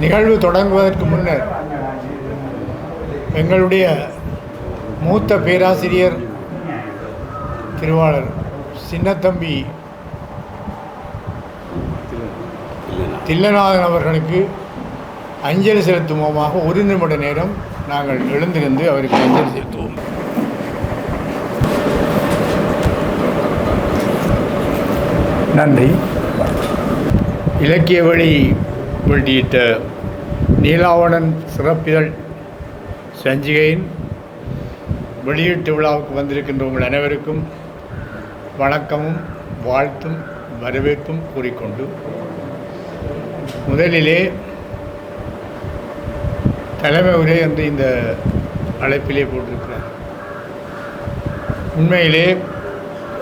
நிகழ்வு தொடங்குவதற்கு முன்னர் எங்களுடைய மூத்த பேராசிரியர் திருவாளர் சின்னத்தம்பி தில்லநாதன் அவர்களுக்கு அஞ்சலி செலுத்துவோமாக ஒரு நிமிட நேரம் நாங்கள் எழுந்திருந்து அவருக்கு அஞ்சலி செலுத்துவோம். நன்றி. இலக்கிய வழி வெளியிட்ட நீலாவணன் சிறப்பிதழ் சஞ்சிகையின் வெளியீட்டு விழாவுக்கு வந்திருக்கின்ற உங்கள் அனைவருக்கும் வணக்கமும் வாழ்த்தும் வரவேற்பும் கூறிக்கொண்டு, முதலிலே தலைமை உரை என்று இந்த அழைப்பிலே போட்டிருக்கிறார். உண்மையிலே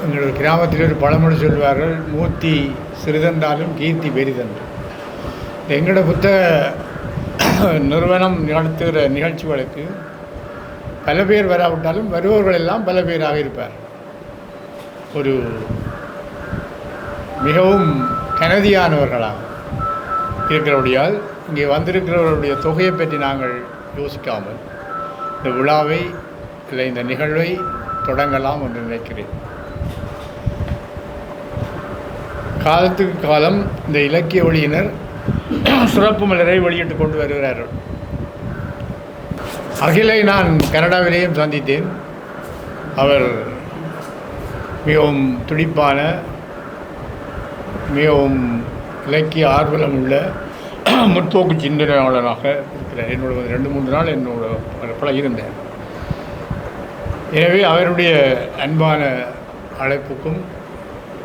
எங்களுடைய கிராமத்தில் ஒரு பழமொழி சொல்வார்கள், மூர்த்தி சிறிதென்றாலும் கீர்த்தி பெரிதென்று. எங்களோட புத்தக நிறுவனம் நடத்துகிற நிகழ்ச்சிகளுக்கு பல பேர் வராவிட்டாலும் வருபவர்கள் எல்லாம் பல பேராக இருப்பார். ஒரு மிகவும் கனதியானவர்களாக இருக்கிறபடியால் இங்கே வந்திருக்கிறவர்களுடைய தொகையை பற்றி நாங்கள் யோசிக்காமல் இந்த விழாவை இல்லை இந்த நிகழ்வை தொடங்கலாம் என்று நினைக்கிறேன். காலத்துக்கு காலம் இந்த இலக்கிய ஒளியினர் சிறப்பு மலரை வெளியிட்டு கொண்டு வருகிறார்கள். அகிலை நான் கனடாவிலேயும் சந்தித்தேன். அவர் மிகவும் துடிப்பான, மிகவும் இலக்கிய ஆர்வலம் உள்ள முற்போக்கு சிந்தனையாளராக இருக்கிறார். என்னோட 2-3 நாள் என்னோட பல இருந்தேன். எனவே அவருடைய அன்பான அழைப்புக்கும்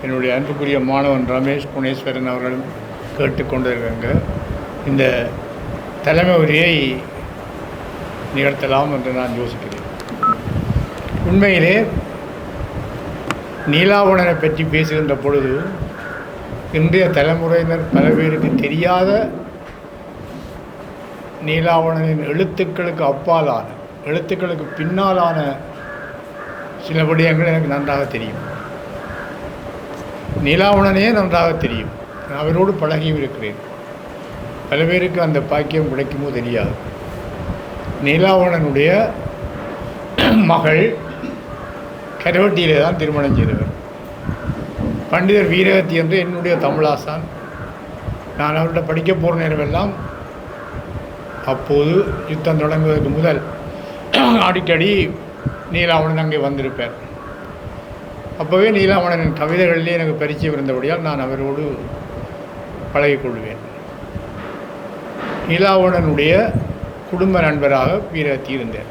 என்னுடைய அன்புக்குரிய மாணவன் ரமேஷ் குணேஸ்வரன் அவர்களும் கேட்டுக்கொண்டிருக்காங்க. இந்த தலைமை உரையை நிகழ்த்தலாம் என்று நான் யோசிக்கிறேன். உண்மையிலே நீலாவணனை பற்றி பேசுகின்ற பொழுது இன்றைய தலைமுறையினர் பல பேருக்கு தெரியாத நீலாவணனின் எழுத்துக்களுக்கு அப்பாலான, எழுத்துக்களுக்கு பின்னாலான சில விடயங்கள் எனக்கு நன்றாக தெரியும். நீலாவணனே நன்றாக தெரியும். அவரோடு பழகியும் இருக்கிறேன். பல பேருக்கு அந்த பாக்கியம் கிடைக்குமோ தெரியாது. நீலாவணனுடைய மகள் கருவட்டியிலே தான் திருமணம் செய்தவர். பண்டிதர் வீரகத்தி என்று என்னுடைய தமிழாசான். நான் அவர்கிட்ட படிக்க போகிற நேரமெல்லாம் அப்போது யுத்தம் தொடங்குவதற்கு முதல் அடிக்கடி நீலாவணன் அங்கே வந்திருப்பார். அப்போவே நீலாவணனின் கவிதைகளிலே எனக்கு பரிச்சயம் இருந்தபடியால் நான் அவரோடு பழகிக்கொள்வேன். நீலாவணனுடைய குடும்ப நண்பராக வீரகத்தி இருந்தார்.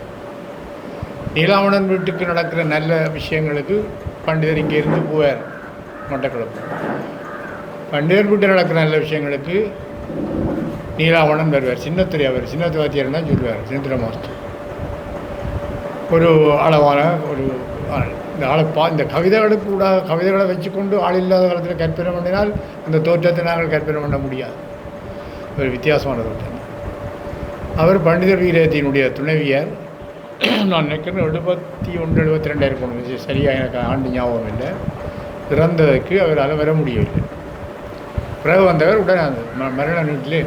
நீலாவணன் வீட்டுக்கு நடக்கிற நல்ல விஷயங்களுக்கு பண்டிதர் இங்கே இருந்து போவார் மட்டக்களப்பு. பண்டிதர் வீட்டு நடக்கிற நல்ல விஷயங்களுக்கு நீலாவணன் வருவார். சின்னத்துறை அவர் சின்னத்து வாத்தியார் தான் சொல்லுவார், சின்னத்துறை மாஸ்டர். ஒரு அளவான ஒரு ஆள். இந்த ஆளை இந்த கவிதைகளுக்கு கூட கவிதைகளை வச்சுக்கொண்டு ஆள் இல்லாத காலத்தில் கற்பனை பண்ணினால் அந்த தோற்றத்தை நாங்கள் கற்பனை பண்ண முடியாது. ஒரு வித்தியாசமான தோற்றம். அவர் பண்டிதர் வீரத்தினுடைய துணைவியார். நான் நினைக்கிறேன் 71-72 இருக்கணும், சரியாக எனக்கு ஆண்டு ஞாபகம் இல்லை. பிறந்ததுக்கு அவரால் வர முடியவில்லை. பிறகு வந்தவர் உடனே அந்த மரண வீட்டிலே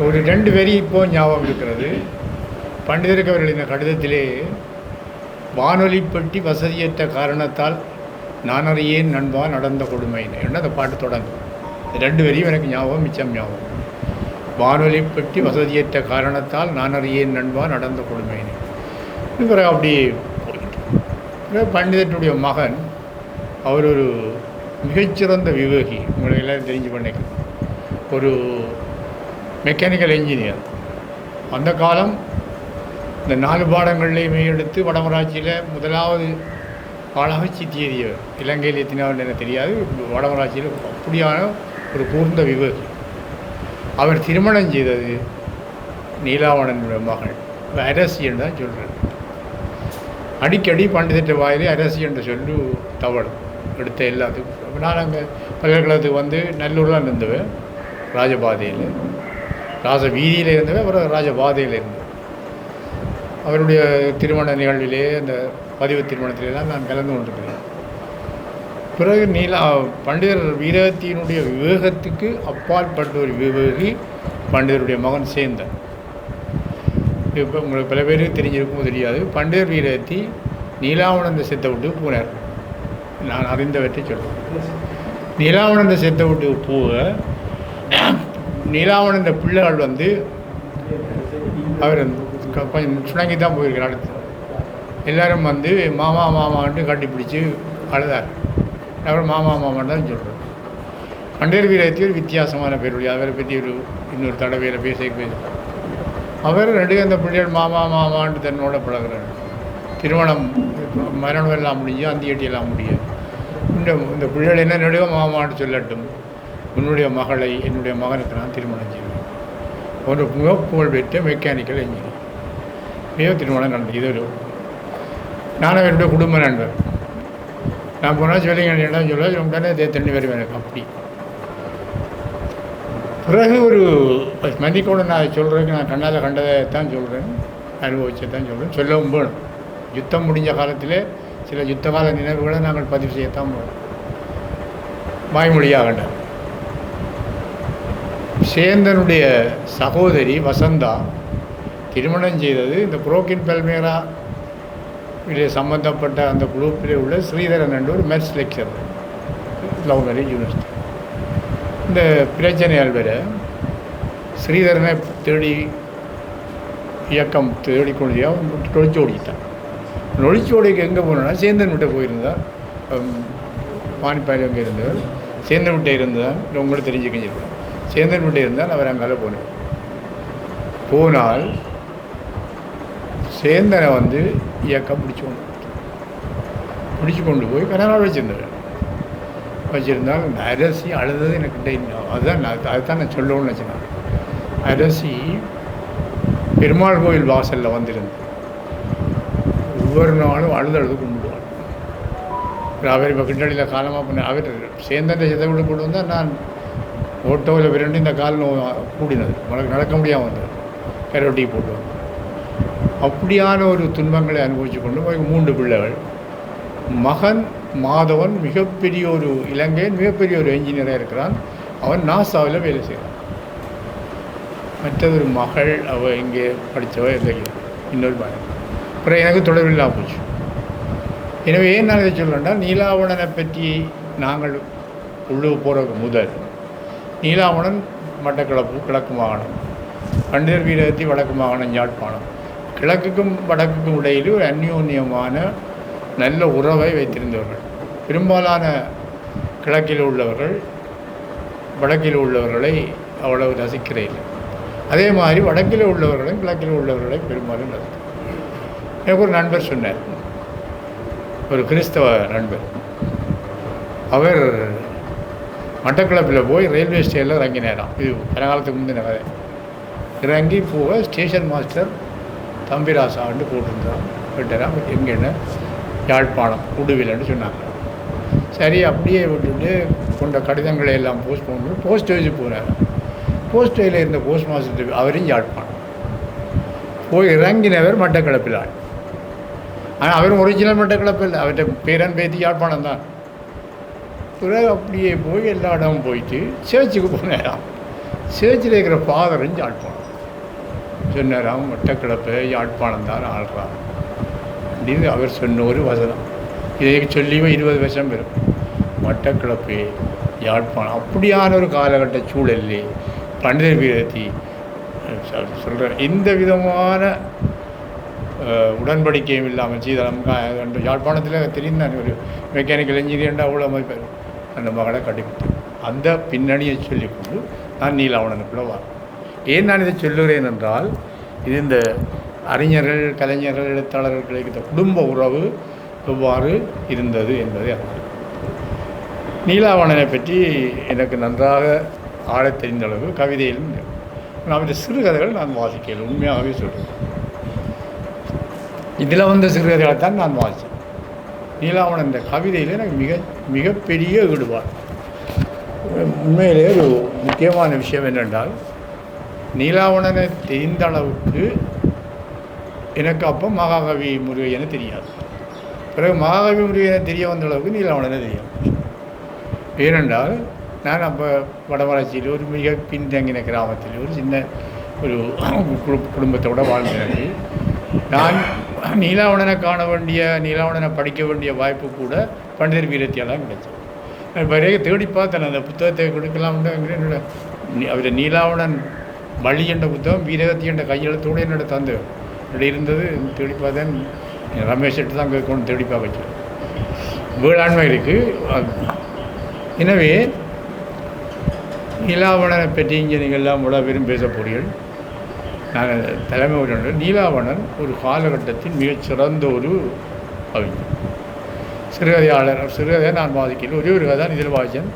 ஒரு 2 வரி இப்போது ஞாபகம் இருக்கிறது. பண்டிதருக்கு அவர்கள் இந்த கடிதத்திலே, வானொலி பெட்டி வசதியற்ற காரணத்தால் நான் அறியேன் நண்பா நடந்த கொடுமைன்னு என்ன அந்த பாட்டு தொடங்கும். 2 வரியும் எனக்கு ஞாபகம், மிச்சம் ஞாபகம். வானொலி பெட்டி வசதியற்ற காரணத்தால் நான் அறியேன் நண்பா நடந்த கொடுமைன்னு. பிறகு அப்படி போயிட்டு பண்டிதனுடைய மகன் அவர் ஒரு மிகச்சிறந்த விவேகி. உங்களை எல்லோரும் தெரிஞ்சு பண்ணிக்க, ஒரு மெக்கானிக்கல் இன்ஜினியர். அந்த காலம் இந்த 4 பாடங்கள்லையுமே எடுத்து வடமராட்சியில் முதலாவது ஆளாக சித்தியறியவர். இலங்கையில் எத்தினவர் எனக்கு தெரியாது. வடமராட்சியில் அப்படியான ஒரு கூர்ந்த விவேகி. அவர் திருமணம் செய்தது நீலாவணனுடைய மகள். அரசி என்று தான் சொல்கிறார். அடிக்கடி பண்டிதற்ற வாயிலே அரசி என்று சொல்லி தவறு எடுத்த எல்லாத்துக்கும். நான் அங்கே பல்கலைக்கழகத்துக்கு வந்து நல்லூரில் இருந்தவன், ராஜபாதையில் ராஜ வீதியில் இருந்தவன், அப்புறம் ராஜபாதையில் இருந்தவன். அவருடைய திருமண நிகழ்விலே அந்த பதிவு திருமணத்திலே தான் நான் கலந்து கொண்டிருக்கிறேன். பிறகு பண்டிதர் வீரகத்தியினுடைய விவேகத்துக்கு அப்பாற்பட்ட ஒரு விவேகி பண்டிதருடைய மகன் சேந்தன். இப்போ உங்களுக்கு பல பேருக்கு தெரிஞ்சிருக்கும் தெரியாது. பண்டிதர் வீரத்தி நீலாவணந்த செத்தை விட்டு போனார். நான் அறிந்தவற்றை சொல்கிறேன். நீலாவணந்த செத்தை விட்டு போக நீலாவணந்த பிள்ளைகள் வந்து அவர் கொஞ்சம் சுணங்கி தான் போயிருக்கிறார். அடுத்து எல்லோரும் வந்து மாமா மாமான்ட்டு கட்டிப்பிடிச்சு அழுதார். அப்புறம் மாமா மாமான்னு தான் சொல்கிறேன். பண்டிதர் வீரத்தி ஒரு வித்தியாசமான பேருடைய அவரை பற்றி இன்னொரு தடவையில் பேசுகிறார். அவர் ரெண்டு அந்த பிள்ளைகள் மாமா மாமான்ட்டு தன்னோட பழகிறார். திருமணம் மரணம் எல்லாம் முடியும், அந்தியட்டியெல்லாம் முடியும். இந்த பிள்ளைகள் என்ன நடுவே மாமான்னு சொல்லட்டும், உன்னுடைய மகளை என்னுடைய மகனுக்கு நான் திருமணம் செய்வேன். ஒரு புகழ் பெற்ற மெக்கானிக்கல் இன்ஜினியர் மிக திருமணம் நடந்தது. இது ஒரு நான் என்னுடைய குடும்ப நண்பர். நான் போனால் சொல்லிங்க என்ன சொல்ல உடனே தண்ணி வருவேன் எனக்கு. அப்படி பிறகு ஒரு மதிக்கோடு நான் சொல்கிறதுக்கு நான் கண்ணால் கண்டதை தான் சொல்கிறேன், அனுபவிச்சதை தான் சொல்கிறேன். சொல்லவும் வேணும். யுத்தம் முடிஞ்ச காலத்தில் சில யுத்த கால நினைவுகளை நாங்கள் பதிவு செய்யத்தான் போகணும். வாய்மொழியாக கண்டார். சேந்தனுடைய சகோதரி வசந்தா திருமணம் செய்தது இந்த புரோக்கின் பல்மேரா இதில் சம்பந்தப்பட்ட அந்த குரூப்பில் உள்ள ஸ்ரீதரன் என்ற ஒரு maths lecture, love marriage university. இந்த பிரச்சனையால் வேற ஸ்ரீதரனை தேடி இயக்கம் தேடிக்கொண்டு நொழிச்சோடித்தான். நொழிச்சோடிக்கு எங்கே போனோன்னா சேந்தன் விட்ட போயிருந்தார். பானிப்பாயில் அங்கே இருந்தவர் சேந்தன் விட்டே இருந்தால் உங்களுக்கு தெரிஞ்சுக்கிஞ்சிருக்கேன். சேந்தன் விட்டே இருந்தால் அவர் அங்கால போனேன். போனால் சேந்தனை வந்து இயக்கம் பிடிச்சு கொண்டு போய் கனநாள் வச்சுருந்தவர். வச்சுருந்தால் இந்த அரசி அழுதது எனக்கு அதுதான் நான் சொல்லணும்னு வச்சுனேன். அரசி பெருமாள் கோயில் வாசலில் வந்திருந்தேன். ஒவ்வொரு நாளும் அழுது கும்பிடுவாள். அவர் இப்போ கிண்டடியில் காலமாக பண்ண அவர் சேந்தன் சிதை விட்டு கொண்டு வந்தால் நான் ஓட்டோவில் விரண்டு இந்த கால் கூடினது நடக்க முடியாமல் வந்தது. கரோட்டி போட்டுவாங்க. அப்படியான ஒரு துன்பங்களை அனுபவித்து கொண்டு போய் 3 பிள்ளைகள். மகன் மாதவன் மிகப்பெரிய ஒரு இலங்கையின் மிகப்பெரிய ஒரு என்ஜினியராக இருக்கிறான். அவன் நாசாவில் வேலை செய்கிறான். மற்றொரு மகள் அவள் இங்கே படித்தவ இல்லை, இன்னொரு பையன். அப்புறம் எனக்கு தொடர்பில்லாமல் போச்சு. எனவே ஏன் நான் இதை சொல்கிறேன்னா, நீலாவணனை பற்றி நாங்கள் உள்ளுக்கு போகிறதுக்கு முதல் நீலாவணன் மட்டக்களப்பு கிழக்கு மாகாணம், பண்டிதர் வீரத்தி வடக்கு மாகாணம் யாழ்ப்பாணம், கிழக்குக்கும் வடக்குக்கும் இடையில் ஒரு அந்யோன்யமான நல்ல உறவை வைத்திருந்தவர்கள். பெரும்பாலான கிழக்கில் உள்ளவர்கள் வடக்கில் உள்ளவர்களை அவ்வளவு ரசிக்கிறேன். அதே மாதிரி வடக்கில் உள்ளவர்களும் கிழக்கில் உள்ளவர்களை பெரும்பாலும் ரசிக்கிறேன். எனக்கு ஒரு நண்பர் சொன்னார், ஒரு கிறிஸ்தவ நண்பர். அவர் மட்டக்களப்பில் போய் ரயில்வே ஸ்டேஷனில் இறங்கினாராம். இது பலகாலத்துக்கு முந்தின கதை. இறங்கி போக ஸ்டேஷன் மாஸ்டர் தம்பிராசான்னு போட்டிருந்தான். விட்டுறான். எங்கேன்னு யாழ்ப்பாணம் உடுவில்ன்னு சொன்னாங்க. சரி, அப்படியே விட்டுட்டு கொண்ட கடிதங்களை எல்லாம் போஸ்ட் பண்ணி போஸ்ட் ஆஃபீஸு போகிறார். போஸ்ட் ஆஃபீஸில் இருந்த போஸ்ட் மாஸ்டர் அவரையும் யாழ்ப்பாணம் போய் இறங்கினவர் மட்டக்களப்பில் ஆள். ஆனால் அவரும் ஒரிஜினல் மட்டக்களப்பில், அவர்கிட்ட பேரன் பேத்தி யாழ்ப்பாணம் தான். பிறகு அப்படியே போய் எல்லா இடமும் போயிட்டு சேர்ச்சுக்கு போனாராம். சேர்ச்சில் இருக்கிற ஃபாதரும் யாழ்ப்பாணம். சொன்னாராம், மட்டக்களப்பு யாழ்ப்பாணம் தான் ஆள்றான் அப்படின்னு அவர் சொன்ன ஒரு வசனம். இதை சொல்லியும் 20 வருஷம் பெறும். மட்டக்களப்பு யாழ்ப்பாணம் அப்படியான ஒரு காலகட்ட சூழலே பண்டிதர் வீரத்தி சொல்கிறேன். இந்த விதமான உடன்படிக்கையும் இல்லாமல் சீதளம் யாழ்ப்பாணத்தில் தெரியும் தான், ஒரு மெக்கானிக்கல் இன்ஜினியர்ண்டா அவ்வளோ மதிப்பார். அந்த மகளை கட்டிவிட்டு அந்த பின்னணியை சொல்லிக்கொண்டு நான் நீலாவணனுக்குள்ளே வரேன். ஏன் நான் இதை சொல்லுகிறேன் என்றால், இது இந்த அறிஞர்கள், கலைஞர்கள், எழுத்தாளர்கள் கிடைக்கிற குடும்ப உறவு எவ்வாறு இருந்தது என்பதை அறிஞர். நீலாவணனை பற்றி எனக்கு நன்றாக ஆழத் தெரிந்த அளவு கவிதையிலும் அவருடைய சிறுகதைகள் நான் வாசிக்கல, உண்மையாகவே சொல்கிறேன். இதில் வந்த சிறுகதைகளை தான் நான் வாசித்தேன். நீலாவணன் இந்த கவிதையில் எனக்கு மிகப்பெரிய ஈடுபாடு. உண்மையிலே ஒரு முக்கியமான விஷயம் என்னென்றால், நீலாவணனை தெரிந்த அளவுக்கு எனக்கு அப்போ மகாகவி முருகையனை தெரியாது. பிறகு மகாகவி முருகையனை தெரிய வந்த அளவுக்கு நீலாவணனை தெரியாது. ஏனென்றால் நான் அப்போ வடமராட்சியில் ஒரு மிக பின்தங்கின கிராமத்தில் ஒரு சின்ன ஒரு குடும்பத்தோடு வாழ்ந்தேன். நான் நீலாவணனை காண வேண்டிய நீலாவணனை படிக்க வேண்டிய வாய்ப்பு கூட பண்டிதர் வீரத்தியால் தான் கிடைச்சது. நிறைய தேடி பார்த்தேன், அந்த புத்தகத்தை கொடுக்கலாம்னு என்னோட அவர் நீலாவணன் வழி என்ற புத்தகம் வீரகத்தி என்ற கையெழுத்தோடு என்னோட தந்து அப்படி இருந்தது. தேடி பார்த்தேன், ரமேஷ்ட்டு தான் கொண்டு தேடி பார்க்க வச்சேன். வேளாண்மை இருக்குது. எனவே நீலாவணனை பற்றி இங்கே நீங்கள்லாம் இவ்வளோ பேரும் பேச போறீர்கள். நாங்கள் தலைமை உரையாடல் நீலாவணன் ஒரு காலகட்டத்தின் மிகச்சிறந்த ஒரு கவிஞர், சிறுகதையாளர். சிறுகதையை நான் பாதிக்கல, ஒரே ஒரு கதை தான் இதில் வாசித்தேன்.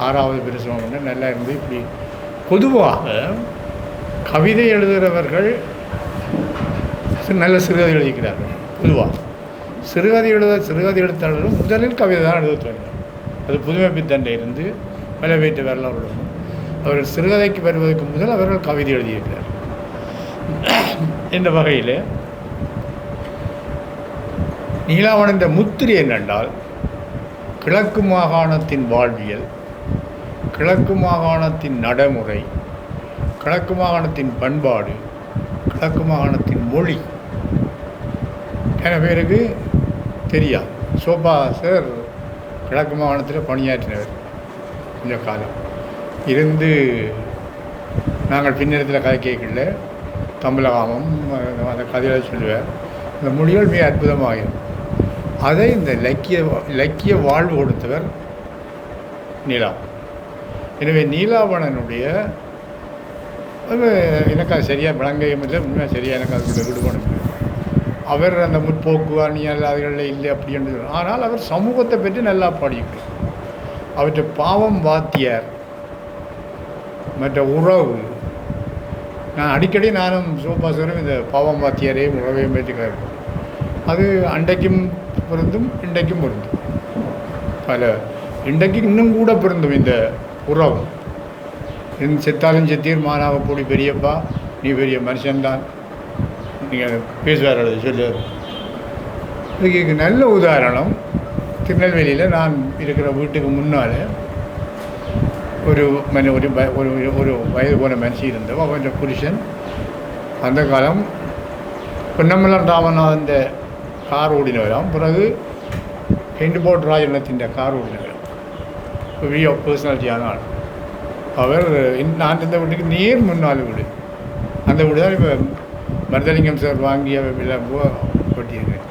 6வது பிரசவம் நல்லா இருந்து. இப்படி பொதுவாக கவிதை எழுதுகிறவர்கள் நல்ல சிறுகதை எழுதிக்கிறார்கள். பொதுவாக சிறுகதை எழுத்தாளர்களும் முதலில் கவிதை தான் எழுத தொடங்கினார். அது புதுமை பித்தண்டை இருந்து மலைவேற்று வரலாறுடன் அவர்கள் சிறுகதைக்கு வருவதற்கு முதல் அவர்கள் கவிதை எழுதியிருக்கிறார். இந்த வகையில் நீலாவணன் முத்திரை என்னென்றால் கிழக்கு மாகாணத்தின் வாழ்வியல், கிழக்கு மாகாணத்தின் நடைமுறை, கிழக்கு மாகாணத்தின் பண்பாடு, கிழக்கு மாகாணத்தின் மொழி என பேருக்கு தெரியாது. சோபா சார் கிழக்கு மாகாணத்தில் பணியாற்றினவர் கொஞ்சம் காலம் இருந்து. நாங்கள் பின்னத்தில் கதை கேட்கல, தமிழகாமம் அந்த கதைகளை சொல்லுவார். இந்த மொழிகள் மிக அற்புதமாகும். அதை இந்த இலக்கிய வாழ்வு கொடுத்தவர் நீலாவணன். எனவே நீலாவணனுடைய எனக்கு அது சரியாக விளங்கையும் இல்லை, உண்மையாக சரியாக எனக்கு அதுக்குள்ள விடுபடும். அவர் அந்த முற்போக்கு அணியல்லாதகளில் இல்லை அப்படி என்று. ஆனால் அவர் சமூகத்தை பற்றி நல்லா பாடியிருக்கிறார். அவற்றை பாவம் வாத்தியார் மற்ற உறவு. நான் அடிக்கடி நானும் சோபாசரும் இந்த பாவம் வாத்தியாரையும் உறவையும் பற்றி கேட்போம். அது அன்றைக்கும் பொருந்தும், இன்றைக்கும் பொருந்தும். இன்றைக்கு இன்னும் கூட பொருந்தும் இந்த உறவு. செத்தாலும் செத்தீர் மானாவை போடி பெரியப்பா, நீ பெரிய மனுஷன்தான், நீங்கள் பேசுவார் சொல்லுவார். இதுக்கு நல்ல உதாரணம் திருநெல்வேலியில் நான் இருக்கிற வீட்டுக்கு முன்னால் ஒரு வயது போன மனுஷி இருந்தவோ. அவன் புருஷன் அந்த காலம் பொன்னம்பலம் ராமநாதன் கார் ஓடினவராம். பிறகு ஹெண்டுபோட் ராஜனத்தின் கார் ஓடினவராம். பெரிய பர்சனாலிட்டியான ஆள் அவர். நான் இந்த வீட்டுக்கு நேர் முன்னால் வீடு. அந்த வீடு தான் இப்போ மருதலிங்கம் சார் வாங்கிய கொட்டியிருக்கேன்.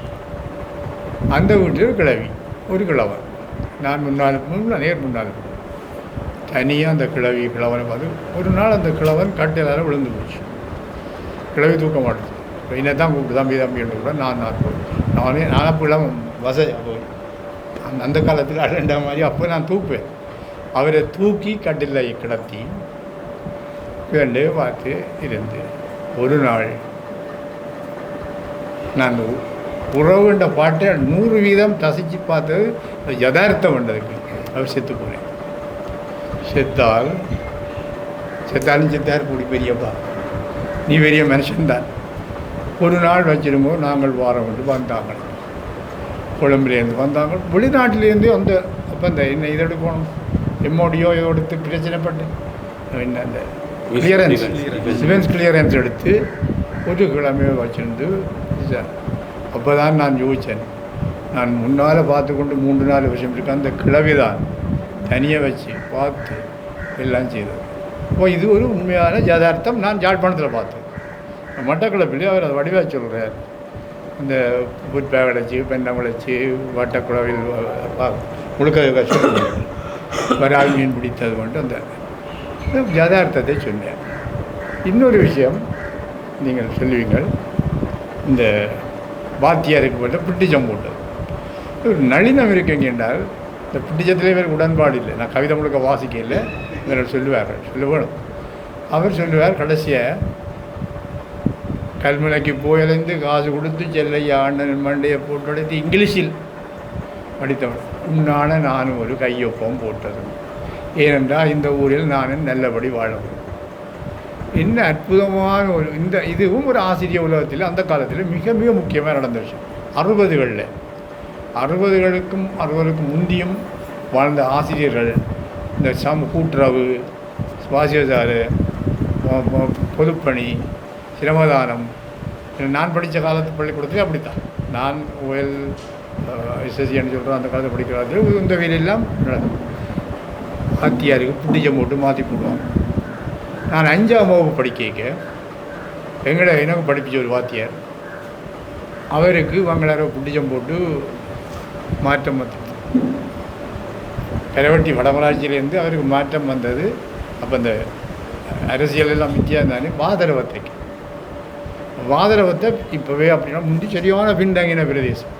அந்த வீட்டில் கிழவி ஒரு கிழவன். நான் நேர் முன்னால் தனியாக அந்த கிழவனை பார்த்து ஒரு நாள் அந்த கிழவன் கட்டிலால் விழுந்து போச்சு. கிழவி தூக்க மாட்டேது. என்னை தான் கூப்பிட்டு தம்பி என்று கூட நான் அப்போ போய் அந்த காலத்தில் அடண்ட மாதிரி அப்போ நான் தூக்குவேன். அவரை தூக்கி கட்டிலை கிடத்தி கேண்டு பார்த்து இருந்து. ஒரு நாள் நான் உறவுன்ற பாட்டை 100% தசிச்சு பார்த்தது யதார்த்தம் வந்ததுக்கு. அவர் செத்து போனேன். செத்தாலும் செத்தார் கூடி பெரியப்பா, நீ பெரிய மனுஷன்தான். ஒரு நாள் வச்சிரும்போது நாங்கள் வாரம் கொண்டு வந்தாங்க. கொழும்புலேருந்து வந்தாங்க, வெளிநாட்டிலேருந்து அந்த. அப்போ இந்த என்ன இதை எடுக்கணும், எம்மோடியோ இதை எடுத்து பிரச்சனைப்பட்டு என்ன அந்த கிளியரன்ஸ் எடுத்து ஒரு கிழமையோ வச்சுருந்து. அப்போ தான் நான் யோசித்தேன், நான் முன்னால் பார்த்து கொண்டு 3-4 வருஷம் இருக்கேன். அந்த கிழவி தான் தனியாக வச்சு பார்த்து எல்லாம் செய்தது. இப்போ இது ஒரு உண்மையான யதார்த்தம். நான் யாழ்ப்பாணத்தில் பார்த்தேன். மட்டக்களப்பிலே அவர் அதை வடிவாக சொல்கிறார். இந்த புட்பேக் அடைச்சி, பெண்ணம் அடைச்சி, வட்டக்குழவில் முழுக்க வரால் மீன் பிடித்தது கொண்டு அந்த யதார்த்தத்தை சொன்னேன். இன்னொரு விஷயம் நீங்கள் சொல்லுவீங்கள், இந்த வாத்தியாருக்கு போட்ட பிட்டிச்சம் போட்டது ஒரு நளினம் இருக்குங்க என்றால், இந்த பிட்டிச்சத்திலே இவருக்கு உடன்பாடு இல்லை. நான் கவிதை முழுக்க வாசிக்க இல்லை, இவர்கள் சொல்லுவார் சொல்ல வேணும். அவர் சொல்லுவார், கடைசியாக கல்முனைக்கு போயிலேருந்து காசு கொடுத்து செல்லையா அண்ணன் மண்டையை போட்டு உடைத்து இங்கிலீஷில் படித்தவன். உன்னான நானும் ஒரு கையொப்பம் போட்டது, ஏனென்றால் இந்த ஊரில் நானும் நல்லபடி வாழவும். என்ன அற்புதமான ஒரு இதுவும் ஒரு ஆசிரியர் உலகத்தில் அந்த காலத்தில் மிக மிக முக்கியமாக நடந்த விஷயம். 60களுக்கும் 60களுக்கும் முந்தியும் வாழ்ந்த ஆசிரியர்கள் இந்த கூட்டுறவு, சுவாசியசாறு, பொதுப்பணி, சிரமதானம். நான் படித்த காலத்து பள்ளிக்கூடத்தில் அப்படித்தான். நான் ஓஎல் எஸ்எஸ்சின்னு சொல்கிறோம், அந்த காலத்தில் படிக்கிற காலத்தில் இந்த வேலையெல்லாம் நடக்கும். வாத்தியாருக்கு புட்டிச்சம் போட்டு மாற்றி போடுவாங்க. நான் 5ஆம் வகுப்பு படிக்க எனக்கு படிப்பிச்ச ஒரு வாத்தியார், அவருக்கு வங்களார புட்டிச்சம் போட்டு மாற்றம் வந்தது. கரவட்டி வடமராட்சியிலேருந்து அவருக்கு மாற்றம் வந்தது. அப்போ இந்த அரசியல் எல்லாம் வித்தியாசம் தானே. வாதரவத்தை இப்போவே அப்படின்னா முந்தி சரியான பின்தங்கின பிரதேசம்.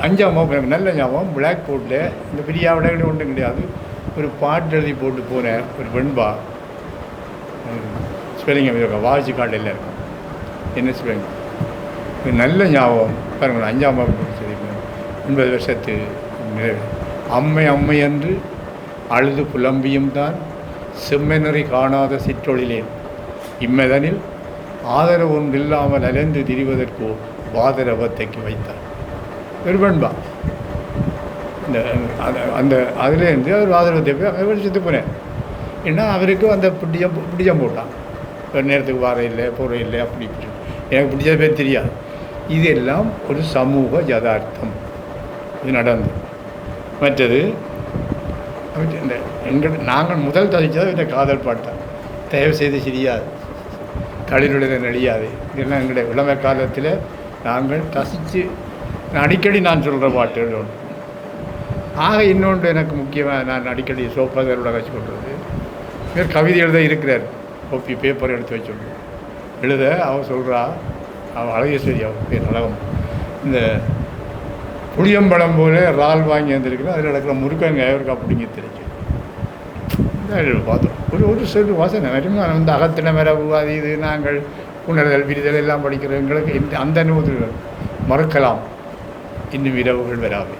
5ஆம் வகுப்பு நல்ல ஞாபகம். பிளாக் போர்டில் இந்த பெரிய விடங்கள் ஒன்றும் கிடையாது, ஒரு பாட்டு எழுதி போட்டு போனேன். ஒரு வெண்பா ஸ்பெல்லிங் வாட்சி கார்டில் இருக்கும், என்ன ஸ்பெல்லிங் நல்ல ஞாபகம். பாருங்கள், 5ஆம் வகுப்பு சரி 9 வருஷத்து அம்மை அம்மை என்று அழுது புலம்பியும் தான் செம்மெனறி காணாத சிற்றொழிலேன் இம்மெதனில் ஆதரவு ஒன்று இல்லாமல் அலைந்து திரிவதற்கோ வாதரவத்தைக்கு வைத்தார். வெறுவன்பா இந்த அந்த அதுலேருந்து அவர் ஆதரவத்தை போய் அங்கே செத்து போனேன். ஏன்னா அவருக்கு அந்த பிடிச்சம் போட்டான். ஒரு நேரத்துக்கு வார இல்லை, போகிற இல்லை, அப்படி இப்படி எனக்கு பிடிச்ச பேர் தெரியாது. இதெல்லாம் ஒரு சமூக யதார்த்தம். இது நடந்து மற்றது இந்த நாங்கள் முதல் தவிச்சது இந்த காதல் பாட்டான். தயவு செய்து சிரியாது, களிருடைய நடியாது. இதெல்லாம் எங்களுடைய இளமை காலத்தில் நாங்கள் ரசித்து அடிக்கடி நான் சொல்கிற பாட்டுகள் ஒன்று. ஆக இன்னொன்று எனக்கு முக்கியமாக நான் அடிக்கடி சோப்பாதரோட வச்சு கொள்வது, இவர் கவிதை எழுத இருக்கிறார். கோப்பி பேப்பர் எடுத்து வச்சு எழுத அவள் சொல்கிறா, அவள் அழகேஸ்வரி, அவள் பேர் அழகம். இந்த புளியம்பழம் போல இறால் வாங்கி வந்திருக்கிறோம், அதில் நடக்கிற முருக்கங்க அவருக்கு அப்படிங்க தெரிஞ்சு பார்த்தோம். ஒரு சொல்லு வாசனை வருமா வந்து அகத்தின மரபு அது இது நாங்கள் உணர்தல் விரிதல் எல்லாம் படிக்கிற எங்களுக்கு அந்த அனுபவத்தில் மறுக்கலாம். இன்னும் இரவுகள் வராது.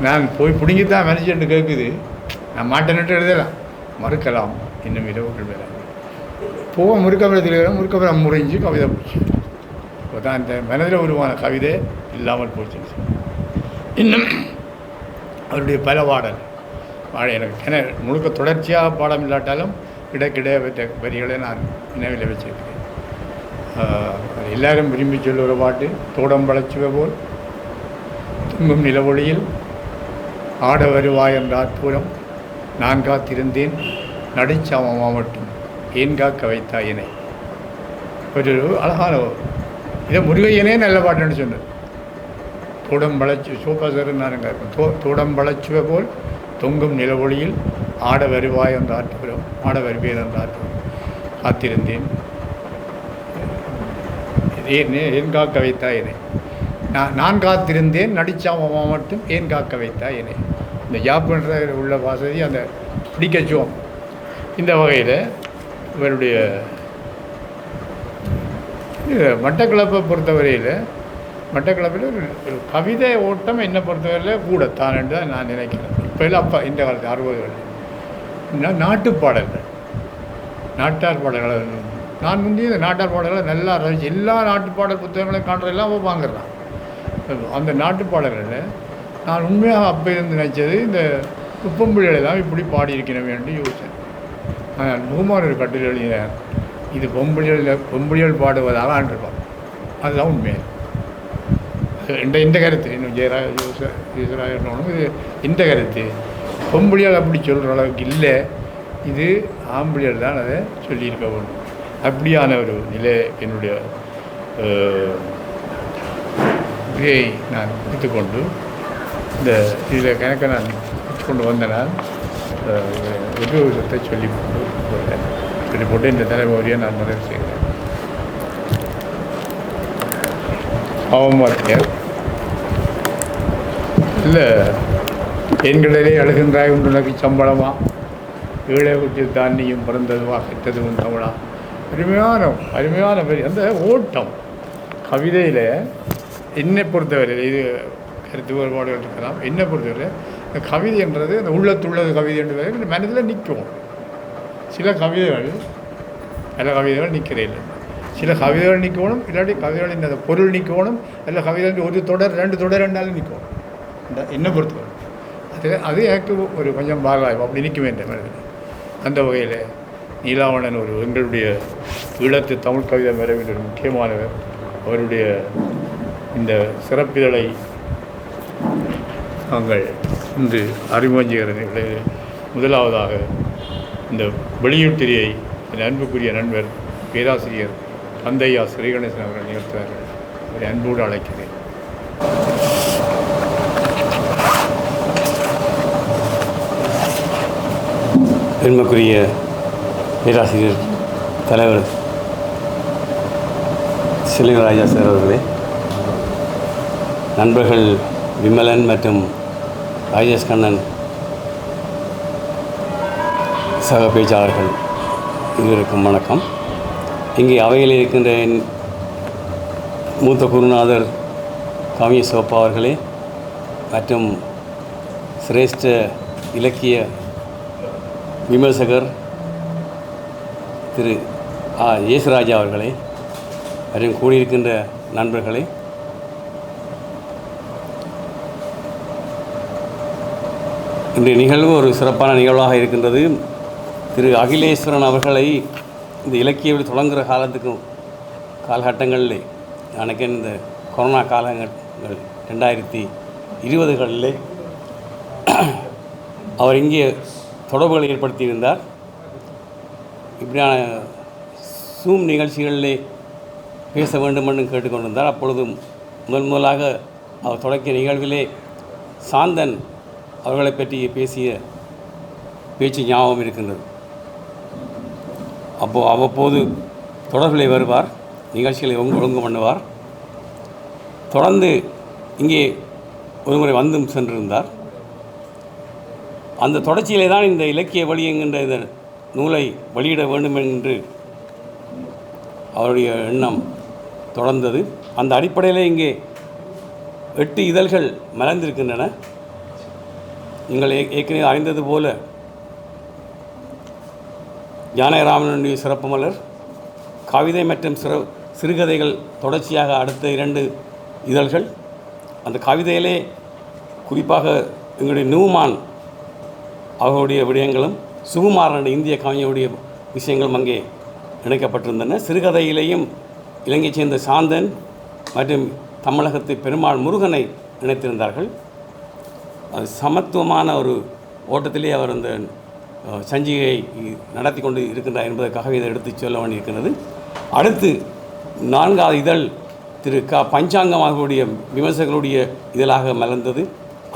நான் போய் பிடிங்கித்தான் மனுஷன் கேட்குது, நான் மாட்டேன்ட்டு எழுதலாம். மறுக்கலாம், இன்னும் இரவுகள் வராது. போக முறுக்கப்படம் முறைஞ்சு கவிதை போச்சு. இப்போ தான் இந்த மனதில் உருவான கவிதை இல்லாமல் போச்சு. இன்னும் அவருடைய பல பாடல் எனக்கு ஏன்னா முழுக்க தொடர்ச்சியாக பாடம் இல்லாட்டாலும் இடைக்கிடைய வரிகளை நான் நினைவில் வச்சிருக்கிறேன். எல்லாரும் விரும்பி சொல்லுகிற பாட்டு, தோடம் வளச்சுவ போல் துங்கும் நிலவொளியில் ஆட வருவாய் என்ற அற்புதம் நான் காத்திருந்தேன் நடிச்சாமமா மட்டும் ஏன் காக்க வைத்தாயினை. ஒரு அழகான இதை முருகையனே நல்ல பாட்டுன்னு சொன்னது. தோடம் வளச்சு சோபாசர் நான் தோடம் வளச்சுவ போல் தொங்கும் நிலவொளியில் ஆட வருவாய் என்ற ஆற்றுப்புறம் ஆட வருவேன் என்ற ஆற்றுப்புறம் காத்திருந்தேன் ஏன் காக்க வைத்தா என்னை. நான் காத்திருந்தேன் நடிச்சாமமா மட்டும் ஏன் காக்க வைத்தா என்னை. இந்த யாப்புன்ற உள்ள வாசதி அந்த பிடிக்கச்சுவோம். இந்த வகையில் இவருடைய மட்டக்களப்பை பொறுத்தவரையில் மட்டக்களப்பில் ஒரு கவிதை ஓட்டம் என்னை பொறுத்தவரையில் கூட தான் என்று தான் நான் நினைக்கிறேன். இப்போ இல்லை, அப்போ இந்த காலத்து 60களில் நாட்டுப்பாடல்கள், நாட்டார் பாடல்கள். நான் முந்தைய இந்த நாட்டார் பாடல்களை நல்லா ரசிச்சு எல்லா நாட்டுப்பாடல் புத்தகங்களையும் காட்டுறதெல்லாம் அவள் வாங்குறான். அந்த நாட்டுப்பாடல்களில் நான் உண்மையாக அப்போ இருந்து நினச்சது இந்த பொம்புகளெல்லாம் இப்படி பாடியிருக்கணும் என்று யோசித்தேன். நான் முகமான ஒரு கட்டுரை எழுதினேன், இது பொம்புகள் பாடுவதாக ஆண்டிருப்பான். அதுதான் உண்மை. இந்த கருத்து இன்னும் ஜெயராஜனும் இது இந்த கருத்து பொம்புளியால் அப்படி சொல்கிற அளவுக்கு இல்லை, இது ஆம்பளியால் தான் அதை சொல்லியிருக்க வேண்டும். அப்படியான ஒரு நிலை என்னுடைய இதை நான் எடுத்துக்கொண்டு இந்த இதில் கணக்கை நான் கொண்டு வந்தனால் ஒரு விஷயத்தை சொல்லி போட்டு இந்த தலைமுறையை நான் நிறைவு செய்கிறேன். அவமாத்தியார் இல்லை எண்களிலே அழுகின்றாய் உண்டுனக்கு சம்பளமா ஏழை வீட்டில் தாண்டியும் பிறந்ததுவா கெட்டதும் தமிழா. அருமையான பெரிய அந்த ஓட்டம் கவிதையில் என்னை பொறுத்தவரையில் இது கருத்து வேறுபாடுகள் இருக்கலாம். என்னை பொறுத்தவரை இந்த கவிதை என்றது அந்த உள்ளத்துள்ளது கவிதை என்றது இந்த மனதில் நிற்கும். சில கவிதைகள் நிற்கிறே. சில கவிதைகள் நிற்கணும், இல்லாட்டி கவிதைகளின் அந்த பொருள் நிற்கணும், இல்லை கவிதைகள் ஒரு தொடர் 2 தொடர் ரெண்டாலும் நிற்கணும். இந்த என்னை பொறுத்தவரை அது எனக்கு ஒரு கொஞ்சம் பாராயம் அப்படி நிற்க வேண்டும் அந்த வகையில் நீலாவணன் ஒரு எங்களுடைய ஈழத்து தமிழ் கவிதை மரபில் ஒரு முக்கியமானவர். அவருடைய இந்த சிறப்பிதழை நாங்கள் இன்று அறிமுகஞ்சுகிறது. முதலாவதாக இந்த வெளியீட்டிரியை என் அன்புக்குரிய நண்பர் பேராசிரியர் கந்தையா ஸ்ரீகணேசன் அவர்கள் நிகழ்த்துவார்கள். அவரை அன்போடு அழைக்கிறேன். பெருமைக்குரிய பேராசிரியர் தலைவர் சிலங்கராஜா சார் அவர்களே, நண்பர்கள் விமலன் மற்றும் ராஜேஷ் கண்ணன் சக பேச்சாளர்கள் இருவருக்கும் வணக்கம். இங்கே அவையில் இருக்கின்ற என் மூத்த குருநாதர் காவிய சோப்பா அவர்களே மற்றும் சிரேஷ்ட இலக்கிய விமர்சகர் திரு இயேசுராஜா அவர்களே மற்றும் கூடியிருக்கின்ற நண்பர்களே, இன்றைய நிகழ்வு ஒரு சிறப்பான நிகழ்வாக இருக்கின்றது. திரு அகிலேஸ்வரன் அவர்களை இந்த இலக்கிய தொடங்குகிற காலகட்டங்களில் எனக்கு இந்த கொரோனா காலங்கள் 2020களில் அவர் இங்கே தொடர்புகளை ஏற்படுத்தியிருந்தார். இப்படியான சூம் நிகழ்ச்சிகளிலே பேச வேண்டும் என்று கேட்டுக்கொண்டிருந்தார். அப்பொழுது முதலாக அவர் தொடங்கிய நிகழ்விலே சாந்தன் அவர்களை பற்றி பேசிய பேச்சு ஞாபகம் இருக்கின்றது. அவ்வப்போது தொடர்பிலே வருவார், நிகழ்ச்சிகளை ஒழுங்கு பண்ணுவார். தொடர்ந்து இங்கே ஒருமுறை வந்தும் சென்றிருந்தார். அந்த தொடர்ச்சியிலே தான் இந்த இலக்கிய வழி என்கின்ற இந்த நூலை வெளியிட வேண்டும் என்று அவருடைய எண்ணம் தொடர்ந்தது. அந்த அடிப்படையில் இங்கே 8 இதழ்கள் மலர்ந்திருக்கின்றன. நீங்கள் ஏற்கனவே அறிந்தது போல ஜானகிராமனுடைய சிறப்பு மலர், கவிதை மற்றும் சிறுகதைகள் தொடர்ச்சியாக அடுத்த 2 இதழ்கள். அந்த கவிதையிலே குறிப்பாக எங்களுடைய நியூமான் அவர்களுடைய விடயங்களும் சுகுமாரன் இந்திய கவிஞருடைய விஷயங்களும் அங்கே இணைக்கப்பட்டிருந்தன. சிறுகதையிலேயும் இலங்கையைச் சேர்ந்த சாந்தன் மற்றும் தமிழகத்து பெருமாள் முருகனை இணைத்திருந்தார்கள். அது சமத்துவமான ஒரு ஓட்டத்திலே அவர் அந்த சஞ்சிகையை நடத்தி கொண்டு இருக்கின்றார் என்பதற்காகவே இதை எடுத்து சொல்ல வேண்டியிருக்கிறது. அடுத்து 4வது இதழ் திரு பஞ்சாங்கம் அவர்களுடைய விமர்சகர்களுடைய இதழாக மலர்ந்தது.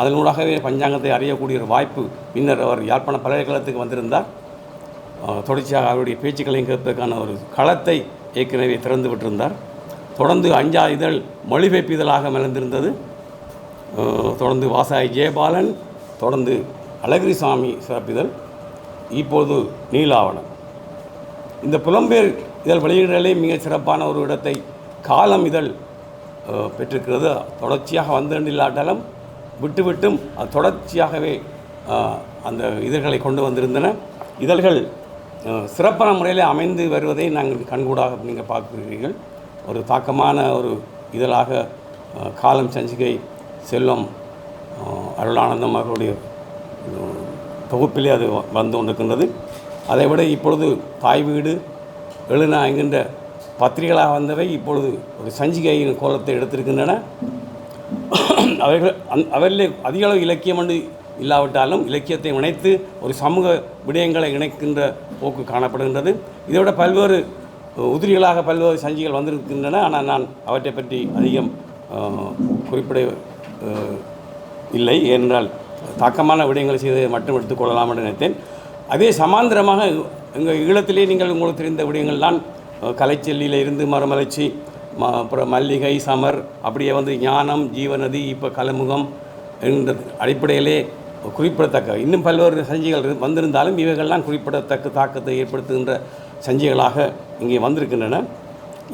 அதனூடாகவே பஞ்சாங்கத்தை அறியக்கூடிய ஒரு வாய்ப்பு பின்னர் அவர் யாழ்ப்பாண பல்கலைக்கழகத்துக்கு வந்திருந்தார். தொடர்ச்சியாக அவருடைய பேச்சுக்களையும் கேட்பதற்கான ஒரு களத்தை ஏற்கனவே திறந்து விட்டிருந்தார். தொடர்ந்து 5வது இதழ் மொழிபெயர்ப்பு இதழாக மலர்ந்திருந்தது. தொடர்ந்து வாசாயி ஜெயபாலன், தொடர்ந்து அழகிரிசாமி சிறப்பிதழ், இப்போது நீலாவணன். இந்த புலம்பெயர் இதழ் வெளியீடுகளே மிக சிறப்பான ஒரு இடத்தை காலம் இதழ் பெற்றிருக்கிறது. தொடர்ச்சியாக வந்து இல்லாட்டாலும் விட்டுவிட்டும் அது தொடர்ச்சியாகவே அந்த இதழ்களை கொண்டு வந்திருந்தன. இதழ்கள் சிறப்பான முறையில் அமைந்து வருவதை நாங்கள் கண்கூடாக நீங்கள் பார்க்கிறீர்கள். ஒரு தாக்கமான ஒரு இதழாக காலம் சஞ்சிகை செல்வம் அருளானந்தம் அவர்களுடைய தொகுப்பிலே அது வந்து கொண்டிருக்கின்றது. அதைவிட இப்பொழுது தாய் வீடு எழுனா என்கின்ற பத்திரிகைகளாக வந்தவை இப்பொழுது ஒரு சஞ்சிகையின் கோலத்தை எடுத்திருக்கின்றன. அவர்களே அதிக அளவு இலக்கியம் என்று இல்லாவிட்டாலும் இலக்கியத்தை இணைத்து ஒரு சமூக விடயங்களை இணைக்கின்ற போக்கு காணப்படுகின்றது. இதைவிட பல்வேறு உதிரிகளாக பல்வேறு சஞ்சிகள் வந்திருக்கின்றன. ஆனால் நான் அவற்றை பற்றி அதிகம் குறிப்பிட இல்லை. ஏனென்றால் தாக்கமான விடயங்களை செய்ததை மட்டும் எடுத்துக்கொள்ளலாம் என்று நினைத்தேன். அதே சமாந்திரமாக எங்கள் ஈழத்திலே நீங்கள் உங்களுக்கு தெரிந்த விடயங்கள்தான் கலைச்செல்லியில் இருந்து மறுமலர்ச்சி, அப்புறம் மல்லிகை, சமர், அப்படியே வந்து ஞானம், ஜீவநதி, இப்போ கலமுகம் என்ற அடிப்படையிலே குறிப்பிடத்தக்க இன்னும் பல்வேறு சஞ்சிகள் வந்திருந்தாலும் இவைகள்லாம் குறிப்பிடத்தக்க தாக்கத்தை ஏற்படுத்துகின்ற சஞ்சிகளாக இங்கே வந்திருக்கின்றன.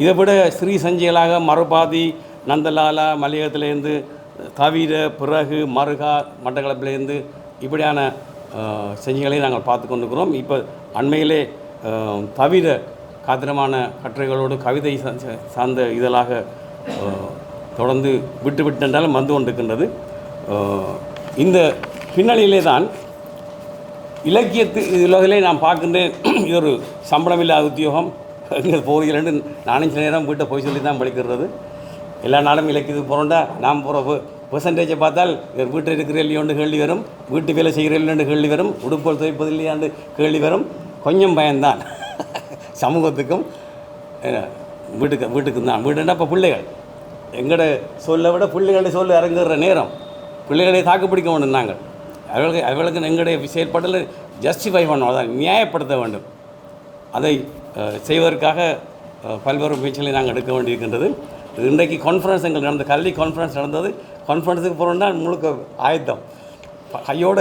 இதை விட ஸ்ரீ சஞ்சிகளாக மறுபாதி, நந்தலாலா மலையகத்திலேருந்து தவிர, பிறகு மருகா மட்டக்களப்பிலேருந்து இப்படியான சஞ்சிகளை நாங்கள் பார்த்து கொண்டிருக்கிறோம். இப்போ அண்மையிலே தவிர காத்திரமான கட்டுரைகளோடு கவிதை சார்ந்த இதழாக தொடர்ந்து விட்டு என்றாலும் வந்து கொண்டிருக்கின்றது. இந்த பின்னணியிலே தான் இலக்கியத்து உலகிலே நான் பார்க்கின்றேன். இது ஒரு சம்பளமில்லாத உத்தியோகம், இங்கே போகிறேன்னு நானும் சில நேரம் வீட்டை போய் சொல்லி தான் படிக்கிறது. எல்லா நாளும் இலக்கியத்துக்கு போகிறோண்டா நாம் போகிற பெர்சன்டேஜை பார்த்தால் வீட்டில் இருக்கிற இல்லையோண்டு கேள்வி வரும், வீட்டு வேலை செய்கிற இல்லையோண்டு கேள்வி வரும், உடுப்பல் துவைப்பது இல்லையாண்டு கேள்வி வரும். கொஞ்சம் பயம்தான் சமூகத்துக்கும் வீட்டுக்கும் தான். வீடுன்னா இப்போ பிள்ளைகள் எங்களோட சொல்ல விட பிள்ளைகளை சொல்ல இறங்குற நேரம் பிள்ளைகளை தாக்குப்பிடிக்க வேண்டும். நாங்கள் அவர்களுக்கு எங்களுடைய செயல்பாட்டில் ஜஸ்டிஃபை பண்ண அதை நியாயப்படுத்த வேண்டும். அதை செய்வதற்காக பல்வேறு முயற்சிகளை நாங்கள் எடுக்க வேண்டியிருக்கின்றது. இன்றைக்கு கான்ஃபரன்ஸ் எங்களுக்கு நடந்த கல்வி கான்ஃபரன்ஸ் நடந்தது. கான்ஃபரன்ஸுக்கு போகிறோம்னா முழுக்க ஆயத்தம். கையோட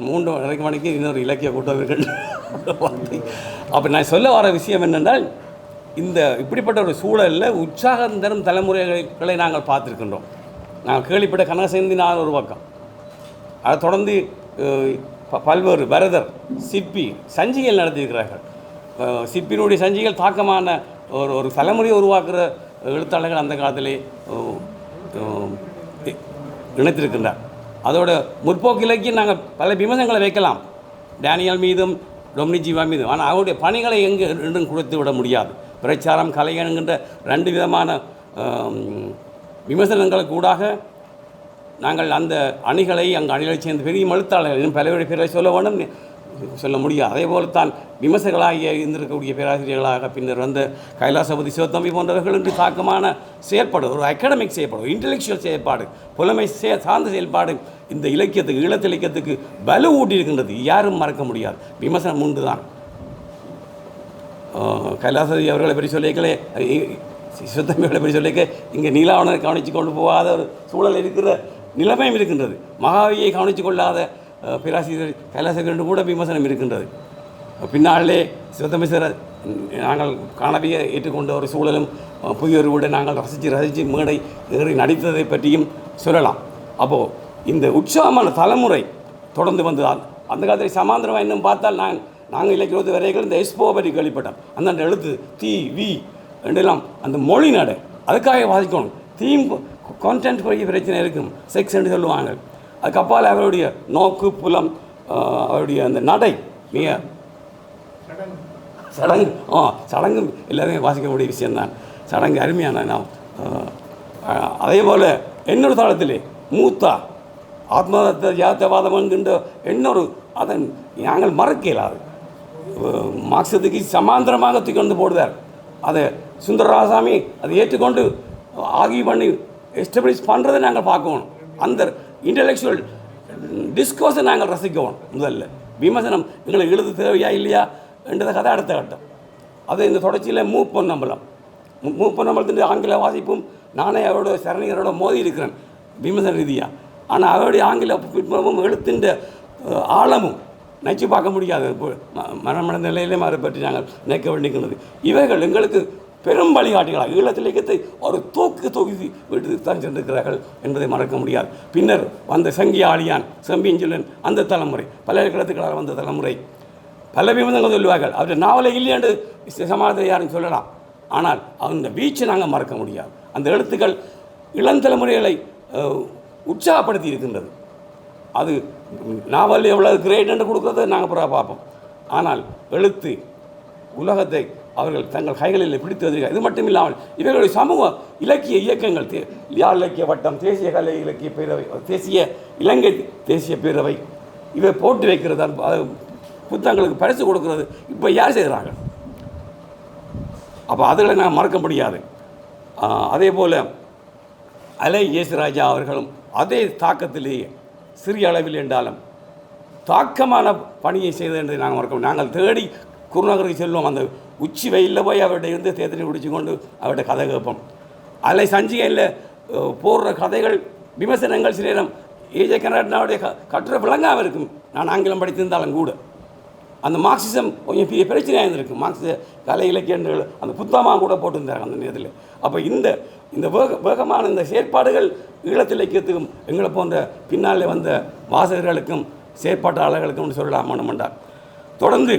3:30 மணிக்கு இன்னொரு இலக்கிய கூட்டம் இருக்கு. அப்போ நான் சொல்ல வர விஷயம் என்னென்றால், இந்த இப்படிப்பட்ட ஒரு சூழலில் உற்சாகம் தரும் தலைமுறைகளை நாங்கள் பார்த்துருக்கின்றோம். நாங்கள் கேள்விப்பட்ட கனகசேந்தினார் ஒரு பக்கம், அதை தொடர்ந்து பல்வேறு பரதர், சிற்பி சஞ்சிகள் நடத்தியிருக்கிறார்கள். சிற்பியினுடைய சஞ்சிகள் தாக்கமான ஒரு தலைமுறையை உருவாக்குற எழுத்தாளர்கள் அந்த காலத்திலே இணைத்திருக்கின்றார். அதோட முற்போக்கு இலக்கியம் நாங்கள் பல விமர்சனங்களை வைக்கலாம், டேனியல் மீதும் டொமினிக் ஜீவா மீதும். ஆனால் அவருடைய பணிகளை எங்கே ரெண்டும் கொடுத்து விட முடியாது. பிரச்சாரம், கலை என்கின்ற 2 விதமான விமர்சனங்களுக்கு கூடாக நாங்கள் அந்த அணிகளை அணிகளை சேர்ந்து பெரிய எழுத்தாளர்கள் இன்னும் பல பேரை சொல்ல வேண்டும், சொல்ல முடியாது. அதே போல் தான் விமர்சகர்களாக இருந்திருக்கக்கூடிய பேராசிரியர்களாக பின்னர் வந்த கைலாசபதி சிவத்தம்பி போன்றவர்கள் என்று தாக்கமான செயற்பாடு, ஒரு அகாடமிக் செயற்பாடு, ஒரு இன்டெலெக்சுவல் செயற்பாடு, புலமை சார்ந்த செயல்பாடு இந்த இலக்கியத்துக்கு, ஈழத்து இலக்கியத்துக்கு வலு ஊட்டியிருக்கின்றது. யாரும் மறக்க முடியாது. விமர்சனம் உண்டு தான். கைலாசபதி அவர்களை பற்றி சொல்லிக்கலே, சிவத்தம்பிகளை பற்றி சொல்லிக்க இங்கே நீலாவணரை கவனித்து கொண்டு போகாத ஒரு சூழல் இருக்கிற நிலைமையும் இருக்கின்றது. மகாவியை கவனித்து கொள்ளாத பேராசிரியர் கைலாசகர் கூட விமர்சனம் இருக்கின்றது. பின்னாலே சிவத்தம்பி சார் நாங்கள் காணவியை ஏற்றுக்கொண்ட ஒரு சூழலும் புதியவர்களோடு நாங்கள் ரசித்து மேடை ஏறி நடித்ததை பற்றியும் சொல்லலாம். அப்போது இந்த உற்சாகமான தலைமுறை தொடர்ந்து வந்து அந்த காலத்தில் சமாந்திரமாக இன்னும் பார்த்தால் நாங்கள் இலக்கியத்து வரைகள் இந்த எஸ்போ பற்றி கேள்விப்பட்டோம். அந்த எழுத்து தீ வி ரெண்டெல்லாம் அந்த மொழி நடை அதுக்காக வாசிக்கணும். தீம் கான்டென்ட் பெரிய பிரச்சனை இருக்கும், செக்ஸ் என்று சொல்லுவாங்க. அதுக்கப்பால் அவருடைய நோக்கு புலம், அவருடைய அந்த நடை மிக சடங்கு சடங்கு எல்லாருமே வாசிக்கக்கூடிய விஷயந்தான். சடங்கு அருமையான நாம். அதே போல் இன்னொரு தளத்திலே மூத்தா ஆத்மதத்த ஜாத்தவாதம் என்கின்ற இன்னொரு அதன் நாங்கள் மறக்க இயலாது. மார்க்சத்துக்கு சமாந்தரமாக தூக்கி வந்து போடுவார். அதை சுந்தரராசாமி அதை ஏற்றுக்கொண்டு ஆகி பண்ணி எஸ்டபிளிஷ் பண்ணுறதை நாங்கள் பார்க்கணும். அந்த இன்டெலெக்சுவல் டிஸ்கோஸை நாங்கள் ரசிக்கணும். முதல்ல விமர்சனம் எங்களுக்கு எழுது தேவையா இல்லையா என்றதை கதை அடுத்த கட்டம். அது இந்த தொடர்ச்சியில் மூப்பொன்னம்பலத்தின் ஆங்கில வாசிப்பும் நானே அவரோட சரணிகரோட மோதி இருக்கிறேன் விமர்சன ரீதியாக. ஆனால் அவருடைய ஆங்கில பிற்பமும் எழுத்தின் ஆழமும் நினச்சி பார்க்க முடியாது. மரணமடைந்த நிலையிலே அதை பற்றி நாங்கள் நினைக்க வேண்டியிருக்கிறது. இவைகள் எங்களுக்கு பெரும் வழிகாட்டிகளாக ஈழத்து இலக்கியத்தை ஒரு தூக்கி விட்டு தான் சென்றிருக்கிறார்கள் என்பதை மறக்க முடியாது. பின்னர் வந்த சங்கி ஆழியான், செம்பியஞ்சொல்லன் அந்த தலைமுறை, பல்கலைக்கழகத்துக்களால் வந்த தலைமுறை பல விமர்சனங்கள் சொல்லுவார்கள். அவருடைய நாவலை இல்லை என்று சமாளத்தை யாரும் சொல்லலாம். ஆனால் அந்த வீச்சை நாங்கள் மறக்க முடியாது. அந்த எழுத்துக்கள் இளந்தலைமுறைகளை உற்சாகப்படுத்தி இருக்கின்றது. அது நாவல் எவ்வளோ கிரேட் என்று கொடுக்குறத நாங்கள் பிறகு பார்ப்போம். ஆனால் எழுத்து உலகத்தை அவர்கள் தங்கள் கைகளில் பிடித்து வந்திருக்கார். இது மட்டும் இல்லாமல் இவர்களுடைய சமூக இலக்கிய இயக்கங்கள், யாழ் இலக்கிய வட்டம், தேசிய கலை இலக்கிய பேரவை, தேசிய இலங்கை தேசிய பேரவை, இவை போட்டு வைக்கிறது, புத்தகங்களுக்கு பரிசு கொடுக்கிறது இப்போ யார் செய்கிறாங்க? அப்போ அதுகளை நான் மறக்க முடியாது. அதே போல் அலை இயேசுராஜா அவர்களும் அதே தாக்கத்திலேயே சிறிய அளவில் என்றாலும் தாக்கமான பணியை செய்தது என்று நாங்கள் மறக்க முடியும். நாங்கள் தேடி குருநகருக்கு செல்வோம். அந்த உச்சி வெயிலில் போய் அவர்கிட்ட இருந்து தேத்தனை குடிச்சு கொண்டு அவர்கிட்ட கதை கேட்போம். அலை சஞ்சிகையில் போடுற கதைகள், விமர்சனங்கள் சில நேரம் ஏஜே கனடாவுடைய கட்டுரை விளங்காமல் இருக்கும். நான் ஆங்கிலம் படித்திருந்தாலும் கூட அந்த மார்க்சிசம் கொஞ்சம் பெரிய பிரச்சனையாக இருந்திருக்கு. மார்க்சிச கலை இலக்கியங்கள் அந்த புத்தகமாக கூட போட்டிருந்தாங்க அந்த நேரத்தில். அப்போ இந்த வேகமான இந்த செயற்பாடுகள் ஈழத்து இலக்கியத்துக்கும் எங்களை போன்ற பின்னால் வந்த வாசகர்களுக்கும் செயற்பாட்டாளர்களுக்கும் சொல்லலாம் மனுமண்டார். தொடர்ந்து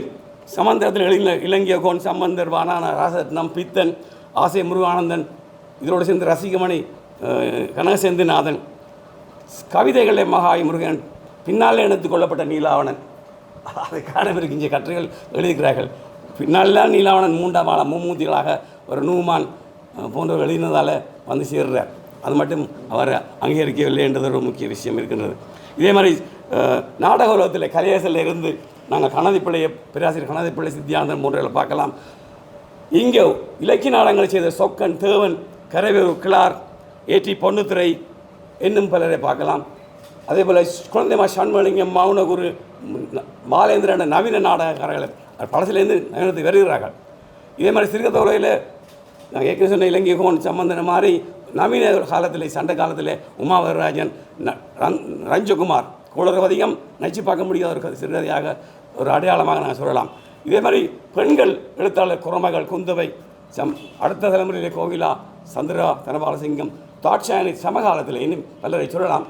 சம்பந்தத்தில் இளங்கியகோன், சம்பந்தர், வானான ராசரத்னம், பித்தன், ஆசை முருகானந்தன், இதோடு சேர்ந்து ரசிகமணி, கனகசேந்திநாதன், கவிதைகளை மகாய் முருகன், பின்னால் இணைத்துக் கொள்ளப்பட்ட நீலாவணன் அதை காணவிருக்கு இங்கே கட்டுரைகள் எழுதியிருக்கிறார்கள். பின்னால் தான் நீலாவணன் மூன்றாம் ஆளாக மும்மூர்த்திகளாக ஒரு நூமான் போன்றவர் எழுதினதால் வந்து சேர்றார். அது மட்டும் அவர் அங்கீகரிக்கவில்லை என்றது ஒரு முக்கிய விஷயம் இருக்கின்றது. இதே மாதிரி நாடக உலகத்தில் கலையரசில் இருந்து நாங்கள் கணதிப்பிள்ளையை பேராசிரியர் கணதிப்பிள்ளை சித்தியானந்தன் போன்றவர்களை பார்க்கலாம். இங்கே இலக்கிய நாடகங்களை செய்த சொக்கன், தேவன், கரைவேறு, கிளார், ஏற்றி பொன்னுத்துறை இன்னும் பலரை பார்க்கலாம். அதே போல் குழந்தைமா சண்முகலிங்கம், மௌனகுரு, பாலேந்திரன் நவீன நாடகக்காரர்கள் படத்திலேருந்து நவீனத்துக்கு வருகிறார்கள். இதே மாதிரி சிறுகதை நாங்கள் ஏற்கனவே சொன்ன இலங்கை கோன் சம்பந்தன மாதிரி நவீன காலத்தில் சண்டை காலத்தில் உமாவரராஜன், ரஞ்சகுமார், குளரவதிகம் நச்சு பார்க்க முடியாத ஒரு சிறுகதையாக ஒரு அடையாளமாக நாங்கள் சொல்லலாம். இதே மாதிரி பெண்கள் எழுத்தாளர் குரமகள், குந்தவை, அடுத்த தலைமுறையிலே கோகிலா, சந்திரா, தனபாலசிங்கம், தாட்சாயணி சமகாலத்தில் இன்னும் பலரை சொல்லலாம்.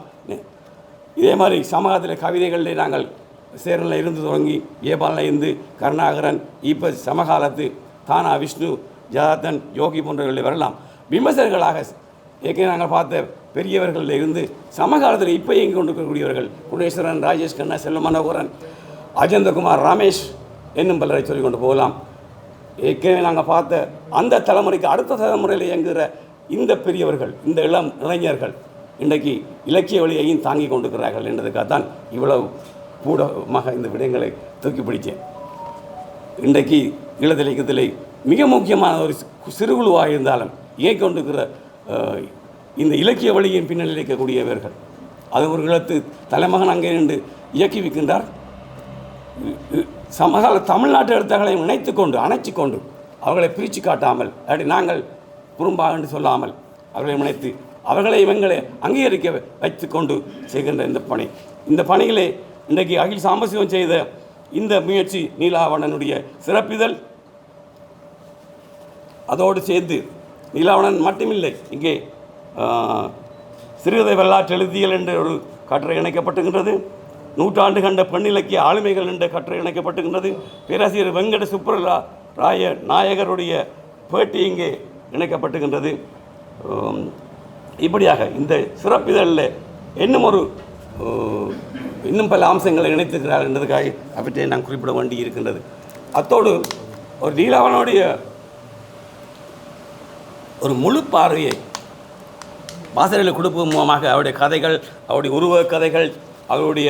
இதே மாதிரி சமகாலத்தில் கவிதைகளில் நாங்கள் சேரனில் இருந்து தொடங்கி ஏபாலில் இருந்து கருணாகரன், இப்போ சமகாலத்து தானா, விஷ்ணு, ஜாதன், யோகி போன்றவர்களை வரலாம். விமர்சகர்களாக ஏற்கனவே நாங்கள் பார்த்த பெரியவர்களில் இருந்து சமகாலத்தில் இப்போ இயங்கி கொண்டிருக்கக்கூடியவர்கள் குணேஸ்வரன், ராஜேஷ் கண்ணா, செல்வ மனோகரன், அஜந்தகுமார், ரமேஷ் என்னும் பலரை சொல்லிக்கொண்டு போகலாம். ஏற்கனவே நாங்கள் பார்த்த அந்த தலைமுறைக்கு அடுத்த தலைமுறையில் இயங்குகிற இந்த பெரியவர்கள், இந்த இளம் இளைஞர்கள் இன்றைக்கு இலக்கிய வழியையும் தாங்கி கொண்டிருக்கிறார்கள் என்றதுக்காகத்தான் இவ்வளவு கூடமாக இந்த விடயங்களை தூக்கி பிடித்தேன். இன்றைக்கு இளத்திலக்கியத்தில் மிக முக்கியமான ஒரு சிறுகுழுவாக இருந்தாலும் இயக்கி கொண்டிருக்கிற இந்த இலக்கிய வழியின் பின்னணியில் இருக்கக்கூடியவர்கள். அது ஒரு இழத்து தலைமகன் அங்கே நின்று இயக்கி வைக்கின்றார். சமகால தமிழ்நாட்டு எழுத்தாளர்களை இணைத்து கொண்டு அணைச்சி கொண்டு அவர்களை பிரித்து காட்டாமல் அப்படி நாங்கள் குறும்பாக என்று சொல்லாமல் அவர்களை இணைத்து அவர்களை இவங்களை அங்கீகரிக்க வைத்து கொண்டு செய்கின்ற இந்த பணிகளே இன்றைக்கு அகில் சாம்பசிவம் செய்த இந்த முயற்சி நீலாவணனுடைய சிறப்பிதழ். அதோடு சேர்ந்து நீலாவணன் மட்டுமில்லை, இங்கே சிறுகதை வரலாற்று எழுதியல் என்ற ஒரு கட்டுரை இணைக்கப்பட்டுகின்றது. நூற்றாண்டு கண்ட பெண் இலக்கிய ஆளுமைகள் என்ற கட்டுரை இணைக்கப்பட்டுகின்றது. பேராசிரியர் வெங்கட சுப்பராய நாயகருடைய பேட்டி இங்கே இணைக்கப்பட்டுகின்றது. இப்படியாக இந்த சிறப்பிதழில் இன்னும் பல அம்சங்களை இணைத்திருக்கிறார் என்பதற்காக அவற்றை நான் குறிப்பிட வேண்டி இருக்கின்றது. அத்தோடு ஒரு நீலாவணனுடைய ஒரு முழு பார்வையை வாசகர்களை கொடுப்பதன் மூலமாக அவருடைய கதைகள், அவருடைய உருவ கதைகள், அவருடைய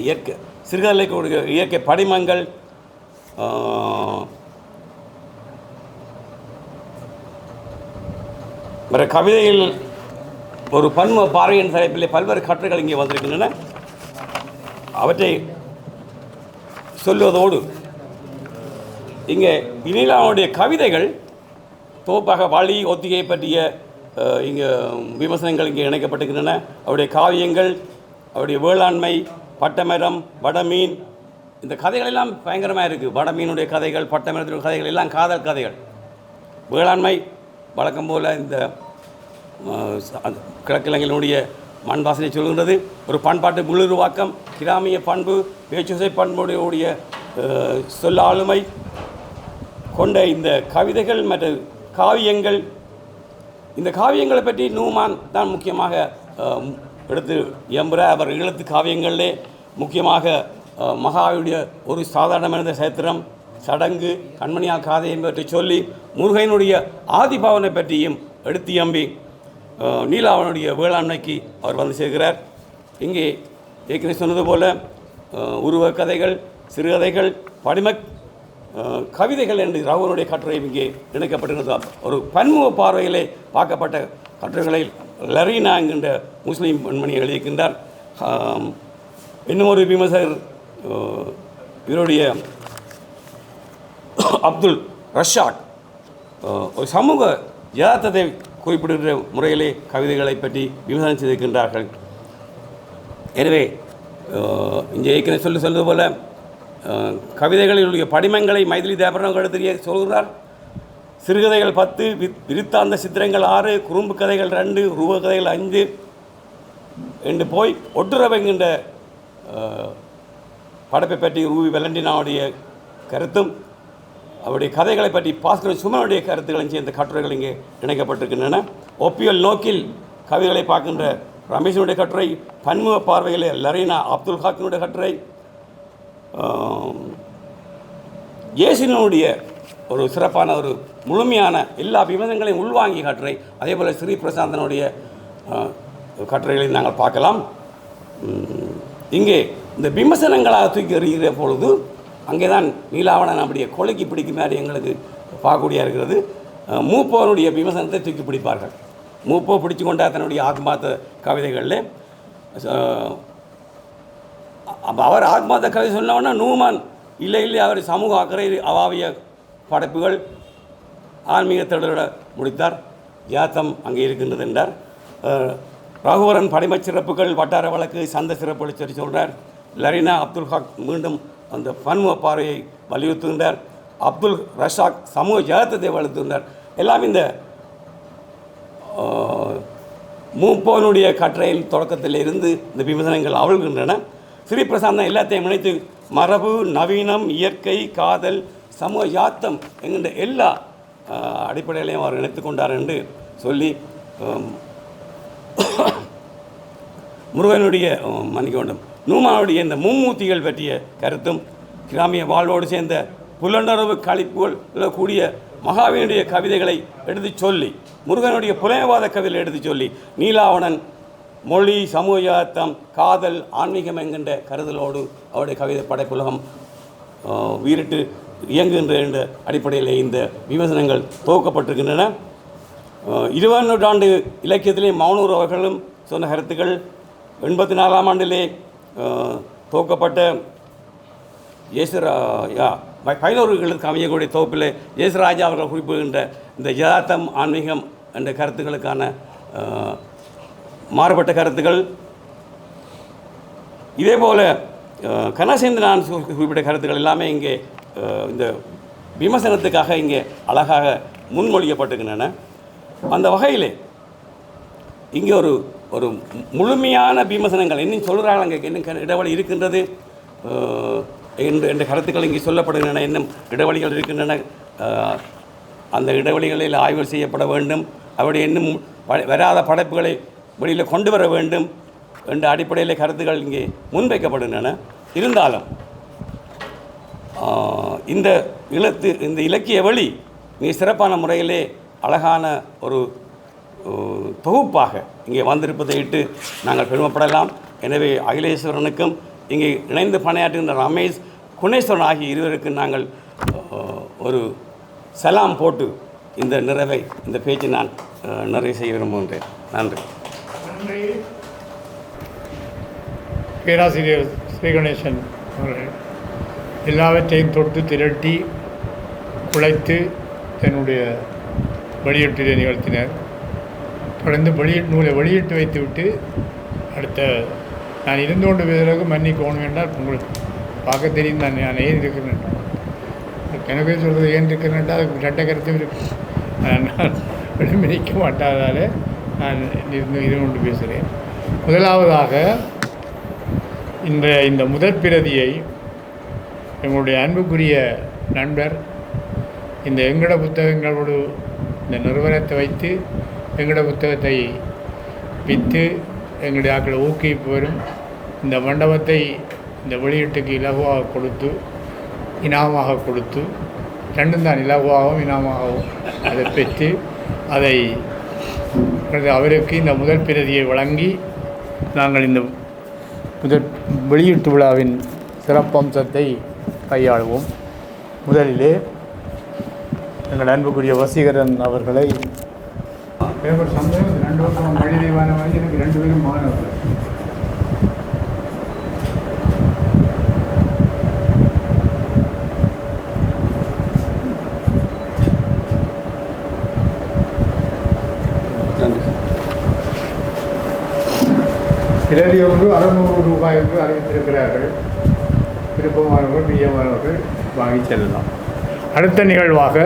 இயற்கை சிறுகதைகளுடைய இயற்கை படிமங்கள், மற்ற கவிதைகள் ஒரு பன்முக பார்வையின் தலைப்பிலே பல்வேறு கட்டுரைகள் இங்கே வந்திருக்கின்றன. அவற்றை சொல்வதோடு இங்கே நீலாவணனுடைய கவிதைகள் தொகுப்பாக வழி ஒத்திகை பற்றிய இங்கே விமர்சனங்கள் இங்கே இணைக்கப்பட்டிருக்கின்றன. அவருடைய காவியங்கள், அவருடைய வேளாண்மை, பட்டமரம், வடமீன், இந்த கதைகள் எல்லாம் பயங்கரமாக இருக்குது. வடமீனுடைய கதைகள், பட்டமரத்தினுடைய கதைகள் எல்லாம் காதல் கதைகள். வேளாண்மை வழக்கம் போல் இந்த கிழக்கிழங்கினுடைய மண் வாசனை சொல்கின்றது. ஒரு பண்பாட்டு முழுருவாக்கம், கிராமிய பண்பு, பேச்சுசை பண்புடைய சொல்ல ஆளுமை கொண்ட இந்த கவிதைகள் மற்றும் காவியங்கள். இந்த காவியங்களை பற்றி நூமான் தான் முக்கியமாக எடுத்து எம்புற அவர் ஈழத்து காவியங்களிலே முக்கியமாக மகாவுடைய ஒரு சாதாரணமான சரித்திரம், சடங்கு, கண்மணியால் காதை என்பவற்றை சொல்லி முருகனுடைய ஆதிபாவனை பற்றியும் எடுத்து எம்பி நீலாவணனுடைய வேளாண்மைக்கு அவர் வந்து சேர்கிறார். இங்கே ஏற்கனவே சொன்னது போல உருவ கதைகள், சிறுகதைகள், படிம கவிதைகள் என்று ரகுவனுடைய கட்டுரை இங்கே இணைக்கப்பட்டிருந்தது. ஒரு பன்முக பார்வையிலே பார்க்கப்பட்ட கட்டுரைகளை லரீனா என்கின்ற முஸ்லீம் பெண்மணி எழுதியிருக்கின்றார். இன்னும் ஒரு விமர்சகர் இவருடைய அப்துல் ரஷாட் ஒரு சமூக யதார்த்தத்தை குறிப்பிடுகிற முறையிலே கவிதைகளை பற்றி விமர்சனம் செய்திருக்கின்றார்கள். எனவே இங்கே ஏற்கனவே சொல்வது போல கவிதைகளினுடைய படிமங்களை மைதிலி தேவரங்கள் தெரிய சொல்கிறார். சிறுகதைகள் 10, விருத்தாந்த சித்திரங்கள் 6, குறும்பு கதைகள் 2, உருவ கதைகள் 5 என்று போய் ஒட்டுறவைங்கின்ற படைப்பை பற்றி ரூவி வெலண்டினாவுடைய கருத்தும் அவருடைய கதைகளை பற்றி பாஸ்கர் சுமனுடைய கருத்துக்களை சேர்ந்த கட்டுரைகள் இங்கே இணைக்கப்பட்டிருக்கின்றன. ஒப்பியல் நோக்கில் கவிதைகளை பார்க்கின்ற ரமேஷனுடைய கட்டுரை, பன்முக பார்வையில் லரீனா அப்துல் ஹாக்கினுடைய கட்டுரை, ஏசினுடைய ஒரு சிறப்பான ஒரு முழுமையான எல்லா விமர்சனங்களையும் உள்வாங்கிய கட்டுரை, அதே போல் ஸ்ரீ பிரசாந்தனுடைய கட்டுரைகளை நாங்கள் பார்க்கலாம். இங்கே இந்த விமர்சனங்களாக தூக்கி எறிகிற பொழுது அங்கே தான் நீலாவணன் அப்படியே கொலைக்கு பிடிக்கும் மாதிரி எங்களுக்கு பார்க்கக்கூடிய இருக்கிறது. மூப்பவனுடைய விமர்சனத்தை தூக்கி பிடிப்பார்கள். மூப்போ பிடிச்சு கொண்டா தன்னுடைய ஆத்மார்த்த கவிதைகளில் அவர் ஆத்மார்த்த கவிதை சொன்னோன்னா நூமான் இல்லை அவர் சமூக அக்கறை அவாவிய படைப்புகள் ஆன்மீக தேடலோட முடித்தார். யாத்தம் அங்கே இருக்கின்றது என்றார். ரகுவரன் படைமை சிறப்புகள் வட்டார வழக்கு சந்த சிறப்புகளை சொல்லி சொல்கிறார். லரீனா அப்துல் ஹாக் மீண்டும் அந்த பன்முக பார்வையை வலியுறுத்துகின்றார். அப்துல் ரஷாக் சமூக ஜாதத்தை வலியுறுத்துகின்றார். எல்லாம் இந்த மூப்பவனுடைய கட்டுரையில் தொடக்கத்தில் இருந்து இந்த விமர்சனங்கள் அவிழ்கின்றன. ஸ்ரீ பிரசாந்தம் எல்லாத்தையும் இணைத்து மரபு, நவீனம், இயற்கை, காதல், சமூக யாத்தம் என்கின்ற எல்லா அடிப்படைகளையும் அவர் இணைத்து கொண்டார் என்று சொல்லி முருகனுடைய மன்னிக்க வேண்டும் நூமானுடைய இந்த மும்மூர்த்திகள் பற்றிய கருத்தும் கிராமிய வாழ்வோடு சேர்ந்த புலனுணர்வு கழிப்புகள் கூடிய மகாவீனுடைய கவிதைகளை எடுத்து சொல்லி முருகனுடைய புலமைவாத கவிதைகளை எடுத்து சொல்லி நீலாவணன் மொழி, சமூகத்தம், காதல், ஆன்மீகம் என்கின்ற கருதலோடு அவருடைய கவிதை படைப்புலகம் வீரிட்டு இயங்குகின்ற என்ற அடிப்படையில் இந்த விமர்சனங்கள் துவக்கப்பட்டிருக்கின்றன. 20ஆம் நூற்றாண்டு இலக்கியத்திலே மௌனூர் அவர்களும் சொன்ன கருத்துக்கள் 84ஆம் ஆண்டிலே துவக்கப்பட்ட பைலோர்களுக்கு அமையக்கூடிய தொகுப்பில் இயேசுராஜா அவர்கள் குறிப்பிடுகின்ற இந்த யதார்த்தம், ஆன்மீகம் என்ற கருத்துக்களுக்கான மாறுபட்ட கருத்துக்கள். இதேபோல் கனசேந்திரன் குறிப்பிட்ட கருத்துக்கள் எல்லாமே இங்கே இந்த விமர்சனத்துக்காக இங்கே அழகாக முன்மொழியப்பட்டிருக்கின்றன. அந்த வகையில் இங்கே ஒரு ஒரு முழுமையான விமர்சனங்கள் இன்னும் சொல்கிறாங்க. அங்கே இன்னும் இடைவெளி இருக்கின்றது என்ற கருத்துக்கள் இங்கே சொல்லப்படுகின்றன. இன்னும் இடைவெளிகள் இருக்கின்றன. அந்த இடைவெளிகளில் ஆய்வுகள் செய்யப்பட வேண்டும். அவருடைய இன்னும் வராத படைப்புகளை வெளியில் கொண்டு வர வேண்டும் என்ற அடிப்படையில் கருத்துக்கள் இங்கே முன்வைக்கப்படுகின்றன. இருந்தாலும் இந்த இலக்கிய வழி மிக சிறப்பான முறையிலே அழகான ஒரு தொகுப்பாக இங்கே வந்திருப்பதை இட்டு நாங்கள் பெருமைப்படலாம். எனவே அகிலேஸ்வரனுக்கும் இங்கே இணைந்து பணியாற்றுகின்ற ரமேஷ், குணேஸ்வரன் ஆகிய இருவருக்கும் நாங்கள் ஒரு சலாம் போட்டு இந்த பேச்சை நான் நிறைவு செய்ய விரும்புகின்றேன். நன்றி. நன்றி. பேராசிரியர் ஸ்ரீகணேசன் அவர்கள் எல்லாவற்றையும் தொட்டு திரட்டி குழைத்து தன்னுடைய வெளியீட்டிலே நிகழ்த்தினர். தொடர்ந்து நூலை வெளியிட்டு வைத்துவிட்டு அடுத்த நான் இருந்து கொண்டு பிறகு மன்னிக்கணும் என்றால் உங்களுக்கு பார்க்க தெரியும். நான் ஏன் இருக்கிறேன், எனக்கு சொல்கிறது ஏன் இருக்கிறேன்டா அதுக்கு ரெட்ட கருத்தும் இருக்கு. நான் விளம்பரிக்க மாட்டாதால் நான் இது கொண்டு பேசுகிறேன். முதலாவதாக இந்த முதற் பிரதியை எங்களுடைய அன்புக்குரிய நண்பர் இந்த எங்கட புத்தகங்களோடு இந்த நிறுவனத்தை வைத்து எங்கட புத்தகத்தை விற்று எங்களுடைய ஆக்களை ஊக்குவிப்பு வரும் இந்த மண்டபத்தை இந்த வெளியீட்டுக்கு இலகுவாக கொடுத்து இனாமாக கொடுத்து ரெண்டும் தான் இலகுவாகவும் இனாமாகவும் அதை பெற்று அதை அவருக்கு இந்த முதல் பிரதியை வழங்கி நாங்கள் இந்த வெளியீட்டு விழாவின் சிறப்பம்சத்தை கையாளுவோம். முதலிலே எங்கள் அன்புக்குரிய வசீகரன் அவர்களை பேப்பர் சந்தேகம் 2 வருஷம் மொழிதேவான மாதிரி எனக்கு 2 பேரும் மாணவர்கள். பிரதி ஒன்று 600 ரூபாய்க்கு அறிவித்திருக்கிறார்கள். விருப்பமானவர்கள் பிரியமானவர்கள் வாங்கி செல்லலாம். அடுத்த நிகழ்வாக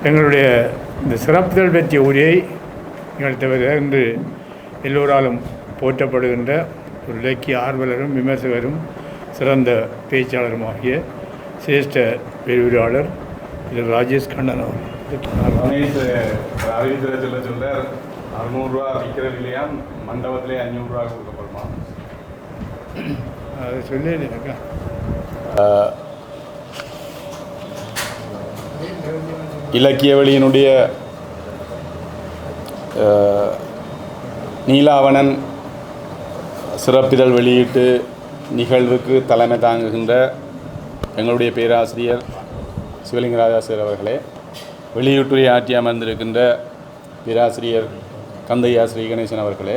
எங்களுடைய இந்த சிறப்புதல் பற்றிய உரையை நிகழ்த்துவது இன்று எல்லோராலும் போற்றப்படுகின்ற ஒரு இலக்கிய ஆர்வலரும் விமர்சகரும் சிறந்த பேச்சாளருமாகிய சிரேஷ்ட விரிவுரையாளர் திரு ராஜேஷ் கண்ணன் அவர்கள். ரமேஷ் அறிவித்ததை சொல்ல 600 விற்கிற விலையா மண்டபத்திலே 500 கொடுக்கப்படுமா? அது சொல்லலைக்கா. இலக்கிய வெளியினுடைய நீலாவணன் சிறப்பிதழ் வெளியீட்டு நிகழ்வுக்கு தலைமை தாங்குகின்ற எங்களுடைய பேராசிரியர் சிவலிங்கராஜாசிரியர் அவர்களே, வெளியீட்டுரை ஆற்றி அமர்ந்திருக்கின்ற பேராசிரியர் கந்தையா ஸ்ரீ கணேசன் அவர்களே,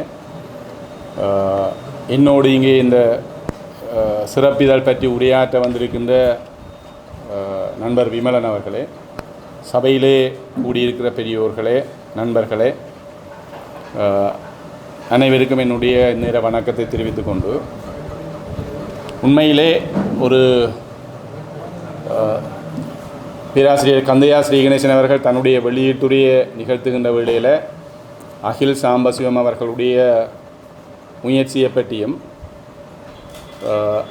என்னோடு இங்கே இந்த சிறப்பிதழ் பற்றி உரையாற்ற வந்திருக்கின்ற நண்பர் விமலன் அவர்களே, சபையிலே கூடியிருக்கிற பெரியோர்களே, நண்பர்களே, அனைவருக்கும் என்னுடைய நேர வணக்கத்தை தெரிவித்துக் கொண்டு, உண்மையிலே ஒரு பேராசிரியர் கந்தையா ஸ்ரீ கணேசன் அவர்கள் தன்னுடைய வெளியீட்டுரையை நிகழ்த்துகின்ற வேளையில் அகில் சாம்பசிவம் அவர்களுடைய முயற்சியை பற்றியும்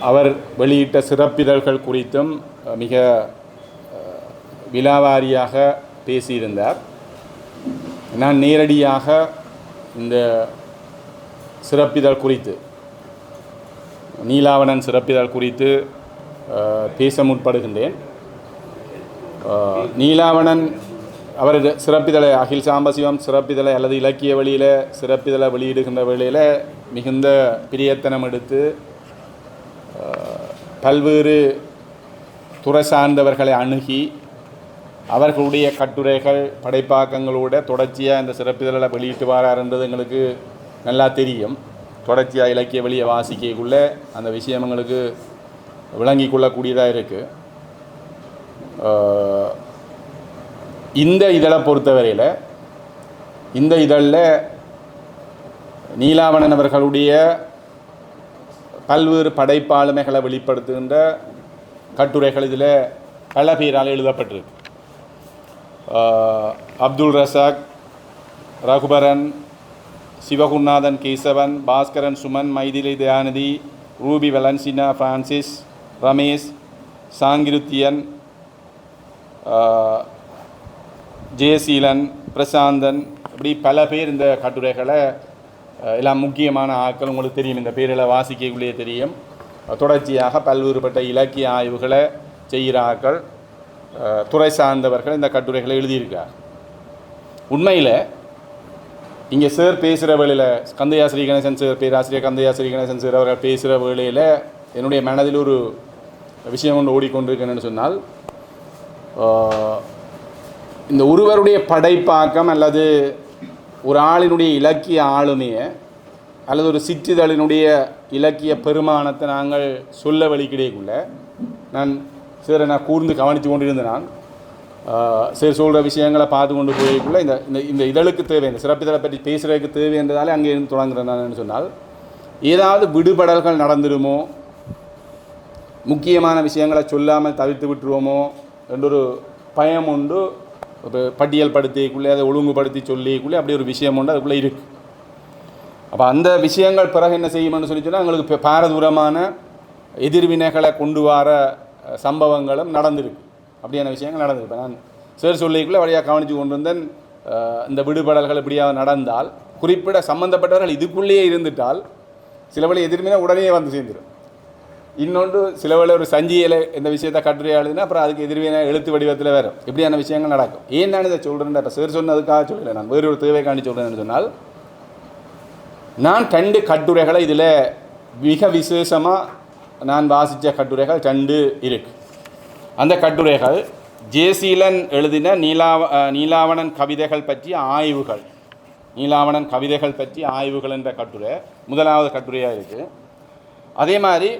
அவர் வெளியிட்ட சிறப்பிதழ்கள் குறித்தும் மிக விலாவாரியாக பேசியிருந்தார். நான் நேரடியாக இந்த சிறப்பிதழ் குறித்து, நீலாவணன் சிறப்பிதழ் குறித்து பேச முற்படுகின்றேன். நீலாவணன் அவர் சிறப்பிதழை, அகில் சாம்பசிவம் சிறப்பிதழை அல்லது இலக்கிய வழியில் சிறப்பிதழை வெளியிடுகின்ற வேளையில் மிகுந்த பிரியத்தனம் எடுத்து பல்வேறு துறை சார்ந்தவர்களை அணுகி அவர்களுடைய கட்டுரைகள் படைப்பாக்கங்களோட தொடர்ச்சியாக இந்த சிறப்பிதழை வெளியிட்டு வராருன்றது எங்களுக்கு நல்லா தெரியும். தொடர்ச்சியாக இலக்கிய வழியை வாசிக்கக்குள்ளே அந்த விஷயம் எங்களுக்கு விளங்கி கொள்ளக்கூடியதாக இருக்குது. இந்த இதழை பொறுத்தவரையில் இந்த இதழில் நீலாவணன் அவர்களுடைய பல்வேறு படைப்பாளுமைகளை வெளிப்படுத்துகின்ற கட்டுரைகள் இதில் பல பேரால் எழுதப்பட்டிருக்கு. Abdul Razak, Raguparan, Sivagurunathan Kesavan, Baskaran Suman, Mythili Dayanidhi, Ruby Valentina, Francis, Ramesh, Sankiruthiyan, Jeyaseelan, Prasanthan, இப்படி பல பேர் இந்த கட்டுரைகளை எல்லாம் முக்கியமான ஆட்கள் உங்களுக்கு தெரியும். இந்த பேர்களை வாசிக்கக்குள்ளேயே தெரியும். தொடர்ச்சியாக பல்வேறுபட்ட இலக்கிய ஆய்வுகளை செய்கிற ஆட்கள், துறை சார்ந்தவர்கள் இந்த கட்டுரைகளை எழுதியிருக்கார். உண்மையில் இங்கே சார் பேசுகிற வேளையில் கந்தையா ஸ்ரீ கணேசன் சார், பேராசிரியர் கந்தையா ஸ்ரீ கணேசன் சார் அவர்கள் பேசுகிற வேளையில் என்னுடைய மனதில் ஒரு விஷயம் ஒன்று ஓடிக்கொண்டிருக்கேன்னு சொன்னால், இந்த ஒருவருடைய படைப்பாக்கம் அல்லது ஒரு ஆளினுடைய இலக்கிய ஆளுமையை அல்லது ஒரு சிற்றிதழினுடைய இலக்கிய பெருமானத்தை நாங்கள் சொல்ல வழிக்கிடைக்குள்ள நான் கூர்ந்து கவனித்து கொண்டிருந்தேன். நான் சரி சொல்கிற விஷயங்களை பார்த்து கொண்டு போய்க்குள்ள இந்த இந்த இதழுக்கு தேவை, இந்த சிறப்பிதழை பற்றி பேசுகிறதுக்கு தேவை என்றதாலே அங்கே இருந்து தொடங்குறேன். நான் சொன்னால் ஏதாவது விடுபடல்கள் நடந்துடுமோ, முக்கியமான விஷயங்களை சொல்லாமல் தவிர்த்து விட்டுருவோமோ என்றொரு பயம் உண்டு. பட்டியல் படுத்திக்குள்ளே அதை ஒழுங்குபடுத்தி சொல்லிக்குள்ளே அப்படி ஒரு விஷயம் உண்டு, அதுக்குள்ளே இருக்குது. அப்போ அந்த விஷயங்கள் பிறகு என்ன செய்யும்னு சொன்னால் எங்களுக்கு பாரதூரமான எதிர்வினைகளை கொண்டு வர சம்பவங்களும் நடந்திருக்கு. அப்படியான விஷயங்கள் நடந்திருக்கு. நான் சார் சொல்லிக்குள்ளே வழியாக கவனித்து கொண்டு வந்தேன். இந்த விடுபடல்கள் இப்படியாக நடந்தால், குறிப்பிட சம்மந்தப்பட்டவர்கள் இதுக்குள்ளேயே இருந்துட்டால் சில வழி எதிர்வினை உடனே வந்து சேர்ந்துடும். இன்னொன்று சில வேளை ஒரு சஞ்சியில் இந்த விஷயத்தை கட்டுரையாளுதுன்னா அப்புறம் அதுக்கு எதிர்வினை எழுத்து வடிவத்தில் வேறு இப்படியான விஷயங்கள் நடக்கும். ஏன் நான் இதை சொல்கிறேன், இப்போ சார் சொன்னதுக்காக சொல்லலை, நான் வேறு ஒரு தேவைக்காண்டி சொல்கிறேன்னு சொன்னால், நான் 2 கட்டுரைகளை இதில் மிக விசேஷமாக நான் வாசித்த கட்டுரைகள் 2 இருக்குது. அந்த கட்டுரைகள் ஜெயசீலன் எழுதின நீலாவணன் கவிதைகள் பற்றிய ஆய்வுகள், நீலாவணன் கவிதைகள் பற்றி ஆய்வுகள் என்ற கட்டுரை முதலாவது கட்டுரையாக இருக்குது. அதே மாதிரி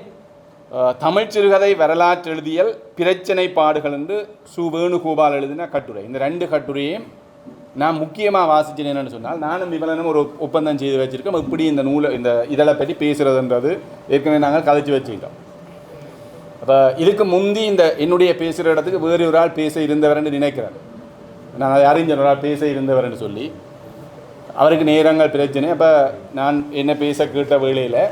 தமிழ் சிறுகதை வரலாற்று எழுதியல் பிரச்சனை பாடுகள் என்று சு வேணுகோபால் எழுதின கட்டுரை. இந்த 2 கட்டுரையும் நான் முக்கியமாக வாசித்தேன். என்னென்னு சொன்னால், நானும் விமலனும் ஒரு ஒப்பந்தம் செய்து வச்சுருக்கோம். இப்படி இந்த இந்த இதழை பற்றி பேசுகிறதுன்றது ஏற்கனவே நாங்கள் கதைச்சி வச்சுக்கிட்டோம். அப்போ இதுக்கு முந்தி இந்த என்னுடைய பேசுகிற இடத்துக்கு வேறு ஒரு ஆள் பேச இருந்தவர்னு நினைக்கிறேன். நான் அதை அறிஞர் ஒரு ஆள் பேச இருந்தவர்னு சொல்லி அவருக்கு நேரங்கள் பிரச்சனை. அப்போ நான் என்ன பேச கேட்ட வேளையில்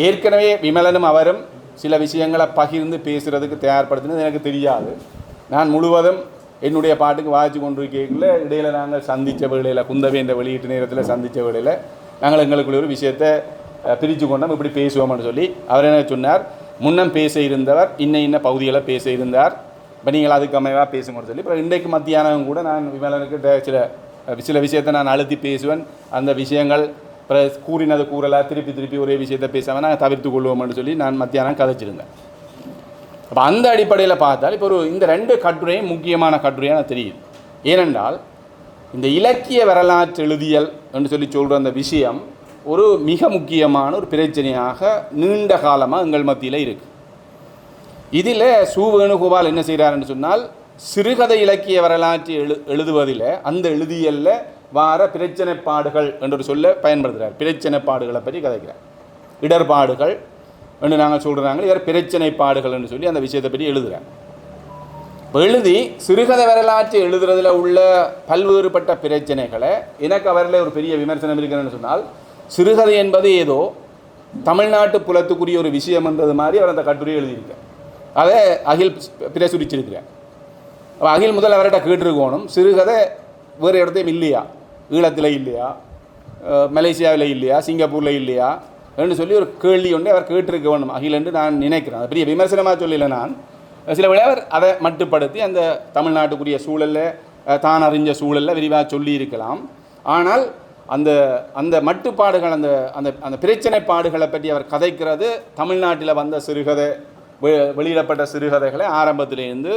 ஏற்கனவே விமலனும் அவரும் சில விஷயங்களை பகிர்ந்து பேசுகிறதுக்கு தயார்படுத்தினது எனக்கு தெரியாது. நான் முழுவதும் என்னுடைய பாட்டுக்கு வாய்ச்சி கொண்டு கேட்கல இடையில் நாங்கள் சந்தித்த வேளையில் குந்தவேந்த வெளியீட்டு நேரத்தில் சந்தித்த வேளையில் நாங்கள் எங்களுக்குள்ள ஒரு விஷயத்தை பிரித்து கொண்டோம், இப்படி பேசுவோம்னு சொல்லி அவர் என்ன சொன்னார், முன்னம் பேச இருந்தவர் இன்ன பகுதிகளை பேச இருந்தார், இப்போ நீங்கள் அதுக்கு அமைவாக பேசுங்கன்னு சொல்லி. அப்புறம் இன்றைக்கு மத்தியானம் கூட நான் விமலனுக்கிட்ட சில விஷயத்தை நான் அழுத்தி பேசுவேன், அந்த விஷயங்கள் அப்புறம் கூறினது கூறலாக திருப்பி ஒரே விஷயத்தை பேசாமல் நாங்கள் தவிர்த்து கொள்வோம்னு சொல்லி நான் மத்தியானம் கதைச்சிருந்தேன். அப்போ அந்த அடிப்படையில் பார்த்தால் இப்போ இந்த 2 கட்டுரையும் முக்கியமான கட்டுரையாக தெரியுது. ஏனென்றால் இந்த இலக்கிய வரலாற்று எழுதியல் என்று சொல்லி சொல்கிற அந்த விஷயம் ஒரு மிக முக்கியமான ஒரு பிரச்சனையாக நீண்ட காலமாக எங்கள் மத்தியில் இருக்குது. இதில் சு வேணுகோபால் என்ன செய்கிறாருன்னு சொன்னால், சிறுகதை இலக்கிய வரலாற்று எழுதுவதில் அந்த எழுதியலில் வார பிரச்சனைப்பாடுகள் என்று சொல்ல பயன்படுத்துகிறார். பிரச்சனைப்பாடுகளை பற்றி கதைக்கிறார். இடர்பாடுகள் என்று நாங்கள் சொல்கிறாங்க, இவர் பிரச்சனைப்பாடுகள் என்று சொல்லி அந்த விஷயத்தை பற்றி எழுதுகிறார். எழுதி சிறுகதை வரலாற்று எழுதுறதுல உள்ள பல்வேறுபட்ட பிரச்சனைகளை எனக்கு அவரில் ஒரு பெரிய விமர்சனம் இருக்குன்னு சொன்னால், சிறுகதை என்பது ஏதோ தமிழ்நாட்டு புலத்துக்குரிய ஒரு விஷயம் என்றது மாதிரி அவர் அந்த கட்டுரை எழுதியிருக்கார். அதை அகில் பிரசுரிச்சிருக்கிறார். அகில் முதல் அவர்கிட்ட கேட்டிருக்கணும், சிறுகதை வேறு இடத்தையும் இல்லையா, ஈழத்தில் இல்லையா, மலேசியாவில் இல்லையா, சிங்கப்பூரில் இல்லையா என்று சொல்லி ஒரு கேள்வி ஒன்று அவர் கேட்டிருக்க வேணும் அகில் என்று நான் நினைக்கிறேன். அது பெரிய விமர்சனமாக சொல்லலை. நான் சில வேளை அவர் அதை மட்டுப்படுத்தி அந்த தமிழ்நாட்டுக்குரிய சூழலில் தான் அறிஞ்ச சூழலில் விரிவாக சொல்லி இருக்கலாம். ஆனால் அந்த அந்த மட்டுப்பாடுகள் அந்த அந்த அந்த பிரச்சனைப்பாடுகளை பற்றி அவர் கதைக்கிறது தமிழ்நாட்டில் வந்த சிறுகதை வெளியிடப்பட்ட சிறுகதைகளை ஆரம்பத்திலேருந்து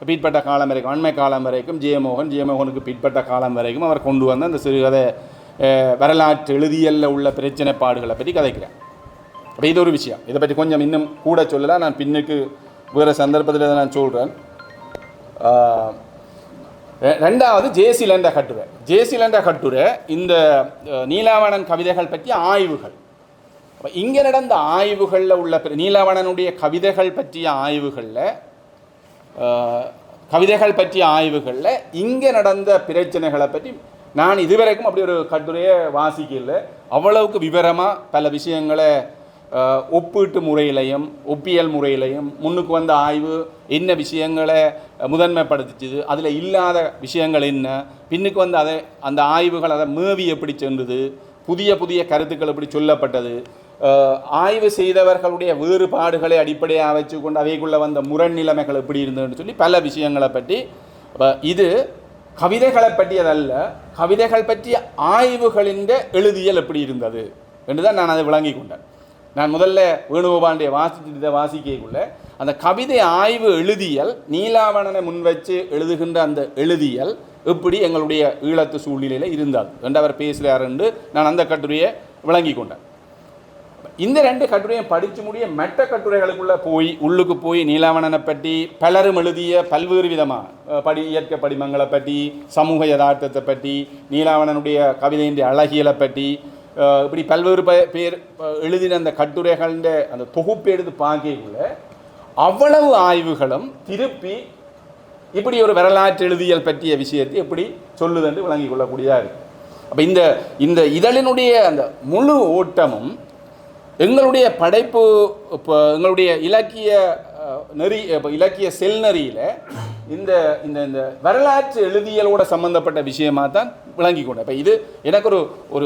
பிற்பட்ட காலம் வரைக்கும், அண்மை காலம் வரைக்கும் ஜெயமோகனுக்கு பிற்பட்ட காலம் வரைக்கும் அவர் கொண்டு வந்த அந்த சிறுகதை வரலாற்று எழுதியலில் உள்ள பிரச்சனைப்பாடுகளை பற்றி கதைக்கிறேன். அப்போ இது ஒரு விஷயம். இதை பற்றி கொஞ்சம் இன்னும் கூட சொல்லலாம், நான் பின்னுக்கு வேறு சந்தர்ப்பத்தில் இதை நான் சொல்கிறேன். ரெண்டாவது ஜேசிலண்ட கட்டுரை. ஜேசிலண்ட கட்டுரை இந்த நீலாவணன் கவிதைகள் பற்றிய ஆய்வுகள். அப்போ இங்கே நடந்த ஆய்வுகளில் உள்ள நீலாவணனுடைய கவிதைகள் பற்றிய ஆய்வுகளில் இங்கே நடந்த பிரச்சனைகளை பற்றி நான் இதுவரைக்கும் அப்படி ஒரு கட்டுரையை வாசிக்கல. அவ்வளவுக்கு விவரமாக பல விஷயங்களை ஒப்பீட்டு முறையிலையும் ஒப்பியல் முறையிலையும் முன்னுக்கு வந்த ஆய்வு என்ன விஷயங்களை முதன்மைப்படுத்திச்சுது, அதில் இல்லாத விஷயங்கள் என்ன, பின்னுக்கு வந்து அந்த ஆய்வுகள் அதை மேவி எப்படி சென்றது, புதிய கருத்துக்கள் எப்படி சொல்லப்பட்டது, ஆய்வு செய்தவர்களுடைய வேறுபாடுகளை அடிப்படையாக வச்சு கொண்டு அவைக்குள்ளே வந்த முரண் நிலைமைகள் எப்படி இருந்ததுன்னு சொல்லி பல விஷயங்களை பற்றி. இது கவிதைகளை பற்றியதல்ல, கவிதைகள் பற்றிய ஆய்வுகளின் எழுதியல் எப்படி இருந்தது என்று தான் நான் அதை விளங்கி கொண்டேன். நான் முதல்ல வேணுகோபாலுடைய வாசிக்கைக்குள்ள அந்த கவிதை ஆய்வு எழுதியல் நீலாவணனை முன்வச்சு எழுதுகின்ற அந்த எழுதியல் எப்படி எங்களுடைய ஈழத்து சூழ்நிலையில் இருந்தால் என்று அவர் பேசுகிறார் என்று நான் அந்த கட்டுரையை விளங்கி கொண்டேன். இந்த 2 கட்டுரையும் படித்து முடிய மற்ற கட்டுரைகளுக்குள்ளே உள்ளுக்கு போய் நீலாவணனை பற்றி பலரும் எழுதிய பல்வேறு விதமான இயற்கை படிமங்களை பற்றி, சமூக யதார்த்தத்தை பற்றி, நீலாவணனுடைய கவிதையின் அழகியலை பற்றி, இப்படி பல்வேறு பேர் எழுதின அந்த கட்டுரைகளின் அந்த தொகுப்பு எடுத்து பார்க்கக்குள்ள அவ்வளவு ஆய்வுகளும் திருப்பி இப்படி ஒரு வரலாற்று எழுதியல் பற்றிய விஷயத்தை எப்படி சொல்லுதென்று விளங்கி கொள்ளக்கூடியதாக இருக்குது. அப்போ இந்த இதழினுடைய அந்த முழு ஓட்டமும் எங்களுடைய படைப்பு, இப்போ எங்களுடைய இலக்கிய செல்நெறியில் இந்த இந்த வரலாற்று எழுதியலோட சம்மந்தப்பட்ட விஷயமாக தான் விளங்கி கொண்டேன். இப்போ இது எனக்கு ஒரு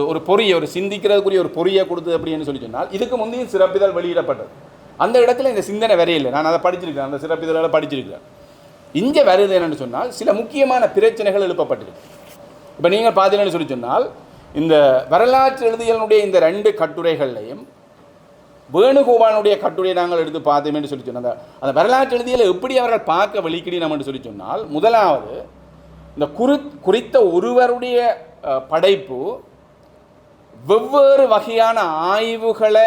ஒரு சிந்திக்கிறதுக்குரிய ஒரு பொறியை கொடுத்தது அப்படின்னு சொல்லி சொன்னால், இதுக்கு முந்தையும் சிறப்பிதழ் வெளியிடப்பட்டது. அந்த இடத்துல இந்த சிந்தனை வரையில்லை. நான் அதை படிச்சிருக்கேன், அந்த சிறப்பிதழை படிச்சிருக்கிறேன். இங்கே வருது என்னென்னு சொன்னால், சில முக்கியமான பிரச்சனைகள் எழுப்பப்பட்டிருக்கு. இப்போ நீங்கள் பார்த்தீங்கன்னு சொல்லி சொன்னால், இந்த வரலாற்று எழுதியலுடைய இந்த 2 கட்டுரைகள்லையும் வேணுகோபாலுடைய கட்டுரையை நாங்கள் எடுத்து பார்த்தோம் என்று சொல்லி சொன்னால், அந்த வரலாற்று எழுதியலை எப்படி அவர்கள் பார்க்க வெளிக்கிடினோம் என்று சொல்லி சொன்னால், முதலாவது இந்த குறித்த ஒருவருடைய படைப்பு வெவ்வேறு வகையான ஆய்வுகளை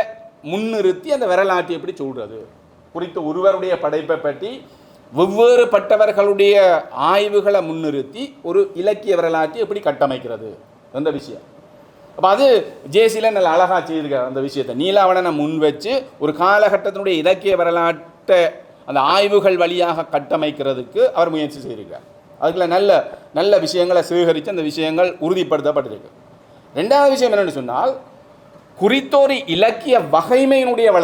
முன்னிறுத்தி அந்த வரலாற்றை எப்படி சொல்கிறது, குறித்த ஒருவருடைய படைப்பை பற்றி வெவ்வேறு பட்டவர்களுடைய ஆய்வுகளை முன்னிறுத்தி ஒரு இலக்கிய வரலாற்றை எப்படி கட்டமைக்கிறது அந்த விஷயம். அப்போ அது ஜேசியில் நல்ல அழகாக செய்திருக்கார். அந்த விஷயத்தை நீலாவணனை முன் வச்சு ஒரு காலகட்டத்தினுடைய இலக்கிய வரலாற்றை அந்த ஆய்வுகள் வழியாக கட்டமைக்கிறதுக்கு அவர் முயற்சி செய்திருக்கார். அதுக்குள்ள நல்ல நல்ல விஷயங்களை சேகரித்து அந்த விஷயங்கள் உறுதிப்படுத்தப்பட்டிருக்கு. 2வது விஷயம் என்னென்னு சொன்னால், குறித்தோரி இலக்கிய வகைமையினுடைய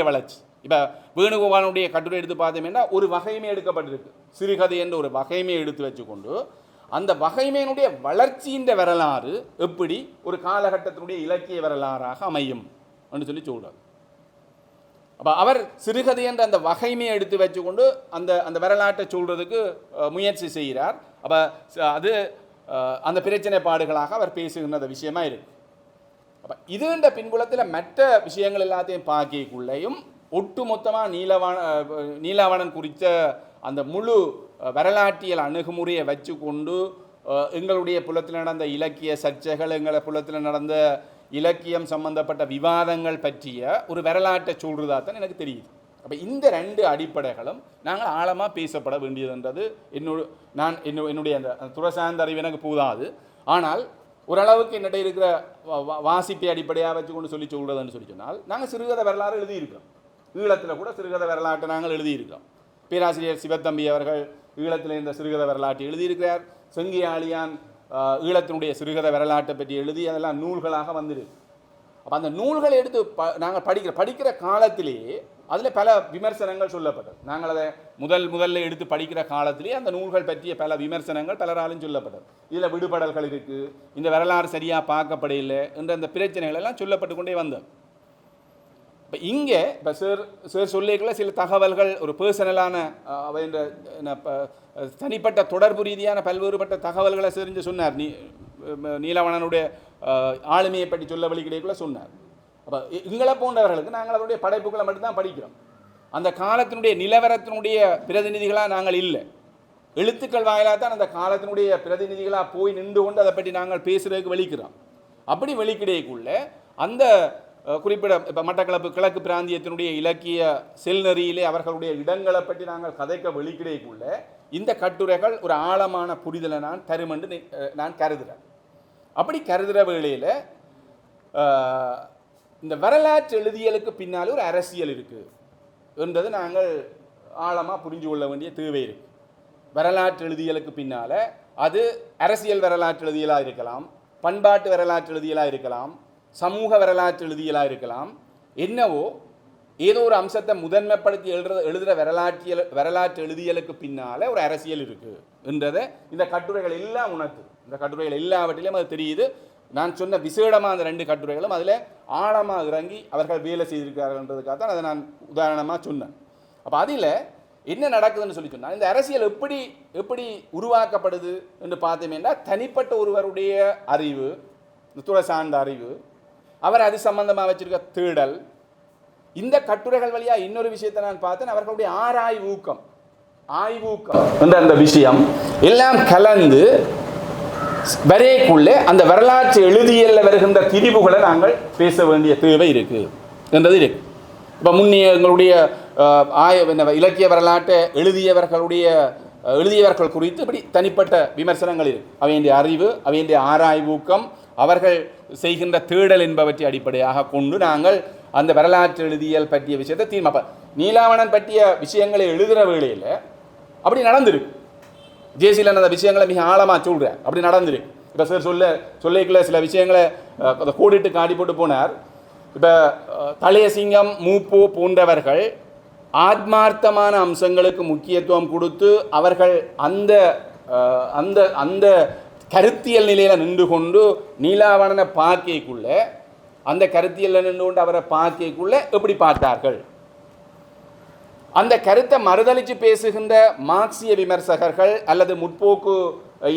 வளர்ச்சி. இப்போ வேணுகோபாலனுடைய கட்டுரை எடுத்து பார்த்தோம்னா ஒரு வகைமை எடுக்கப்பட்டிருக்கு. சிறுகதை என்ற ஒரு வகைமையை எடுத்து வச்சுக்கொண்டு அந்த வகைமையினுடைய வளர்ச்சியின் வரலாறு எப்படி ஒரு காலகட்டத்தினுடைய இலக்கிய வரலாறாக அமையும் என்று சொல்கிறார். அப்போ அவர் சிறுகதை என்ற அந்த வகைமையை எடுத்து வச்சுக்கொண்டு அந்த வரலாற்றை சொல்கிறதுக்கு முயற்சி செய்கிறார். அப்போ அது அந்த பிரச்சனை பாடுகளாக அவர் பேசுகின்ற அந்த விஷயமா இருக்கு. அப்போ இதுன்ற பின்புலத்தில் மற்ற விஷயங்கள் எல்லாத்தையும் பார்க்கக்குள்ளேயும் ஒட்டு மொத்தமாக நீலாவணன் குறித்த அந்த முழு வரலாற்றியல் அணுகுமுறையை வச்சு கொண்டு எங்களுடைய புலத்தில் நடந்த இலக்கிய சர்ச்சைகள், எங்களை புலத்தில் நடந்த இலக்கியம் சம்பந்தப்பட்ட விவாதங்கள் பற்றிய ஒரு வரலாற்றை சொல்கிறதா தான் எனக்கு தெரியுது. அப்போ இந்த ரெண்டு அடிப்படைகளும் நாங்கள் ஆழமாக பேசப்பட வேண்டியதுன்றது என்னுடைய அந்த துறை சார்ந்த அறிவு எனக்கு போதாது. ஆனால் ஓரளவுக்கு என்னிட்ட இருக்கிற வாசிப்பை அடிப்படையாக வச்சு கொண்டு சொல்கிறதுன்னு சொன்னால் நாங்கள் சிறுகதை வரலாறு எழுதியிருக்கிறோம். ஈழத்தில் கூட சிறுகதை வரலாற்றை நாங்கள் எழுதியிருக்கிறோம். பேராசிரியர் சிவத்தம்பி அவர்கள் ஈழத்தில் இந்த சிறுகதை வரலாற்றை எழுதியிருக்கிறார். செங்கியாளியான் ஈழத்தினுடைய சிறுகதை வரலாற்றை பற்றி எழுதி அதெல்லாம் நூல்களாக வந்துருக்கு. அப்போ அந்த நூல்களை எடுத்து நாங்கள் படிக்கிற காலத்திலேயே அதில் பல விமர்சனங்கள் சொல்லப்பட்டது. நாங்கள் அதை முதல்ல எடுத்து படிக்கிற காலத்திலேயே அந்த நூல்கள் பற்றிய பல விமர்சனங்கள் பலராலும் சொல்லப்பட்டது. இதில் விடுபடல்கள் இருக்குது, இந்த வரலாறு சரியாக பார்க்கப்படையில்லை என்ற அந்த பிரச்சனைகள் எல்லாம் சொல்லப்பட்டு கொண்டே வந்தோம். இப்போ இங்கே இப்போ சார் சொல்லிக்கல சில தகவல்கள் ஒரு பர்சனலான தனிப்பட்ட தொடர்பு ரீதியான பல்வேறுபட்ட தகவல்களை செறிஞ்சு சொன்னார். நீலவணனுடைய ஆளுமையை பற்றி சொல்ல வழி கிடைக்குள்ள சொன்னார். அப்போ எங்களை போன்றவர்களுக்கு நாங்கள் அவருடைய படைப்புகளை மட்டும்தான் படிக்கிறோம். அந்த காலத்தினுடைய நிலவரத்தினுடைய பிரதிநிதிகளாக நாங்கள் இல்லை. எழுத்துக்கள் வாயிலாக தான் அந்த காலத்தினுடைய பிரதிநிதிகளாக போய் நின்று கொண்டு அதை பற்றி நாங்கள் பேசுகிறதுக்கு வெளிக்கிறோம். அப்படி வெளிக்கிடைக்குள்ள அந்த குறிப்பிட இப்போ மட்டக்களப்பு கிழக்கு பிராந்தியத்தினுடைய இலக்கிய செல்நெறியிலே அவர்களுடைய இடங்களை பற்றி நாங்கள் கதைக்க வெளிக்கிடைக்குள்ள இந்த கட்டுரைகள் ஒரு ஆழமான புரிதலை நான் தரும் என்று நான் கருதுகிறேன். அப்படி கருதுகிற வேளையில் இந்த வரலாற்று எழுதியலுக்கு பின்னால் ஒரு அரசியல் இருக்குது என்றது நாங்கள் ஆழமாக புரிஞ்சு கொள்ள வேண்டிய தேவை இருக்குது. வரலாற்று எழுதியலுக்கு பின்னால் அது அரசியல் வரலாற்று எழுதியலாக இருக்கலாம், பண்பாட்டு வரலாற்று எழுதியலாக இருக்கலாம், சமூக வரலாற்று எழுதியலாக இருக்கலாம். என்னவோ ஏதோ ஒரு அம்சத்தை முதன்மைப்படுத்தி எழுதுகிற வரலாற்று எழுதியலுக்கு பின்னால் ஒரு அரசியல் இருக்குது என்றதை இந்த கட்டுரைகள் எல்லாம் உணர்த்து. இந்த கட்டுரைகள் எல்லாவற்றிலையும் அது தெரியுது. நான் சொன்ன விசேடமாக அந்த ரெண்டு கட்டுரைகளும் அதில் ஆழமாக இறங்கி அவர்கள் வேலை செய்திருக்கிறார்கள்ன்றதுக்காக தான் அதை நான் உதாரணமாக சொன்னேன். அப்போ அதில் என்ன நடக்குதுன்னு சொல்லி சொன்னால் இந்த அரசியல் எப்படி உருவாக்கப்படுது என்று பார்த்தோமேன்னா தனிப்பட்ட ஒருவருடைய அறிவு, துறை சார்ந்த அறிவு, அவர் அது சம்பந்தமாக வச்சிருக்க தேடல், இந்த கட்டுரைகள் வழியாக இன்னொரு விஷயத்தை நான் பார்த்தேன். அவர்களுடைய ஆய்வூக்கம் என்ற அந்த விஷயம் எல்லாம் கலந்து வரைக்குள்ளே அந்த வரலாற்று எழுதியல்ல வருகின்ற திரிவுகளை நாங்கள் பேச வேண்டிய தேவை இருக்கு என்றது இருக்கு. இப்போ முன்னிய எங்களுடைய இலக்கிய வரலாற்றை எழுதியவர்கள் குறித்து இப்படி தனிப்பட்ட விமர்சனங்கள் இருக்கு. அவையுடைய அறிவு, அவையுடைய ஆராய்வூக்கம், அவர்கள் செய்கின்ற தேடல் என்பவற்றை அடிப்படையாக கொண்டு நாங்கள் அந்த வரலாற்று எழுதியல் பற்றிய விஷயத்தை தீர்மானம். நீலாவணன் பற்றிய விஷயங்களை எழுதுகிற வேளையில் அப்படி நடந்திருக்கு. ஜேசிலன் அந்த விஷயங்களை மிக ஆழமாக சொல்கிறேன். அப்படி நடந்திருக்கு. இப்போ சார் சொல்லிக்கல சில விஷயங்களை கோடிட்டு காட்டி போட்டு போனார். இப்போ தளையசிங்கம், மூப்பு போன்றவர்கள் ஆத்மார்த்தமான அம்சங்களுக்கு முக்கியத்துவம் கொடுத்து அவர்கள் அந்த அந்த அந்த கருத்தியல் நிலையில் நின்று கொண்டு நீலாவணனை பார்க்கக்குள்ள அந்த கருத்தியலில் நின்று கொண்டு அவரை பார்க்கக்குள்ள எப்படி பார்த்தார்கள், அந்த கருத்தை மறுதளித்து பேசுகின்ற மார்க்சிய விமர்சகர்கள் அல்லது முற்போக்கு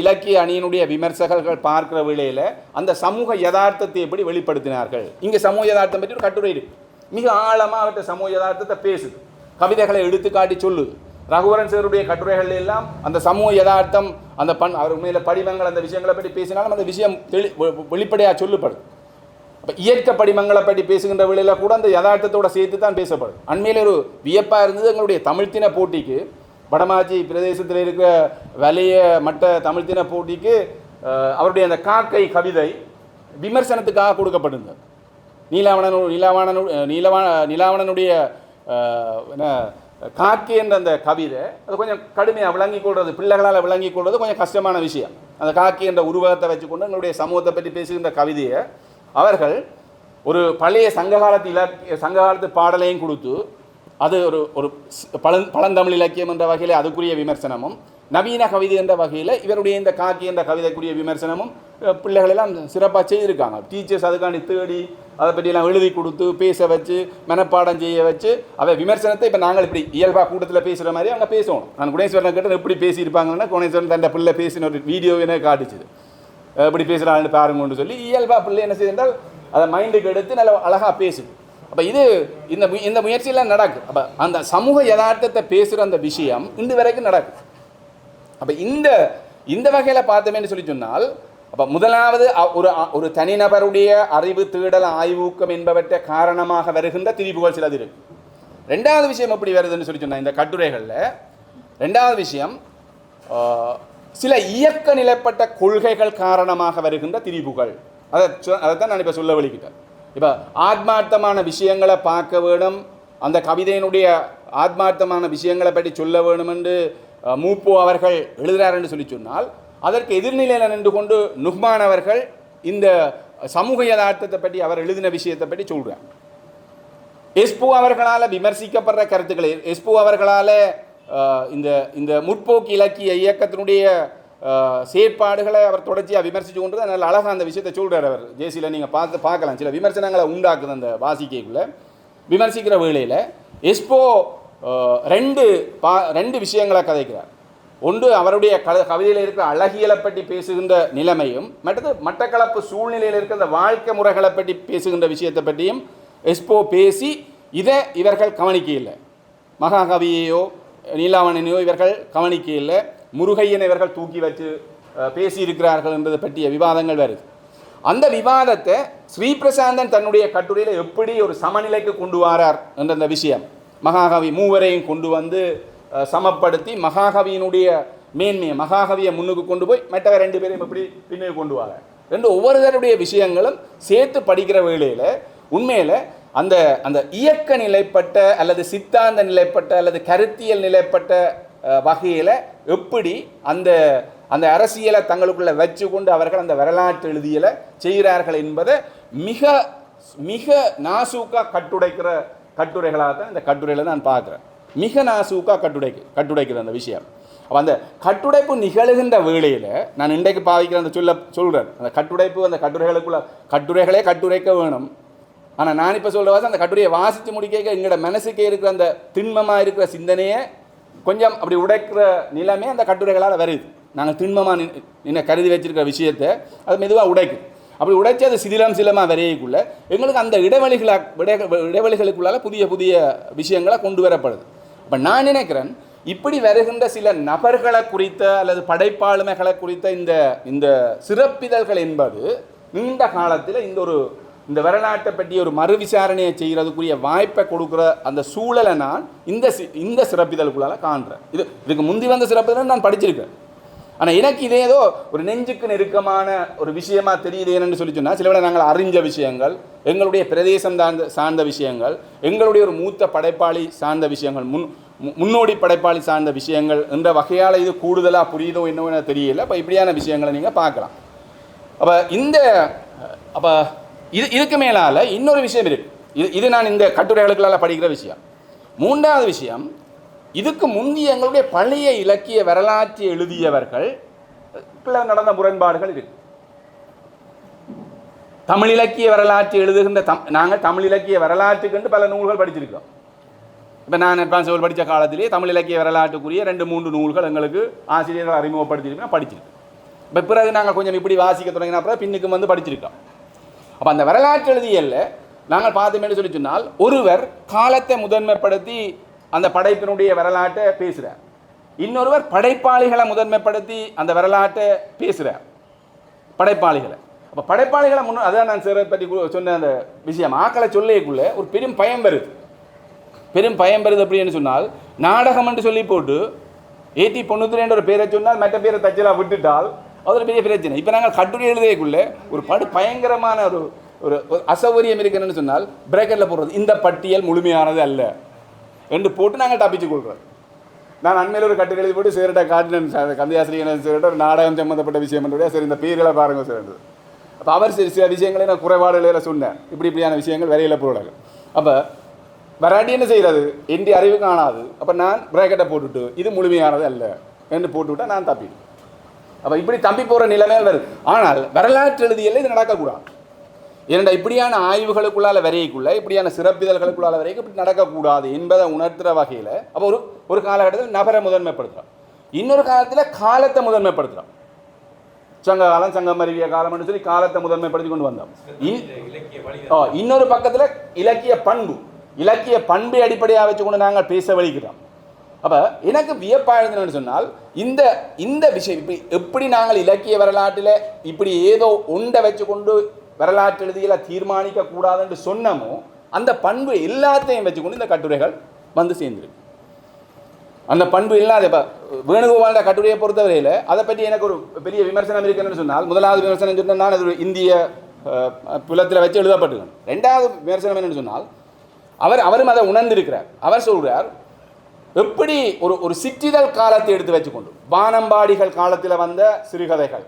இலக்கிய அணியினுடைய விமர்சகர்கள் பார்க்கிற வேளையில் அந்த சமூக யதார்த்தத்தை எப்படி வெளிப்படுத்தினார்கள். இங்கே சமூக யதார்த்தம் பற்றி ஒரு கட்டுரை இருக்கு. மிக ஆழமாக அவற்றை சமூக யதார்த்தத்தை பேசுது, கவிதைகளை எடுத்துக்காட்டி சொல்லுது. ரகுவரன் சாருடைய கட்டுரைகள் எல்லாம் அந்த சமூக யதார்த்தம், அந்த அவர் உண்மையில படிமங்கள், அந்த விஷயங்களை பற்றி பேசினாலும் அந்த விஷயம் வெளிப்படையாக சொல்லப்படுது. அப்போ இயற்கை படிமங்களை பற்றி பேசுகின்ற வேளையில் கூட அந்த யதார்த்தத்தோடு சேர்த்து தான் பேசப்படும். அண்மையில் ஒரு வியப்பாக இருந்தது, எங்களுடைய தமிழ்த்தின போட்டிக்கு வடமாச்சி பிரதேசத்தில் இருக்கிற வலைய மட்ட தமிழ்த்தின போட்டிக்கு அவருடைய அந்த காக்கை கவிதை விமர்சனத்துக்காக கொடுக்கப்பட்டிருந்தது. நீலாவணனுடைய காக்கை என்ற அந்த கவிதை அது கொஞ்சம் கடுமையாக விளங்கி கொள்வது, பிள்ளைகளால் விளங்கி கொள்வது கொஞ்சம் கஷ்டமான விஷயம். அந்த காக்கை என்ற உருவகத்தை வச்சுக்கொண்டு எங்களுடைய சமூகத்தை பற்றி பேசுகின்ற கவிதையை அவர்கள் ஒரு பழைய சங்ககாலத்து பாடலையும் கொடுத்து அது ஒரு ஒரு பழந்தமிழ் இலக்கியம் என்ற வகையில் அதுக்குரிய விமர்சனமும், நவீன கவிதை என்ற வகையில் இவருடைய இந்த காக்கி என்ற கவிதைக்குரிய விமர்சனமும் பிள்ளைகளெல்லாம் சிறப்பாக செய்திருக்காங்க. டீச்சர்ஸ் அதுக்காண்டி தேடி அதை பற்றியெல்லாம் எழுதி கொடுத்து பேச வச்சு மனப்பாடம் செய்ய வச்சு அவை விமர்சனத்தை இப்போ நாங்கள் இப்படி இயல்பாக கூட்டத்தில் பேசுகிற மாதிரி அவங்க பேசணும். நான் குணேஸ்வரனை கேட்டு எப்படி பேசியிருப்பாங்கன்னா, குணேஸ்வரன் தன் பிள்ளை பேசின ஒரு வீடியோ எனக்கு காட்டுச்சுது. எப்படி பேசுகிறான்னு பாருங்கன்னு சொல்லி இயல்பாக பிள்ளை என்ன செய்தால் அதை மைண்டுக்கு எடுத்து நல்லா அழகாக பேசுது. அப்போ இது இந்த முயற்சியெல்லாம் நடக்குது. அப்போ அந்த சமூக யதார்த்தத்தை பேசுகிற அந்த விஷயம் இன்று வரைக்கும் நடக்குது. அப்போ இந்த வகையில் பார்த்தோமேன்னு சொல்லி சொன்னால், அப்போ முதலாவது ஒரு தனிநபருடைய அறிவு தேடல் ஆய்வூக்கம் என்பவற்றை காரணமாக வருகின்ற திரிபுகள் சிலது இருக்கு. ரெண்டாவது விஷயம் எப்படி வருதுன்னு சொல்லி சொன்னால், இந்த கட்டுரைகளில் ரெண்டாவது விஷயம் சில இயக்க நிலைப்பட்ட கொள்கைகள் காரணமாக வருகின்ற திரிபுகள். அதைத்தான் நான் இப்போ சொல்ல வலிக்கிட்டேன். இப்போ ஆத்மார்த்தமான விஷயங்களை பார்க்க வேணும், அந்த கவிதையினுடைய ஆத்மார்த்தமான விஷயங்களை பற்றி சொல்ல வேணும் என்று மூப்போ அவர்கள் எழுதுகிறார் என்று சொல்லி சொன்னால், அதற்கு எதிர்நிலையில் நின்று கொண்டு நுஹ்மான் அவர்கள் இந்த சமூக யதார்த்தத்தை பற்றி அவர் எழுதின விஷயத்தை பற்றி சொல்கிறார். எஸ்போ அவர்களால் விமர்சிக்கப்படுற கருத்துக்களை, எஸ்போ அவர்களால் இந்த முற்போக்கு இலக்கிய இயக்கத்தினுடைய செயற்பாடுகளை அவர் தொடர்ச்சியாக விமர்சித்து கொண்டு நல்ல அழகாக அந்த விஷயத்தை சொல்கிறார். அவர் ஜேசியில் நீங்கள் பார்க்கலாம், சில விமர்சனங்களை உண்டாக்குது அந்த வாசிக்கைக்குள்ளே. விமர்சிக்கிற வேளையில் எஸ்போ ரெண்டு விஷயங்களை கதைக்கிறார். ஒன்று அவருடைய கவிதையில் இருக்கிற அழகியலை பற்றி பேசுகின்ற நிலைமையும், மற்றது மட்டக்களப்பு சூழ்நிலையில் இருக்கிற அந்த வாழ்க்கை முறைகளை பற்றி பேசுகின்ற விஷயத்தை பற்றியும் எஸ்போ பேசி இதை இவர்கள் கவனிக்க இல்லை. மகாகவியையோ நீலாவணனையோ இவர்கள் கவனிக்க இல்லை. முருகையனை இவர்கள் தூக்கி வச்சு பேசியிருக்கிறார்கள் என்பதை பற்றிய விவாதங்கள் வருது. அந்த விவாதத்தை ஸ்ரீபிரசாந்தன் தன்னுடைய கட்டுரையில் எப்படி ஒரு சமநிலைக்கு கொண்டு வரார் என்ற அந்த விஷயம், மகாகவி மூவரையும் கொண்டு வந்து சமப்படுத்தி மகாகவியினுடைய மேன்மையை, மகாகவியை முன்னுக்கு கொண்டு போய் மற்ற ரெண்டு பேரையும் எப்படி பின்னுக்கு கொண்டு வரார் ரெண்டு ஒவ்வொருத்தருடைய விஷயங்களும் சேர்த்து படிக்கிற வேளையில் உண்மையில் அந்த அந்த இயக்க நிலைப்பட்ட அல்லது சித்தாந்த நிலைப்பட்ட அல்லது கருத்தியல் நிலைப்பட்ட வகையில் எப்படி அந்த அந்த அரசியலை தங்களுக்குள்ளே வச்சு கொண்டு அவர்கள் அந்த வரலாற்று எழுதியலை செய்கிறார்கள் என்பதை மிக மிக நாசூக்காக கட்டுடைக்கிற கட்டுரைகளாக தான் இந்த கட்டுரையில் நான் பார்க்குறேன். மிக நாசூக்காக கட்டுடைக்கிற அந்த விஷயம். அப்போ அந்த கட்டுடைப்பு நிகழுகின்ற வேளையில் நான் இன்றைக்கு பாவிக்கிற அந்த சொல்கிறேன், அந்த கட்டுடைப்பு அந்த கட்டுரைகளே கட்டுரைக்க வேணும். ஆனால் நான் இப்போ சொல்கிற வாசி அந்த கட்டுரையை வாசித்து முடிக்க எங்களோட மனசுக்கே இருக்கிற அந்த திண்மமாக இருக்கிற சிந்தனையை கொஞ்சம் அப்படி உடைக்கிற நிலைமை அந்த கட்டுரைகளால் வருது. நாங்கள் திண்மமாக நின்று கருதி வச்சிருக்கிற விஷயத்தை அது மெதுவாக உடைக்கும். அப்படி உடைச்சி அது சிதிலமாக வரையக்குள்ள எங்களுக்கு அந்த இடைவெளிகளுக்குள்ளால் புதிய புதிய விஷயங்களை கொண்டு வரப்படுது. இப்போ நான் நினைக்கிறேன், இப்படி வருகின்ற சில நபர்களை குறித்த அல்லது படைப்பாளுமைகளை குறித்த இந்த சிறப்பிதழ்கள் என்பது நீண்ட காலத்தில் இந்த வரலாற்றை பற்றி ஒரு மறு விசாரணையை செய்கிறதுக்குரிய வாய்ப்பை கொடுக்குற அந்த சூழலை நான் இந்த சிறப்பிதழ்குள்ளால் காண்றேன். இதுக்கு முந்தி வந்த சிறப்பிதழ் நான் படிச்சிருக்கேன். ஆனால் எனக்கு இதே ஏதோ ஒரு நெஞ்சுக்கு நெருக்கமான ஒரு விஷயமா தெரியுது. என்னென்னு சொல்லி சொன்னால், சில விட நாங்கள் அறிஞ்ச விஷயங்கள், எங்களுடைய பிரதேசம் சார்ந்த விஷயங்கள், எங்களுடைய ஒரு மூத்த படைப்பாளி சார்ந்த விஷயங்கள், முன்னோடி படைப்பாளி சார்ந்த விஷயங்கள் என்ற வகையால் இது கூடுதலாக புரியுதோ என்னவோ தெரியல. அப்போ இப்படியான விஷயங்களை நீங்கள் பார்க்கலாம். அப்போ இதுக்கு மேலால் இன்னொரு விஷயம் இருக்குது. இது நான் இந்த கட்டுரைகளுக்களால் படிக்கிற விஷயம். மூன்றாவது விஷயம், இதுக்கு முந்தைய எங்களுடைய பழைய இலக்கிய வரலாற்றை எழுதியவர்கள் நடந்த முரண்பாடுகள் இருக்கு. தமிழ் இலக்கிய வரலாற்றை எழுதுகின்ற நாங்கள் தமிழ் இலக்கிய வரலாற்றுக்கு பல நூல்கள் படிச்சிருக்கோம். இப்போ நான் அட்வான்ஸ் லெவல் படித்த காலத்திலேயே தமிழ் இலக்கிய வரலாற்றுக்குரிய 2-3 நூல்கள் எங்களுக்கு ஆசிரியர்கள் அறிமுகப்படுத்தியிருக்கோம், படிச்சிருக்கோம். இப்போ பிறகு நாங்கள் கொஞ்சம் இப்படி வாசிக்க தொடங்கின அப்புறம் பின்னுக்கு வந்து படிச்சிருக்கோம். அப்போ அந்த வரலாற்று எழுதியல்ல நாங்கள் பார்த்தோம்னு சொல்லி சொன்னால், ஒருவர் காலத்தை முதன்மைப்படுத்தி அந்த படைப்பினுடைய வரலாற்றை பேசுகிறார், இன்னொருவர் படைப்பாளிகளை முதன்மைப்படுத்தி அந்த வரலாற்றை பேசுகிறார். படைப்பாளிகளை அப்போ படைப்பாளிகளை அதான் நான் சிறை பற்றி சொன்ன அந்த விஷயம் ஆக்களை சொல்லிக்குள்ளே ஒரு பெரும் பயம் வருது. அப்படின்னு சொன்னால், நாடகம் என்று சொல்லி போட்டு 1893 ஒரு பேரை சொன்னால் மற்ற பேரை தச்சலாக விட்டுட்டால் அது ஒரு பெரிய பிரச்சனை. இப்போ நாங்கள் கட்டுரை எழுதியக்குள்ளே ஒரு பயங்கரமான ஒரு அசௌகரியம் இருக்குன்னு சொன்னால் பிரேக்கரில் போடுறது, இந்த பட்டியல் முழுமையானது அல்ல என்று போட்டு நாங்கள் தப்பிச்சு கொள்கிறோம். நான் அண்மையில் ஒரு கட்டுரை எழுதி போட்டு சேரட்ட காட்டினேன், கந்தையாசிரியர் சேரட்ட ஒரு நாடகம் சம்மந்தப்பட்ட விஷயம் என்றுடைய சரி இந்த பேர்களை பாருங்க சேர்ந்தது. அப்போ அவர் சில விஷயங்களை நான் குறைபாடுகளை சொன்னேன், இப்படியான விஷயங்கள் வரையில போடாங்க. அப்போ வராட்டி என்ன செய்கிறது, என் அறிவு காணாது. அப்போ நான் பிரேக்கெட்டை போட்டுவிட்டு இது முழுமையானது அல்ல என்று போட்டுவிட்டால் நான் தப்பிடுவேன். அப்போ இப்படி தம்பி போகிற நிலைமையில் வருது. ஆனால் வரலாற்று எழுதியல்ல இது நடக்கக்கூடாது. ஏனென்றால் இப்படியான ஆய்வுகளுக்குள்ளால வரையக்குள்ள, இப்படியான சிறப்பிதழ்களுக்குள்ளால வரைக்கும் இப்படி நடக்கக்கூடாது என்பதை உணர்த்துகிற வகையில் அப்போ ஒரு காலகட்டத்தில் நபரை முதன்மைப்படுத்துகிறோம், இன்னொரு காலத்தில் காலத்தை முதன்மைப்படுத்துகிறோம். சங்க காலம், சங்கம் அறிவிய காலம்னு சொல்லி காலத்தை முதன்மைப்படுத்தி கொண்டு வந்தோம். இன்னொரு பக்கத்தில் இலக்கிய பண்பை அடிப்படையாக வச்சு கொண்டு நாங்கள் பேச வலிக்கிறோம். அப்போ எனக்கு வியப்பாக சொன்னால் இந்த விஷயம் இப்படி எப்படி நாங்கள் இலக்கிய வரலாற்றில் இப்படி ஏதோ ஒன்றை வச்சு கொண்டு வரலாற்று எழுதியில தீர்மானிக்க கூடாதுன்னு சொன்னமோ அந்த பண்பு எல்லாத்தையும் வச்சுக்கொண்டு இந்த கட்டுரைகள் வந்து சேர்ந்துருக்கு. அந்த பண்பு இல்லாத இப்போ வேணுகோபாலோட கட்டுரையை பொறுத்தவரையில் அதை பற்றி எனக்கு ஒரு பெரிய விமர்சனம் இருக்குன்னு சொன்னால், முதலாவது விமர்சனம் சொன்னால் நான் அது இந்திய புலத்தில் வச்சு எழுதப்பட்டுக்கணும். ரெண்டாவது விமர்சனம் என்னென்னு சொன்னால் அவரும் அதை உணர்ந்திருக்கிறார். அவர் சொல்கிறார், எப்படி ஒரு சிற்றிதழ் காலத்தை எடுத்து வச்சுக்கொண்டு வானம்பாடிகள் காலத்தில் வந்த சிறுகதைகள்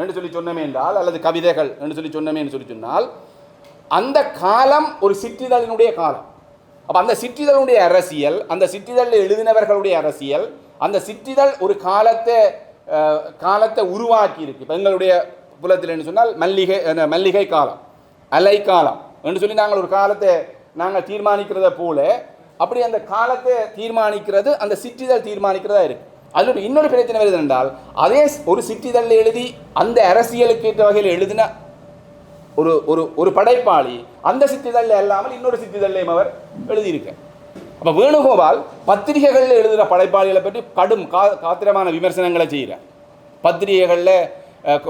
என்று சொல்லி சொன்னமே என்றால், அல்லது கவிதைகள் என்று சொல்லி சொன்னமே என்று சொல்லி சொன்னால், அந்த காலம் ஒரு சிற்றிதழினுடைய காலம். அப்போ அந்த சிற்றிதழுடைய அரசியல், அந்த சிற்றிதழில் எழுதினவர்களுடைய அரசியல், அந்த சிற்றிதழ் ஒரு காலத்தை உருவாக்கி இருக்கு. இப்போ எங்களுடைய புலத்தில் என்று சொன்னால் மல்லிகை காலம், அலை காலம் என்று சொல்லி நாங்கள் ஒரு காலத்தை நாங்கள் தீர்மானிக்கிறத போல, அப்படி அந்த காலத்தை தீர்மானிக்கிறது அந்த சிற்றிதழ் தீர்மானிக்கிறதா இருக்கு. அதில் இன்னொரு பிரச்சனை வருது என்றால், அதே ஒரு சிற்றிதழில் எழுதி அந்த அரசியலுக்கு ஏற்ற வகையில் எழுதின ஒரு படைப்பாளி அந்த சிற்றிதழில் இல்லாமல் இன்னொரு சிற்றிதழையும் அவர் எழுதியிருக்க. அப்போ வேணுகோபால் பத்திரிகைகளில் எழுதுகிற படைப்பாளிகளை பற்றி கடும் காத்திரமான விமர்சனங்களை செய்கிறார்.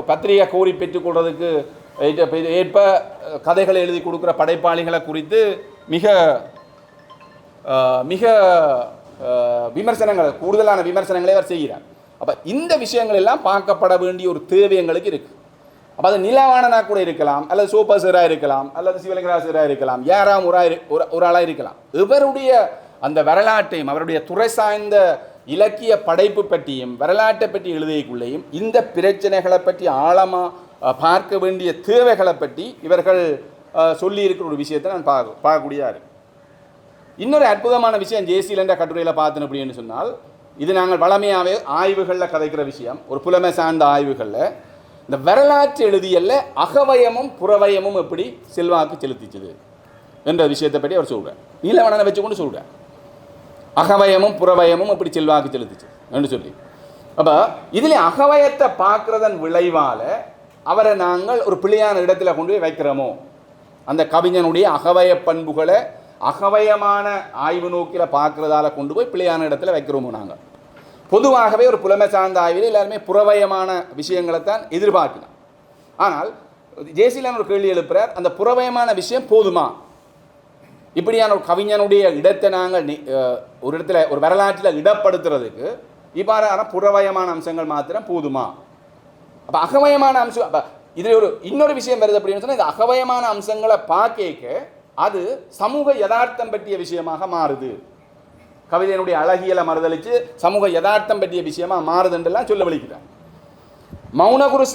பத்திரிகை கோரி பெற்றுக்கொள்வதற்கு ஏற்ப கதைகளை எழுதி கொடுக்குற படைப்பாளிகளை குறித்து மிக மிக கூடுதலான விமர்சனங்களை அவர் செய்கிறார். அப்போ இந்த விஷயங்கள் எல்லாம் பார்க்கப்பட வேண்டிய ஒரு தேவை எங்களுக்கு இருக்குது. அப்போ அது நிலவாணனாக கூட இருக்கலாம், அல்லது சோபசராக இருக்கலாம், அல்லது சிவலிங்கராசராக இருக்கலாம், யாராம் ஒரு ஆளாக இருக்கலாம். இவருடைய அந்த வரலாற்றையும் அவருடைய துறை சார்ந்த இலக்கிய படைப்பு பற்றியும் வரலாற்றை பற்றி எழுதியக்குள்ளேயும் இந்த பிரச்சனைகளை பற்றி ஆழமாக பார்க்க வேண்டிய தேவைகளை பற்றி இவர்கள் சொல்லி இருக்கிற ஒரு விஷயத்தை நான் பார்க்கக்கூடியதாக இருக்கு. இன்னொரு அற்புதமான விஷயம் ஜேசியில் என்ற கட்டுரையில் பார்த்தேன் அப்படின்னு சொன்னால், இது நாங்கள் வளமையாகவே ஆய்வுகளில் கதைக்கிற விஷயம். ஒரு புலமை சார்ந்த ஆய்வுகளில் இந்த வரலாற்று எழுதியல்ல அகவயமும் புறவயமும் எப்படி செல்வாக்கு செலுத்திச்சது என்ற விஷயத்தை பற்றி அவர் சொல்கிறார். நீலவணனை வச்சுக்கொண்டு சொல்கிறார், அகவயமும் புறவயமும் எப்படி செல்வாக்கு செலுத்திச்சு என்று சொல்லி. அப்போ இதில் அகவயத்தை பார்க்குறதன் விளைவால் அவரை நாங்கள் ஒரு பிழையான இடத்துல கொண்டு போய் வைக்கிறோமோ, அந்த கவிஞனுடைய அகவய பண்புகளை அகவயமான ஆய்வு நோக்கில் பார்க்குறதால கொண்டு போய் பிழையான இடத்துல வைக்கிறோமோ. நாங்கள் பொதுவாகவே ஒரு புலமை சார்ந்த ஆய்வில் எல்லாருமே புறவயமான விஷயங்களைத்தான் எதிர்பார்க்கலாம். ஆனால் ஜேசிலான் ஒரு கேள்வி எழுப்புறார், அந்த புறவயமான விஷயம் போதுமா? இப்படியான ஒரு கவிஞனுடைய இடத்தை நாங்கள் ஒரு இடத்துல ஒரு வரலாற்றில் இடப்படுத்துறதுக்கு இவ்வாறான புறவயமான அம்சங்கள் மாத்திரம் போதுமா? அப்போ அகவயமான அம்சம், அப்போ இதில் இன்னொரு விஷயம் வருது அப்படின்னு சொன்னால், இந்த அகவயமான அம்சங்களை பார்க்க அது சமூக யதார்த்தம் பற்றிய விஷயமாக மாறுது. கவிதையினுடைய அழகியலை மறுதளித்து சமூக யதார்த்தம் பற்றிய விஷயமாக மாறுதுன்றெல்லாம் சொல்ல வலிக்கிறார். மௌனகுரு,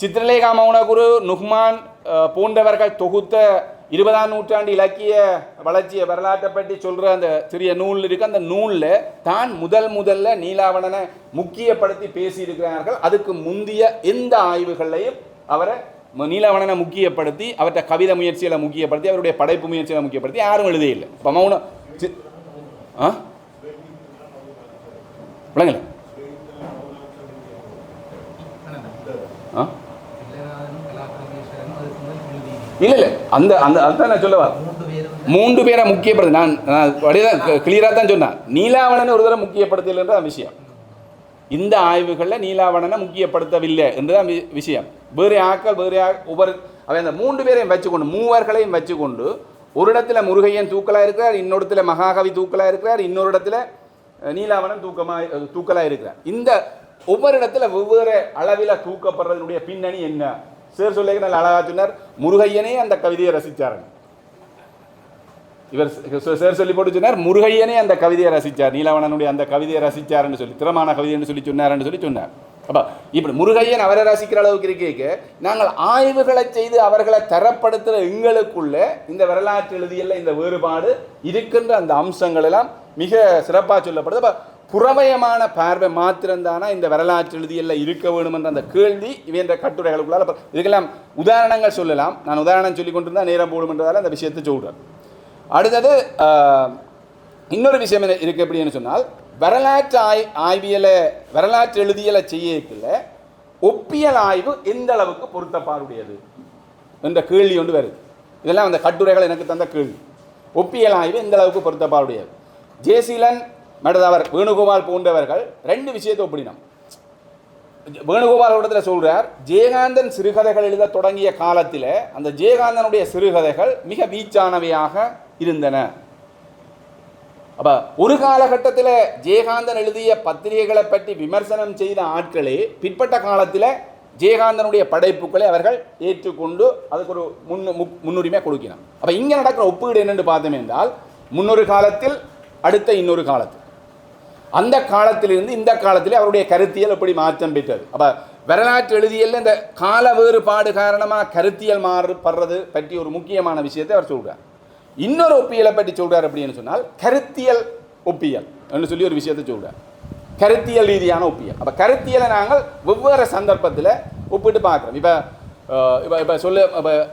சித்திரலேகா மௌனகுரு, நுஹ்மான் போன்றவர்கள் தொகுத்த 20ஆம் நூற்றாண்டு இலக்கிய வளர்ச்சிய வரலாற்றை பற்றி சொல்கிற அந்த சிறிய நூல் இருக்குது. அந்த நூலில் தான் முதல்ல நீலாவணனை முக்கியப்படுத்தி பேசியிருக்கிறார்கள். அதுக்கு முந்தைய எந்த ஆய்வுகளையும் அவரை நீலாவணனை முக்கியப்படுத்தி, அவற்றை கவிதை முயற்சிகளை முக்கியப்படுத்தி, அவருடைய படைப்பு முயற்சிகளை முக்கியப்படுத்தி யாரும் எழுதியில்லை. இப்போ மௌன விளங்கல இல்லை அந்த அந்த அதுதான் நான் சொல்ல வரேன். 3 பேரை முக்கியப்படுத்தி நான் கிளியராக தான் சொன்னேன். நீலாவணனை ஒரு தடவை முக்கியப்படுத்தலைன்ற விஷயம். இந்த ஆய்வுகளில் நீலாவணனை முக்கியப்படுத்தவில்லை என்றுதான் விஷயம். வேறு ஒவ்வொரு அந்த 3 பேரையும் வச்சுக்கொண்டு, மூவர்களையும் வச்சுக்கொண்டு, ஒரு இடத்துல முருகையன் தூக்கலாக இருக்கிறார், இன்னொரு இடத்துல மகாகவி தூக்கலாக இருக்கிறார், இன்னொரு இடத்துல நீலாவணன் தூக்கலாக இருக்கிறார். இந்த ஒவ்வொரு இடத்துல வெவ்வேறு அளவில் தூக்கப்படுறதுடைய பின்னணி என்ன? சேர் சொல்ல நல்ல அழகா சொன்னார், முருகையனே அந்த கவிதையை ரசித்தார். இவர் சேர் சொல்லி போட்டு சொன்னார், முருகையனே அந்த கவிதையை ரசித்தார், நீலாவணனுடைய அந்த கவிதையை ரசித்தார்னு சொல்லி, திறமான கவிதை என்று சொல்லி சொன்னார்னு சொல்லி சொன்னார். அப்போ இப்படி முருகையன் அவரை ரசிக்கிற அளவுக்கு இருக்கேக்கு நாங்கள் ஆய்வுகளை செய்து அவர்களை தரப்படுத்துகிற எங்களுக்குள்ள இந்த வரலாற்று எழுதியல்ல இந்த வேறுபாடு இருக்கின்ற அந்த அம்சங்கள் எல்லாம் மிக சிறப்பாக சொல்லப்படுது. அப்போ புறவயமான பார்வை மாத்திரம்தானா இந்த வரலாற்று எழுதியல்ல இருக்க வேணும் என்ற அந்த கேள்வி இவன்ற கட்டுரைகளுக்குள்ளால். அப்போ இதுக்கெல்லாம் உதாரணங்கள் சொல்லலாம். நான் உதாரணம் சொல்லி கொண்டிருந்தால் நேரம் போடுமென்றதால அந்த விஷயத்தை சொல்கிறேன். அடுத்தது இன்னொரு விஷயம் இருக்குது எப்படின்னு சொன்னால், வரலாற்று வரலாற்று எழுதியலை செய்யல ஒப்பியல் ஆய்வு எந்த அளவுக்கு பொருத்தப்பாடுடையது என்ற கேள்வி ஒன்று வருது. இதெல்லாம் அந்த கட்டுரைகள் எனக்கு தந்த கேள்வி. ஒப்பியல் ஆய்வு எந்த அளவுக்கு பொருத்தப்பாடுடையது. ஜெயசீலன் மடதவர் வேணுகோபால் போன்றவர்கள் ரெண்டு விஷயத்தை ஒப்பிடினோம். வேணுகோபால் இடத்துல சொல்றார், ஜெயகாந்தன் சிறுகதைகள் எழுத தொடங்கிய காலத்தில் அந்த ஜெயகாந்தனுடைய சிறுகதைகள் மிக வீச்சானவையாக இருந்தன. அப்போ ஒரு காலகட்டத்தில் ஜெயகாந்தன் எழுதிய பத்திரிகைகளை பற்றி விமர்சனம் செய்த ஆட்களே பிற்பட்ட காலத்தில் ஜெயகாந்தனுடைய படைப்புகளை அவர்கள் ஏற்றுக்கொண்டு அதுக்கு ஒரு முன்னுரிமை கொடுக்கிறான். அப்போ இங்கே நடக்கிற ஒப்பீடு என்னென்று பார்த்தோம் என்றால், முன்னொரு காலத்தில் அடுத்த இன்னொரு காலத்தில், அந்த காலத்திலிருந்து இந்த காலத்திலே அவருடைய கருத்தியல் எப்படி மாற்றம் பெற்றது. அப்போ வரலாற்று எழுதியல் இந்த கால வேறுபாடு காரணமாக கருத்தியல் மாறுபடுறது பற்றி ஒரு முக்கியமான விஷயத்தை அவர் சொல்கிறார். இன்னொரு ஒப்பியலை பற்றி சொல்கிறார் அப்படின்னு சொன்னால் கருத்தியல் ஒப்பியல் என்று சொல்லி ஒரு விஷயத்தை சொல்கிறார். கருத்தியல் ரீதியான ஒப்பியல். அப்போ கருத்தியலை நாங்கள் வெவ்வேறு சந்தர்ப்பத்தில் ஒப்பிட்டு பார்க்குறோம். இப்போ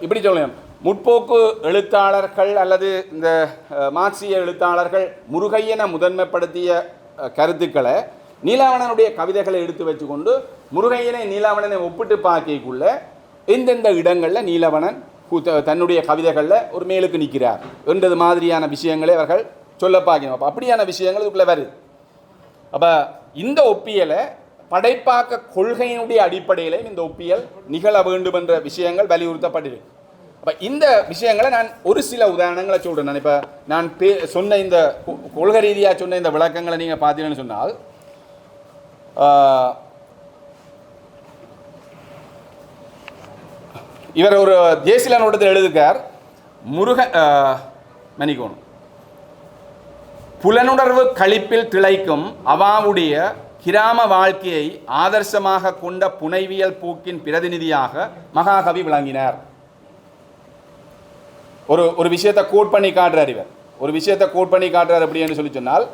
இப்படி சொல்லணும், முற்போக்கு எழுத்தாளர்கள் அல்லது இந்த மார்க்சிய எழுத்தாளர்கள் முருகையனை முதன்மைப்படுத்திய கருத்துக்களை நீலாவணனுடைய கவிதைகளை எடுத்து வச்சுக்கொண்டு முருகையனை நீலாவணனை ஒப்பிட்டு பார்க்கக்குள்ள எந்தெந்த இடங்களில் நீலாவணன் தன்னுடைய கவிதைகளில் ஒரு மேலுக்கு நிற்கிறார் என்றது மாதிரியான விஷயங்களை அவர்கள் சொல்ல பார்க்கணும். அப்போ அப்படியான விஷயங்கள் இதுக்குள்ளே வருது. அப்போ இந்த ஒப்பியலை படைப்பாக்க கொள்கையினுடைய அடிப்படையிலும் இந்த ஒப்பியல் நிகழ வேண்டும் என்ற விஷயங்கள் வலியுறுத்தப்பட்டிருக்கு. அப்போ இந்த விஷயங்களை நான் ஒரு சில உதாரணங்களை சொல்கிறேன். நான் இப்போ நான் சொன்ன இந்த கொள்கை ரீதியாக சொன்ன இந்த விளக்கங்களை நீங்கள் பார்த்தீங்கன்னு சொன்னால், இவர் ஒரு ஜெயசீலனோடத்தில் எழுதுகிறார், மன்னிக்கணும், புலனுணர்வு களிப்பில் திளைக்கும் அவாவுடைய கிராம வாழ்க்கையை ஆதர்சமாக கொண்ட புனைவியல் போக்கின் பிரதிநிதியாக மகாகவி விளங்கினார். ஒரு விஷயத்தை கோட் பண்ணி காட்டுறார். இவர் ஒரு விஷயத்தை கோட் பண்ணி காட்டுறார் அப்படின்னு சொல்லி சொன்னால்,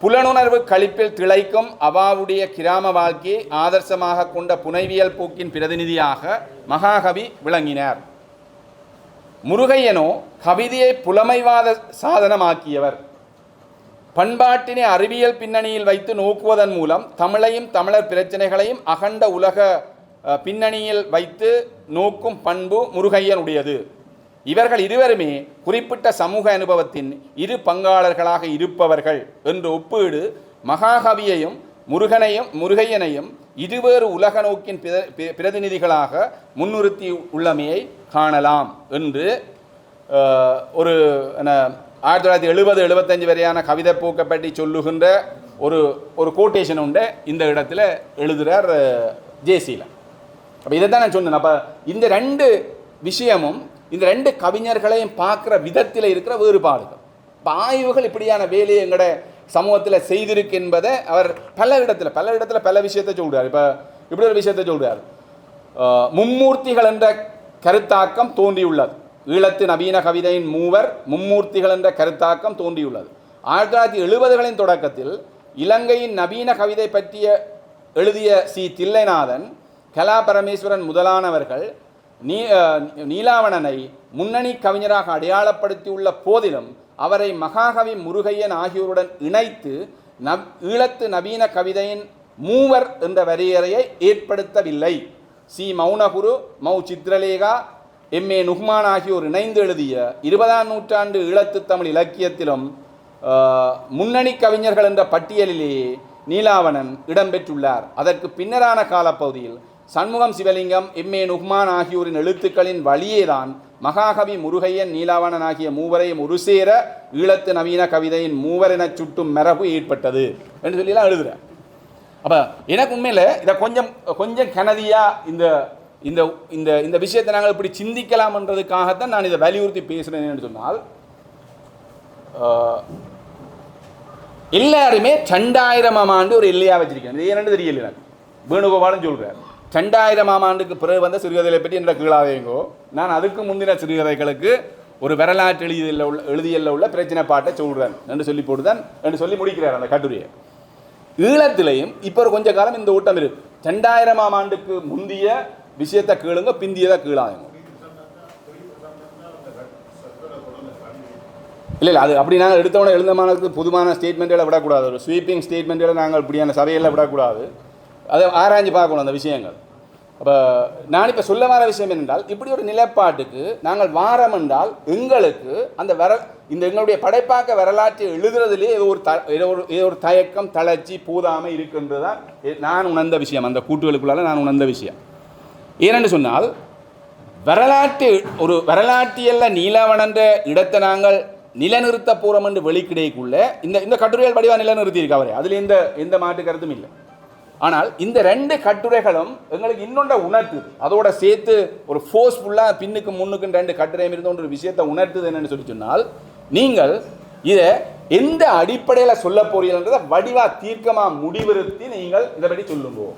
புலனுணர்வு களிப்பில் திளைக்கும் அவாவுடைய கிராம வாழ்க்கையை ஆதர்சமாக கொண்ட புனைவியல் போக்கின் பிரதிநிதியாக மகாகவி விளங்கினார். முருகையனோ கவிதையை புலமைவாத சாதனமாக்கியவர். பண்பாட்டினை அறிவியல் பின்னணியில் வைத்து நோக்குவதன் மூலம் தமிழையும் தமிழர் பிரச்சனைகளையும் அகண்ட உலக பின்னணியில் வைத்து நோக்கும் பண்பு முருகையனுடையது. இவர்கள் இருவருமே குறிப்பிட்ட சமூக அனுபவத்தின் இரு பங்காளர்களாக இருப்பவர்கள் என்ற ஒப்பீடு மகாகவியையும் முருகையனையும் இருவேறு உலக நோக்கின் பிரதிநிதிகளாக முன்னிறுத்தி உள்ளமையை காணலாம் என்று ஒரு 1970-75 வரையான கவிதை போக்கை பற்றி சொல்லுகின்ற ஒரு கோட்டேஷன் உண்டு இந்த இடத்துல எழுதுகிறார் ஜெயசீலன். அப்போ இதை தான் நான் சொன்னேன். அப்போ இந்த ரெண்டு விஷயமும் இந்த ரெண்டு கவிஞர்களையும் பார்க்குற விதத்தில் இருக்கிற வேறுபாடுகள். இப்போ ஆய்வுகள் இப்படியான வேலையை எங்களோட சமூகத்தில் செய்திருக்கு என்பதை அவர் பல இடத்துல பல விஷயத்தை சொல்கிறார். இப்போ இப்படி ஒரு விஷயத்தை சொல்கிறார், மும்மூர்த்திகள் என்ற கருத்தாக்கம் தோன்றியுள்ளது. ஈழத்து நவீன கவிதையின் மூவர் மும்மூர்த்திகள் என்ற கருத்தாக்கம் தோன்றியுள்ளது. 1970களின் தொடக்கத்தில் இலங்கையின் நவீன கவிதை பற்றிய எழுதிய சி. தில்லைநாதன், கலா பரமேஸ்வரன் முதலானவர்கள் நீலாவணனை முன்னணி கவிஞராக அடையாளப்படுத்தியுள்ள போதிலும் அவரை மகாகவி முருகையன் ஆகியோருடன் இணைத்து ஈழத்து நவீன கவிதையின் மூவர் என்ற வரையறையை ஏற்படுத்தவில்லை. சி. மௌனகுரு, மௌ. சித்ரலேகா, M.A. நுஹ்மான் ஆகியோர் இணைந்து எழுதிய 20ஆம் நூற்றாண்டு ஈழத்து தமிழ் இலக்கியத்திலும் முன்னணி கவிஞர்கள் என்ற பட்டியலிலேயே நீலாவணன் இடம்பெற்றுள்ளார். அதற்கு பின்னரான காலப்பகுதியில் சண்முகம் சிவலிங்கம், M.A. நுஹ்மான் ஆகியோரின் எழுத்துக்களின் வழியேதான் மகாகவி முருகையன் நீலாவணன் ஆகிய மூவரையும் ஒரு சேர ஈழத்து நவீன கவிதையின் மூவர் என சுட்டும் மரபு ஏற்பட்டது என்று சொல்லிலாம் எழுதுகிறேன். அப்போ எனக்கு உண்மையில் இதை கொஞ்சம் கனதியாக இந்த விஷயத்தை நாங்கள் இப்படி சிந்திக்கலாம்ன்றதுக்காகத்தான் நான் இதை வலியுறுத்தி பேசுகிறேன் என்று சொன்னால், எல்லாருமே 2000ஆம் ஆண்டு ஒரு எல்லையாக வச்சிருக்கேன். இது என்னன்னு தெரியல எனக்கு. வேணுகோபாலும் சொல்கிறார் 2000ஆம் ஆண்டுக்கு பிறகு வந்த சிறுகதைகளை பற்றி என்ற கீழாதையங்கோ, நான் அதுக்கு முந்தின சிறுகதைகளுக்கு ஒரு வரலாற்று எழுதியல்ல உள்ள பிரச்சனை பாட்டை சொல்கிறேன் என்று சொல்லி போட்டுதான் என்று சொல்லி முடிக்கிறார் அந்த கட்டுரையை. ஈழத்திலையும் இப்போ ஒரு கொஞ்ச காலம் இந்த ஊட்டம் இருக்கு. 2000ஆம் ஆண்டுக்கு முந்திய விஷயத்தை கேளுங்க, பிந்தியதை கீழாதைங்க. இல்லை அது அப்படி நாங்கள் எடுத்தவொடனே எழுந்தமானதுக்கு பொதுவான ஸ்டேட்மெண்ட்டில் விடக்கூடாது. ஒரு ஸ்வீப்பிங் ஸ்டேட்மெண்ட்டில் நாங்கள் இப்படியான சபையில் விடக்கூடாது. அதை ஆராய்ஞ்சு பார்க்கணும் அந்த விஷயங்கள். அப்போ நான் இப்போ சொல்ல வர விஷயம் என்னென்றால், இப்படி ஒரு நிலைப்பாட்டுக்கு நாங்கள் வாரம் என்றால் எங்களுக்கு அந்த இந்த எங்களுடைய படைப்பாக்க வரலாற்றை எழுதுறதுலேயே ஏதோ ஒரு தயக்கம், தளர்ச்சி, பூதாமை இருக்குன்றது தான் நான் உணர்ந்த விஷயம். அந்த கூட்டுகளுக்குள்ளால நான் உணர்ந்த விஷயம் ஏனென்று சொன்னால், வரலாற்றியல்ல நீலவனன்ற இடத்தை நாங்கள் நிலநிறுத்த போகிறோம் என்று வெளிக்கிடைக்குள்ள இந்த கட்டுரைகள் வடிவாக நிலநிறுத்தியிருக்கு அவரே. அதில் எந்த மாற்று கருத்தும் இல்லை. ஆனால் இந்த 2 கட்டுரைகளும் எங்களுக்கு இன்னொன்றை உணர்த்துது. அதோட சேர்த்து ஒரு ஃபோர்ஸ்ஃபுல்லாக பின்னுக்கு முன்னுக்கு 2 கட்டுரையும் இருந்த ஒரு விஷயத்தை உணர்த்துது என்னன்னு சொல்லி சொன்னால், நீங்கள் இதை எந்த அடிப்படையில் சொல்ல போறீங்கன்றதை வடிவாக தீர்க்கமாக முடிவிறுத்தி நீங்கள் இதை பற்றி சொல்லுங்க.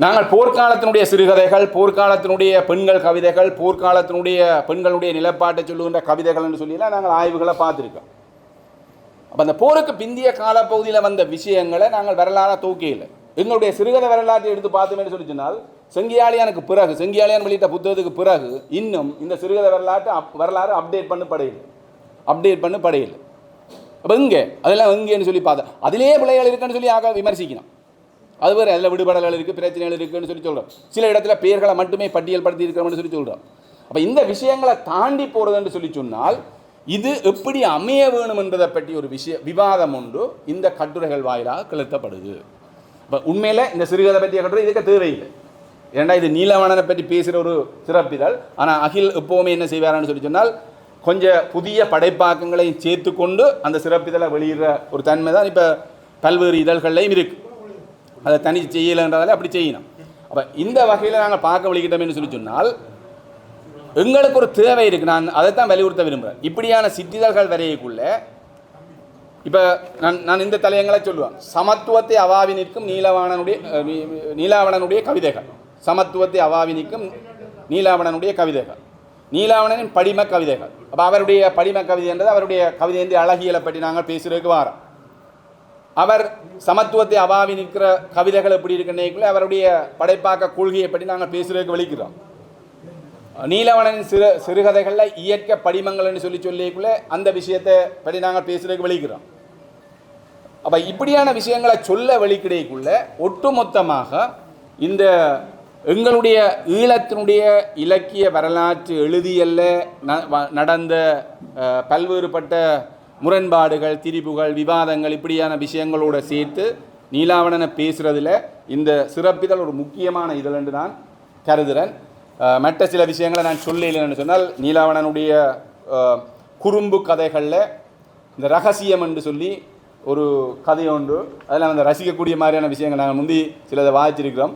நாங்கள் போர்க்காலத்தினுடைய சிறுகதைகள், போர்க்காலத்தினுடைய பெண்கள் கவிதைகள், போர்க்காலத்தினுடைய பெண்களுடைய நிலப்பாட்டை சொல்லுகின்ற கவிதைகள் என்று சொல்லிலாம் நாங்கள் ஆய்வுகளை பார்த்துருக்கோம். அப்போ அந்த போருக்கு பிந்திய காலப்பகுதியில் வந்த விஷயங்களை நாங்கள் வரலாறாக தூக்கியில்லை. எங்களுடைய சிறுகதை வரலாற்றை எடுத்து பார்த்தோம்னு சொல்லி சொன்னால், செங்கியாளியானுக்கு பிறகு, செங்கியாளியான் வெளியிட்ட புத்தகத்துக்கு பிறகு இன்னும் இந்த சிறுகதை வரலாறு அப்டேட் பண்ண படையில்லை. அப்போ எங்கே அதெல்லாம் எங்கேன்னு சொல்லி பார்த்தா அதிலே பிள்ளைகள் இருக்குன்னு சொல்லி ஆக விமர்சிக்கணும். அது வேறு, அதில் விடுபடல்கள் இருக்குது, பிரச்சனைகள் இருக்குதுன்னு சொல்லி சொல்கிறோம். சில இடத்துல பேர்களை மட்டுமே பட்டியல் படுத்தி இருக்கிறோம்னு சொல்லி சொல்கிறோம். அப்போ இந்த விஷயங்களை தாண்டி போகிறதுன்னு சொல்லி சொன்னால், இது எப்படி அமைய வேணும் என்பதை பற்றி ஒரு விவாதம் ஒன்று இந்த கட்டுரைகள் வாயிலாக கிளர்த்தப்படுது. இப்போ உண்மையில் இந்த சிறுகதை பற்றிய கட்டுரை இதுக்கு தேவையில்லை. ஏன்னா இது நீலவனனை பற்றி பேசுகிற ஒரு சிறப்பிதழ். ஆனால் அகில் எப்போவுமே என்ன செய்வாரான்னு சொல்லி சொன்னால், கொஞ்சம் புதிய படைப்பாக்கங்களையும் சேர்த்து கொண்டு அந்த சிறப்பிதழை வெளியிடுற ஒரு தன்மை தான் இப்போ பல்வேறு இதழ்கள்லையும் இருக்குது. அதை தனி செய்யலைன்றதால அப்படி செய்யணும். அப்போ இந்த வகையில் நாங்கள் பார்க்க வலிக்கிட்டோம்னு சொல்லி சொன்னால், எங்களுக்கு ஒரு தேவை இருக்குது. நான் அதைத்தான் வலியுறுத்த விரும்புகிறேன். இப்படியான சிற்றிதழ்கள் வரையக்குள்ள இப்போ நான் இந்த தலையங்களை சொல்லுவேன். சமத்துவத்தை அவாவி நிற்கும் நீலாவணனுடைய கவிதைகள், சமத்துவத்தை அவாவி நிற்கும் நீலாவணனுடைய கவிதைகள், நீலாவணனின் படிம கவிதைகள். அப்போ அவருடைய படிம கவிதை என்றது அவருடைய கவிதை அழகியலை பற்றி நாங்கள் பேசுகிறதுக்கு வாரோம். அவர் சமத்துவத்தை அவாவி நிற்கிற கவிதைகள் எப்படி இருக்குன்னேக்குள்ள அவருடைய படைப்பாக்க கொள்கையை பற்றி நாங்கள் பேசுகிறதுக்கு வலிக்கிறோம். நீலவணனின் சிறுகதைகளில் இயற்கை படிமங்கள்னு சொல்லிக்குள்ளே அந்த விஷயத்தை பற்றி நாங்கள் பேசுகிறதுக்கு வலிக்கிறோம். அப்போ இப்படியான விஷயங்களை சொல்ல வலிக்கிடைக்குள்ள ஒட்டுமொத்தமாக இந்த எங்களுடைய ஈழத்தினுடைய இலக்கிய வரலாற்று எழுதியல்ல நடந்த பல்வேறுபட்ட முரண்பாடுகள், திரிபுகள், விவாதங்கள், இப்படியான விஷயங்களோடு சேர்த்து நீலாவணனை பேசுகிறதுல இந்த சிறப்பிதழ் ஒரு முக்கியமான இதழ் என்று நான் கருதுகிறேன். மற்ற சில விஷயங்களை நான் சொல்லலைன்னு சொன்னால், நீலாவணனுடைய குறும்பு கதைகளில் இந்த ரகசியம் என்று சொல்லி ஒரு கதை உண்டு. அதில் அந்த ரசிக்கக்கூடிய மாதிரியான விஷயங்கள் நாங்கள் முந்தி சிலதை வாசிச்சிருக்கிறோம்.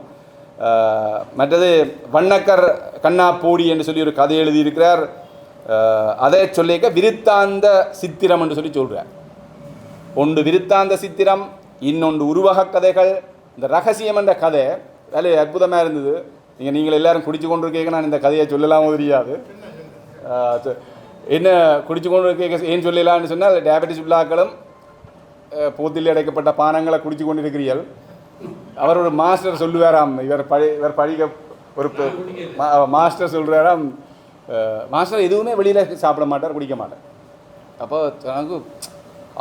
மற்றது வண்ணக்கர் கண்ணா போடி என்று சொல்லி ஒரு கதை எழுதியிருக்கிறார். அதை சொல்லிக்க விருத்தாந்த சித்திரம் என்று சொல்லி சொல்கிறார். ஒன்று விருத்தாந்த சித்திரம், இன்னொன்று உருவக கதைகள். இந்த ரகசியம் என்ற கதை அதில் அற்புதமாக இருந்தது. நீங்கள் எல்லாரும் குடிச்சு கொண்டு கேட்க நான் இந்த கதையை சொல்லலாமோ தெரியாது. என்ன குடிச்சு கொண்டு கேட்க ஏன் சொல்லலாம்னு சொன்னால், டயபெட்டிஸ் உள்ளாக்களும் போத்தில் அடைக்கப்பட்ட பானங்களை குடிச்சு கொண்டு இருக்கிறீர்கள். அவர் ஒரு மாஸ்டர் சொல்லுவாராம், இவர் படிக்க ஒரு மாஸ்டர் சொல்கிறாராம், மாஸ்டர் எதுவுமே வெளியில் சாப்பிட மாட்டார், குடிக்க மாட்டார். அப்போ எனக்கு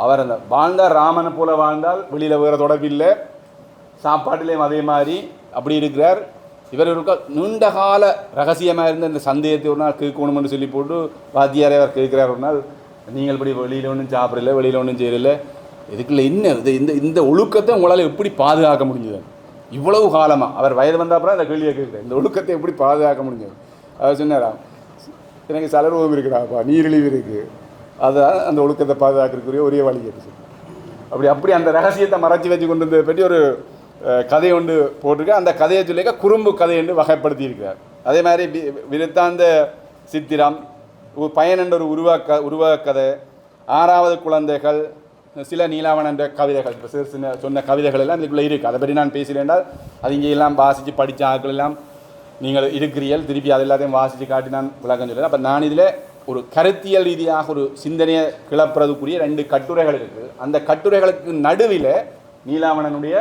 அவர் அந்த வாழ்ந்தால் ராமனை போல் வாழ்ந்தால் வெளியில் வேறு தொடர்பில்லை, சாப்பாட்டிலையும் அதே மாதிரி அப்படி இருக்கிறார். இவர் இருக்க நீண்ட கால ரகசியமாக இருந்த இந்த சந்தேகத்தை ஒரு நாள் கேட்கணும்னு சொல்லி போட்டு வாத்தியாரே அவர் கேட்குறார். ஒரு நாள் நீங்கள் இப்படி வெளியில் ஒன்றும் சாப்பிடல, வெளியில் ஒன்றும் செய்யலை, இதுக்குள்ள என்ன இந்த ஒழுக்கத்தை உங்களால் எப்படி பாதுகாக்க முடிஞ்சது? இவ்வளவு காலமாக அவர் வயது வந்த அப்புறம் அந்த கேள்வியை கேட்குறேன், இந்த ஒழுக்கத்தை எப்படி பாதுகாக்க முடிஞ்சது? அவர் சொன்னாராம், எனக்கு சலர்வம் இருக்குடாப்பா, நீரிழிவு இருக்குது, அதுதான் அந்த ஒழுக்கத்தை பாதுகாக்கிறதுக்குரிய ஒரே வழி கேட்டு அப்படி அந்த ரகசியத்தை மறைச்சி வச்சு கொண்டு வந்ததை பற்றி ஒரு கதை ஒன்று போட்டிருக்கேன். அந்த கதையை சொல்லிக்க குறும்பு கதை என்று வகைப்படுத்தி இருக்கிறார். அதே மாதிரி விருத்தாந்த சித்திரம், பயன் என்ற ஒரு உருவக கதை, 6வது குழந்தைகள், சில நீலாவணன் கவிதைகள் இப்போ சொன்ன கவிதைகள் எல்லாம் இதுக்குள்ளே இருக்குது. அதை பற்றி நான் பேசுகிறேன்டால் அது இங்கே எல்லாம் வாசித்து படித்த ஆட்கள் எல்லாம் நீங்கள் இருக்கிறீர்கள், திருப்பி அது எல்லாத்தையும் வாசித்து காட்டி நான் விளக்கம் சொல்லுறேன். அப்போ நான் இதில் ஒரு கருத்தியல் ரீதியாக ஒரு சிந்தனையை கிளப்புறதுக்குரிய 2 கட்டுரைகள் இருக்குது. அந்த கட்டுரைகளுக்கு நடுவில் நீலாவணனுடைய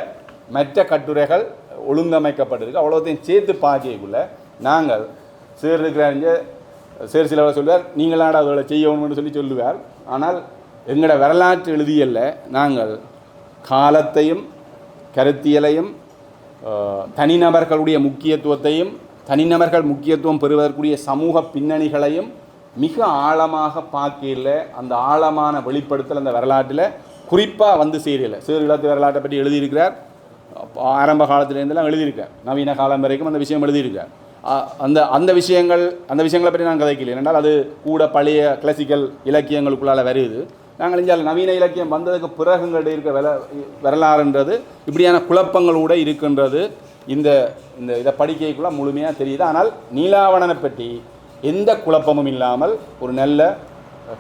மற்ற கட்டுரைகள் ஒழுங்கமைக்கப்பட்டிருக்கு. அவ்வளோத்தையும் சேர்த்து பார்க்கக்குள்ள நாங்கள் சேர் இருக்கிறாங்க, சேர் சிலவரை சொல்லுவார் நீங்களாட அதோட செய்யணும்னு சொல்லுவார். ஆனால் எங்களோட வரலாற்று எழுதியல்ல நாங்கள் காலத்தையும் கருத்தியலையும் தனிநபர்களுடைய முக்கியத்துவத்தையும் தனிநபர்கள் முக்கியத்துவம் பெறுவதற்குரிய சமூக பின்னணிகளையும் மிக ஆழமாக பார்க்கல. அந்த ஆழமான வெளிப்படுத்தல் அந்த வரலாற்றில் குறிப்பாக வந்து சேரல. சேர் இலத்து வரலாற்றை பற்றி எழுதியிருக்கிறார். ஆரம்ப காலத்திலேருந்தெல்லாம் எழுதியிருக்கார். நவீன காலம் வரைக்கும் அந்த விஷயம் எழுதியிருக்கார். அந்த விஷயங்களை பற்றி நான் கதைக்கல. ஏனென்றால் அது கூட பழைய கிளாசிக்கல் இலக்கியங்களுக்குள்ளால் வருது. நாங்கள் இங்கே நவீன இலக்கியம் வந்ததுக்கு பிறகு எங்கள்கிட்ட இருக்க வரலாறுன்றது இப்படியான குழப்பங்களோடு இருக்கின்றது. இதை படிக்கைக்குள்ள முழுமையாக தெரியுது. ஆனால் நீலாவணனை பற்றி எந்த குழப்பமும் இல்லாமல் ஒரு நல்ல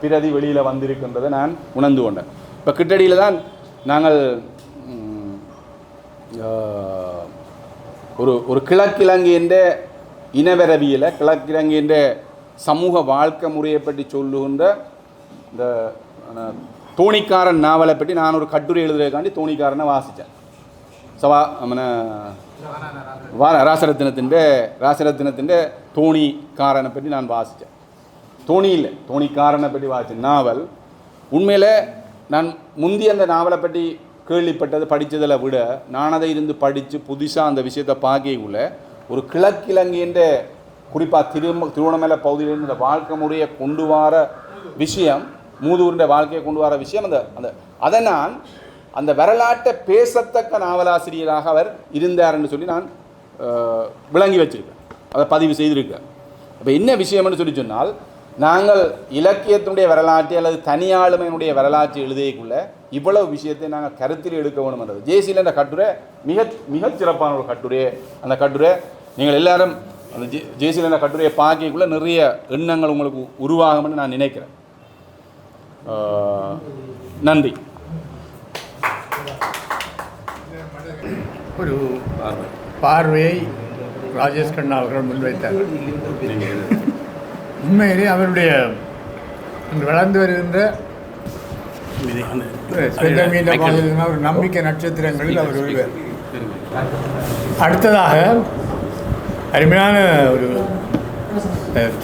பிரதி வெளியில் வந்திருக்கின்றதை நான் உணர்ந்து கொண்டேன். இப்போ கிட்டடியில் தான் நாங்கள் ஒரு கிழக்கிழங்கைன்ற இனவரவியலை கிழக்கிழங்கைன்ற சமூக வாழ்க்கை முறையை பற்றி சொல்லுகின்ற இந்த தோணிக்காரன் நாவலை பற்றி நான் ஒரு கட்டுரை எழுதுறதுக்காண்டி தோணிக்காரனை வாசித்தேன். ராசரத்தினத்தின் தோணிக்காரனை பற்றி நான் வாசித்தேன். தோணிக்காரனை பற்றி வாசித்தேன் நாவல். உண்மையில் நான் முந்தி அந்த நாவலை பற்றி கேள்விப்பட்டது படித்ததில் விட நான் அதை இருந்து படித்து புதுசாக அந்த விஷயத்தை பார்க்கக்குள்ள ஒரு கிழக்கிழங்கைன்ற குறிப்பாக திருவண்ணாமலை பகுதியிலிருந்து இந்த வாழ்க்கை முறையை கொண்டு வர விஷயம், மூதூருடைய வாழ்க்கையை கொண்டு வர விஷயம், அதை நான் அந்த வரலாற்றை பேசத்தக்க நாவலாசிரியராக அவர் இருந்தார்ன்னு சொல்லி நான் விளங்கி வச்சிருக்கேன், அதை பதிவு செய்திருக்கேன். அப்போ என்ன விஷயம்னு சொன்னால் நாங்கள் இலக்கியத்தினுடைய வரலாற்றை அல்லது தனியாளுமையினுடைய வரலாற்றை எழுதியக்குள்ள இவ்வளவு விஷயத்தை நாங்கள் கருத்தில் எடுக்க வேணும்ன்றது. ஜேசியில் என்ற கட்டுரை மிகச் சிறப்பான ஒரு கட்டுரை. அந்த கட்டுரை நீங்கள் எல்லாரும் அந்த ஜேசியில் என்ற கட்டுரையை பார்க்கக்குள்ள நிறைய எண்ணங்கள் உங்களுக்கு உருவாகும்னு நான் நினைக்கிறேன். நன்றி. ஒரு பார்வையை ராஜேஷ் கண்ணா அவர்கள் முன்வைத்தார். உண்மையிலே அவருடைய வளர்ந்து வருகின்ற ஒரு நம்பிக்கை நட்சத்திரங்களில் அவர் ஒருவர். அடுத்ததாக அருமையான ஒரு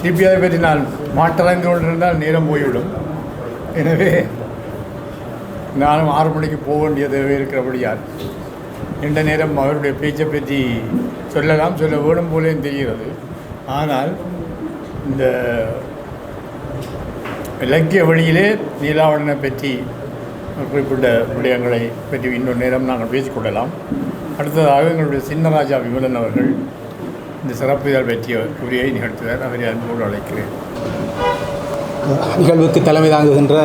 டிபிஐ பற்றி நான் மாற்றடைந்து கொண்டிருந்தால் நேரம் போய்விடும். எனவே நானும் 6 மணிக்கு போக வேண்டிய தேவை இருக்கிறபடியால் நீண்ட நேரம் அவருடைய பேச்சை பற்றி சொல்ல வேணும் போலேயும் தெரிகிறது. ஆனால் இந்த இலக்கிய வழியிலே நீலாவணனை பற்றி குறிப்பிட்ட விடயங்களை பற்றி இன்னொரு நேரம் நாங்கள் பேசிக்கொள்ளலாம். அடுத்ததாக எங்களுடைய சின்னராஜா விமலன் அவர்கள் இந்த சிறப்பு இதழ் பற்றிய உரையை நிகழ்த்துவார். அவரை அன்போடு அழைக்கிறேன். நிகழ்வுக்கு தலைமை தாங்குகின்ற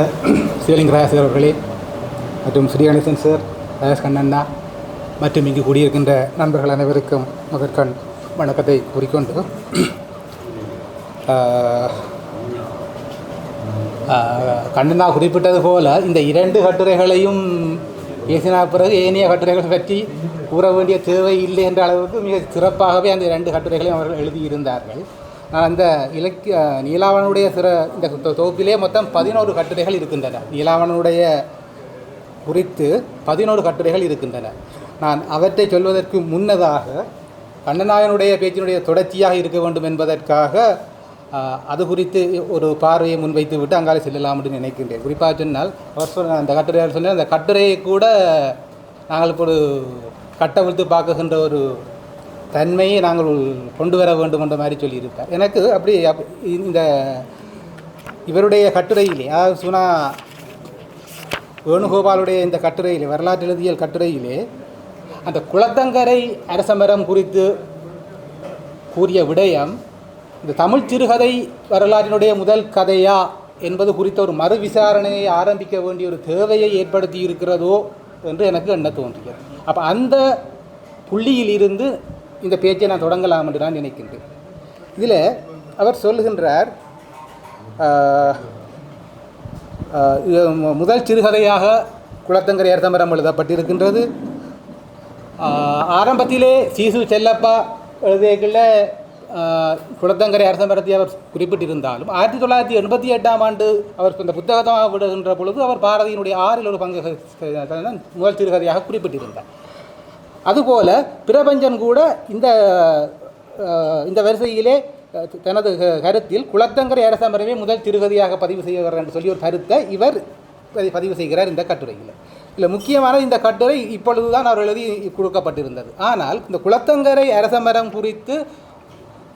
சிவலிங்கராஜ் அவர்களே மற்றும் ஸ்ரீகணேசன் சார், ராஜேஷ் கண்ணண்ணா மற்றும் இங்கு கூடியிருக்கின்ற நண்பர்கள் அனைவருக்கும் முதற்கண் வணக்கத்தை கூறிக்கொண்டு கண்ணண்ணா குறிப்பிட்டது போல இந்த 2 கட்டுரைகளையும் பேசின பிறகு ஏனைய கட்டுரைகளை பற்றி கூற வேண்டிய தேவை இல்லை என்ற அளவுக்கு மிக சிறப்பாகவே அந்த 2 கட்டுரைகளையும் அவர்கள் எழுதியிருந்தார்கள். அந்த நீலாவணனுடைய இந்த தொகுப்பிலே மொத்தம் 11 கட்டுரைகள் இருக்கின்றன. நீலாவணனுடைய குறித்து 11 கட்டுரைகள் இருக்கின்றன. நான் அவற்றை சொல்வதற்கு முன்னதாக கண்ணநாயனுடைய பேச்சினுடைய தொடர்ச்சியாக இருக்க வேண்டும் என்பதற்காக அது குறித்து ஒரு பார்வையை முன்வைத்து விட்டு அங்காலே செல்லலாம் என்று நினைக்கின்றேன். குறிப்பாக சொன்னால் அவர் அந்த கட்டுரையால் சொன்னால் அந்த கட்டுரையை கூட நாங்கள் இப்போ ஒரு கட்டவிழ்த்து பார்க்குகின்ற ஒரு தன்மையை நாங்கள் கொண்டு வர வேண்டும் என்ற மாதிரி சொல்லியிருப்பார். எனக்கு அப்படி இந்த இவருடைய கட்டுரையிலே, அதாவது சுனா வேணுகோபாலுடைய இந்த கட்டுரையிலே, வரலாற்று எழுதியல் கட்டுரையிலே அந்த குளத்தங்கரை அரசமரம் குறித்து கூறிய விடயம் இந்த தமிழ் சிறுகதை வரலாற்றினுடைய முதல் கதையா என்பது குறித்த ஒரு மறு விசாரணையை ஆரம்பிக்க வேண்டிய ஒரு தேவையை ஏற்படுத்தி இருக்கிறதோ என்று எனக்கு எண்ண தோன்றியது. அப்போ அந்த புள்ளியிலிருந்து இந்த பேச்சை நான் தொடங்கலாம் என்று நான் நினைக்கின்றேன். இதில் அவர் சொல்லுகின்றார், முதல் சிறுகதையாக குளத்தங்கரை அரசமரம் எழுதப்பட்டிருக்கின்றது. ஆரம்பத்திலே சீசு செல்லப்பா எழுதியக்குள்ள குளத்தங்கரை அரசமரத்தை அவர் குறிப்பிட்டிருந்தாலும் 1988ஆம் ஆண்டு அவர் இந்த புத்தகத்தை விடுகின்ற பொழுது அவர் பாரதியினுடைய 6 ஒரு பங்கு முதல் சிறுகதையாக குறிப்பிட்டிருந்தார். அதுபோல பிரபஞ்சன் கூட இந்த வரிசையிலே தனது கருத்தில் குளத்தங்கரை அரசமரமே முதல் சிறுகதையாக பதிவு செய்கிறார் என்று சொல்லி ஒரு கருத்தை இவர் பதிவு செய்கிறார் இந்த கட்டுரையில். இல்லை, முக்கியமான இந்த கட்டுரை இப்பொழுதுதான் அவர் எழுதி கொடுக்கப்பட்டிருந்தது. ஆனால் இந்த குளத்தங்கரை அரசமரம் குறித்து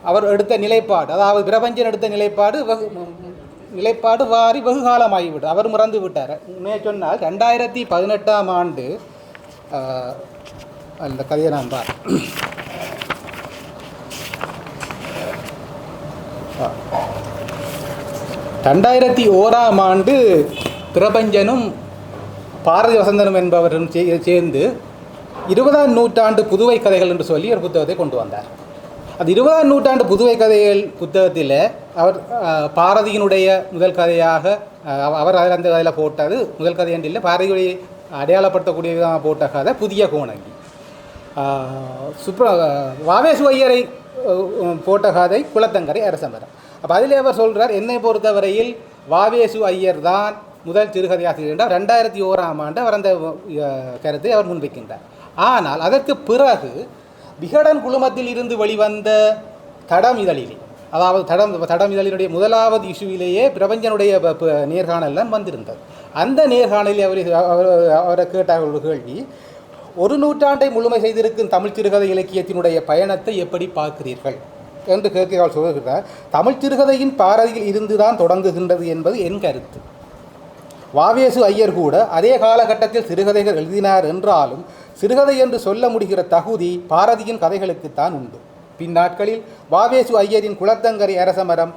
அவர் எடுத்த நிலைப்பாடு, அதாவது பிரபஞ்சன் எடுத்த நிலைப்பாடு வாரி வெகு காலமாகிவிட்டு அவர் மறந்து விட்டார். உண்மையை சொன்னால் 2018ஆம் ஆண்டு அந்த கதையை நான் 2001ஆம் ஆண்டு பிரபஞ்சனும் பாரதி வசந்தனும் என்பவரும் சேர்ந்து 20ஆம் நூற்றாண்டு புதுவை கதைகள் என்று சொல்லி ஒரு புத்தகத்தை கொண்டு வந்தார். அது 20ஆம் நூற்றாண்டு புதுவை கதைகள் புத்தகத்தில் அவர் பாரதியினுடைய முதல் கதையாக அவர் அந்த கதையில் போட்டது முதல் கதை என்று இல்லை, பாரதியுடைய அடையாளப்படுத்தக்கூடிய விதமாக போட்ட கதை புதிய கோணங்கி. வாவேசு ஐயரை போட்ட கதை குளத்தங்கரை அரசமரம். அப்போ அதில் அவர் சொல்கிறார், என்னை பொறுத்தவரையில் வாவேசு ஐயர் தான் முதல் சிறுகதையாசிரியர் என்றால் 2001ஆம் ஆண்டு அவர் அந்த கருத்தை அவர் முன்வைக்கின்றார். ஆனால் அதற்கு பிறகு விகடன் குழுமத்தில் இருந்து வெளிவந்த தடம் இதழிலே, அதாவது தடம் இதழினுடைய முதலாவது இஷ்யூவிலேயே பிரபஞ்சனுடைய நேர்காணல் தான் வந்திருந்தது. அந்த நேர்காணலில் அவரை கேட்ட ஒரு கேள்வி, ஒரு நூற்றாண்டை முழுமை செய்திருக்கும் தமிழ் சிறுகதை இலக்கியத்தினுடைய பயணத்தை எப்படி பார்க்கிறீர்கள் என்று கேட்க அவர் சொல்கிறார். தமிழ் சிறுகதையின் பாரதியில் இருந்துதான் தொடங்குகின்றது என்பது என் கருத்து. வாவேசு ஐயர் கூட அதே காலகட்டத்தில் சிறுகதைகள் எழுதினார் என்றாலும் சிறுகதை என்று சொல்ல முடிகிற தகுதி பாரதியின் கதைகளுக்குத்தான் உண்டு. பின்னாட்களில் வாவேசு ஐயரின் குளத்தங்கரை அரசமரம்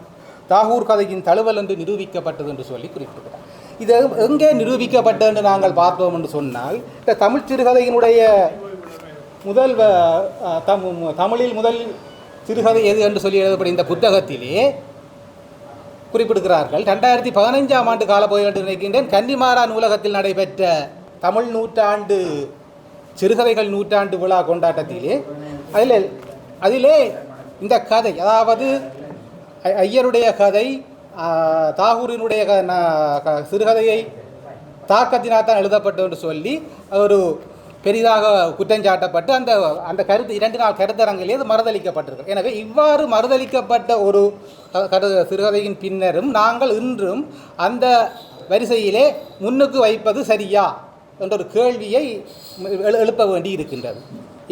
தாகூர் கதையின் தழுவல் என்று நிரூபிக்கப்பட்டது என்று சொல்லி குறிப்பிடுகிறார். இது எங்கே நிரூபிக்கப்பட்டது என்று நாங்கள் பார்த்தோம் என்று சொன்னால், இந்த தமிழ் சிறுகதையினுடைய தமிழில் முதல் சிறுகதை எது என்று சொல்லி எழுதப்பட்ட இந்த புத்தகத்திலே குறிப்பிடுகிறார்கள். 2015ஆம் ஆண்டு காலப்பகுதி என்று நினைக்கின்றேன், கன்னிமாரா நூலகத்தில் நடைபெற்ற தமிழ் நூற்றாண்டு சிறுகதைகள் நூற்றாண்டு விழா கொண்டாட்டத்திலே அதிலே இந்த கதை, அதாவது ஐயருடைய கதை தாகூரினுடைய சிறுகதையை தாக்கத்தினால் தான் எழுதப்பட்டு என்று சொல்லி ஒரு பெரிதாக குற்றஞ்சாட்டப்பட்டு அந்த கருத்து 2 நாள் கருத்தரங்கிலே அது மறுதளிக்கப்பட்டிருக்கு. எனவே இவ்வாறு மறுதளிக்கப்பட்ட ஒரு சிறுகதையின் பின்னரும் நாங்கள் இன்றும் அந்த வரிசையிலே முன்னுக்கு வைப்பது சரியா என்ற ஒரு கேள்வியை எழுப்ப வேண்டி இருக்கின்றது.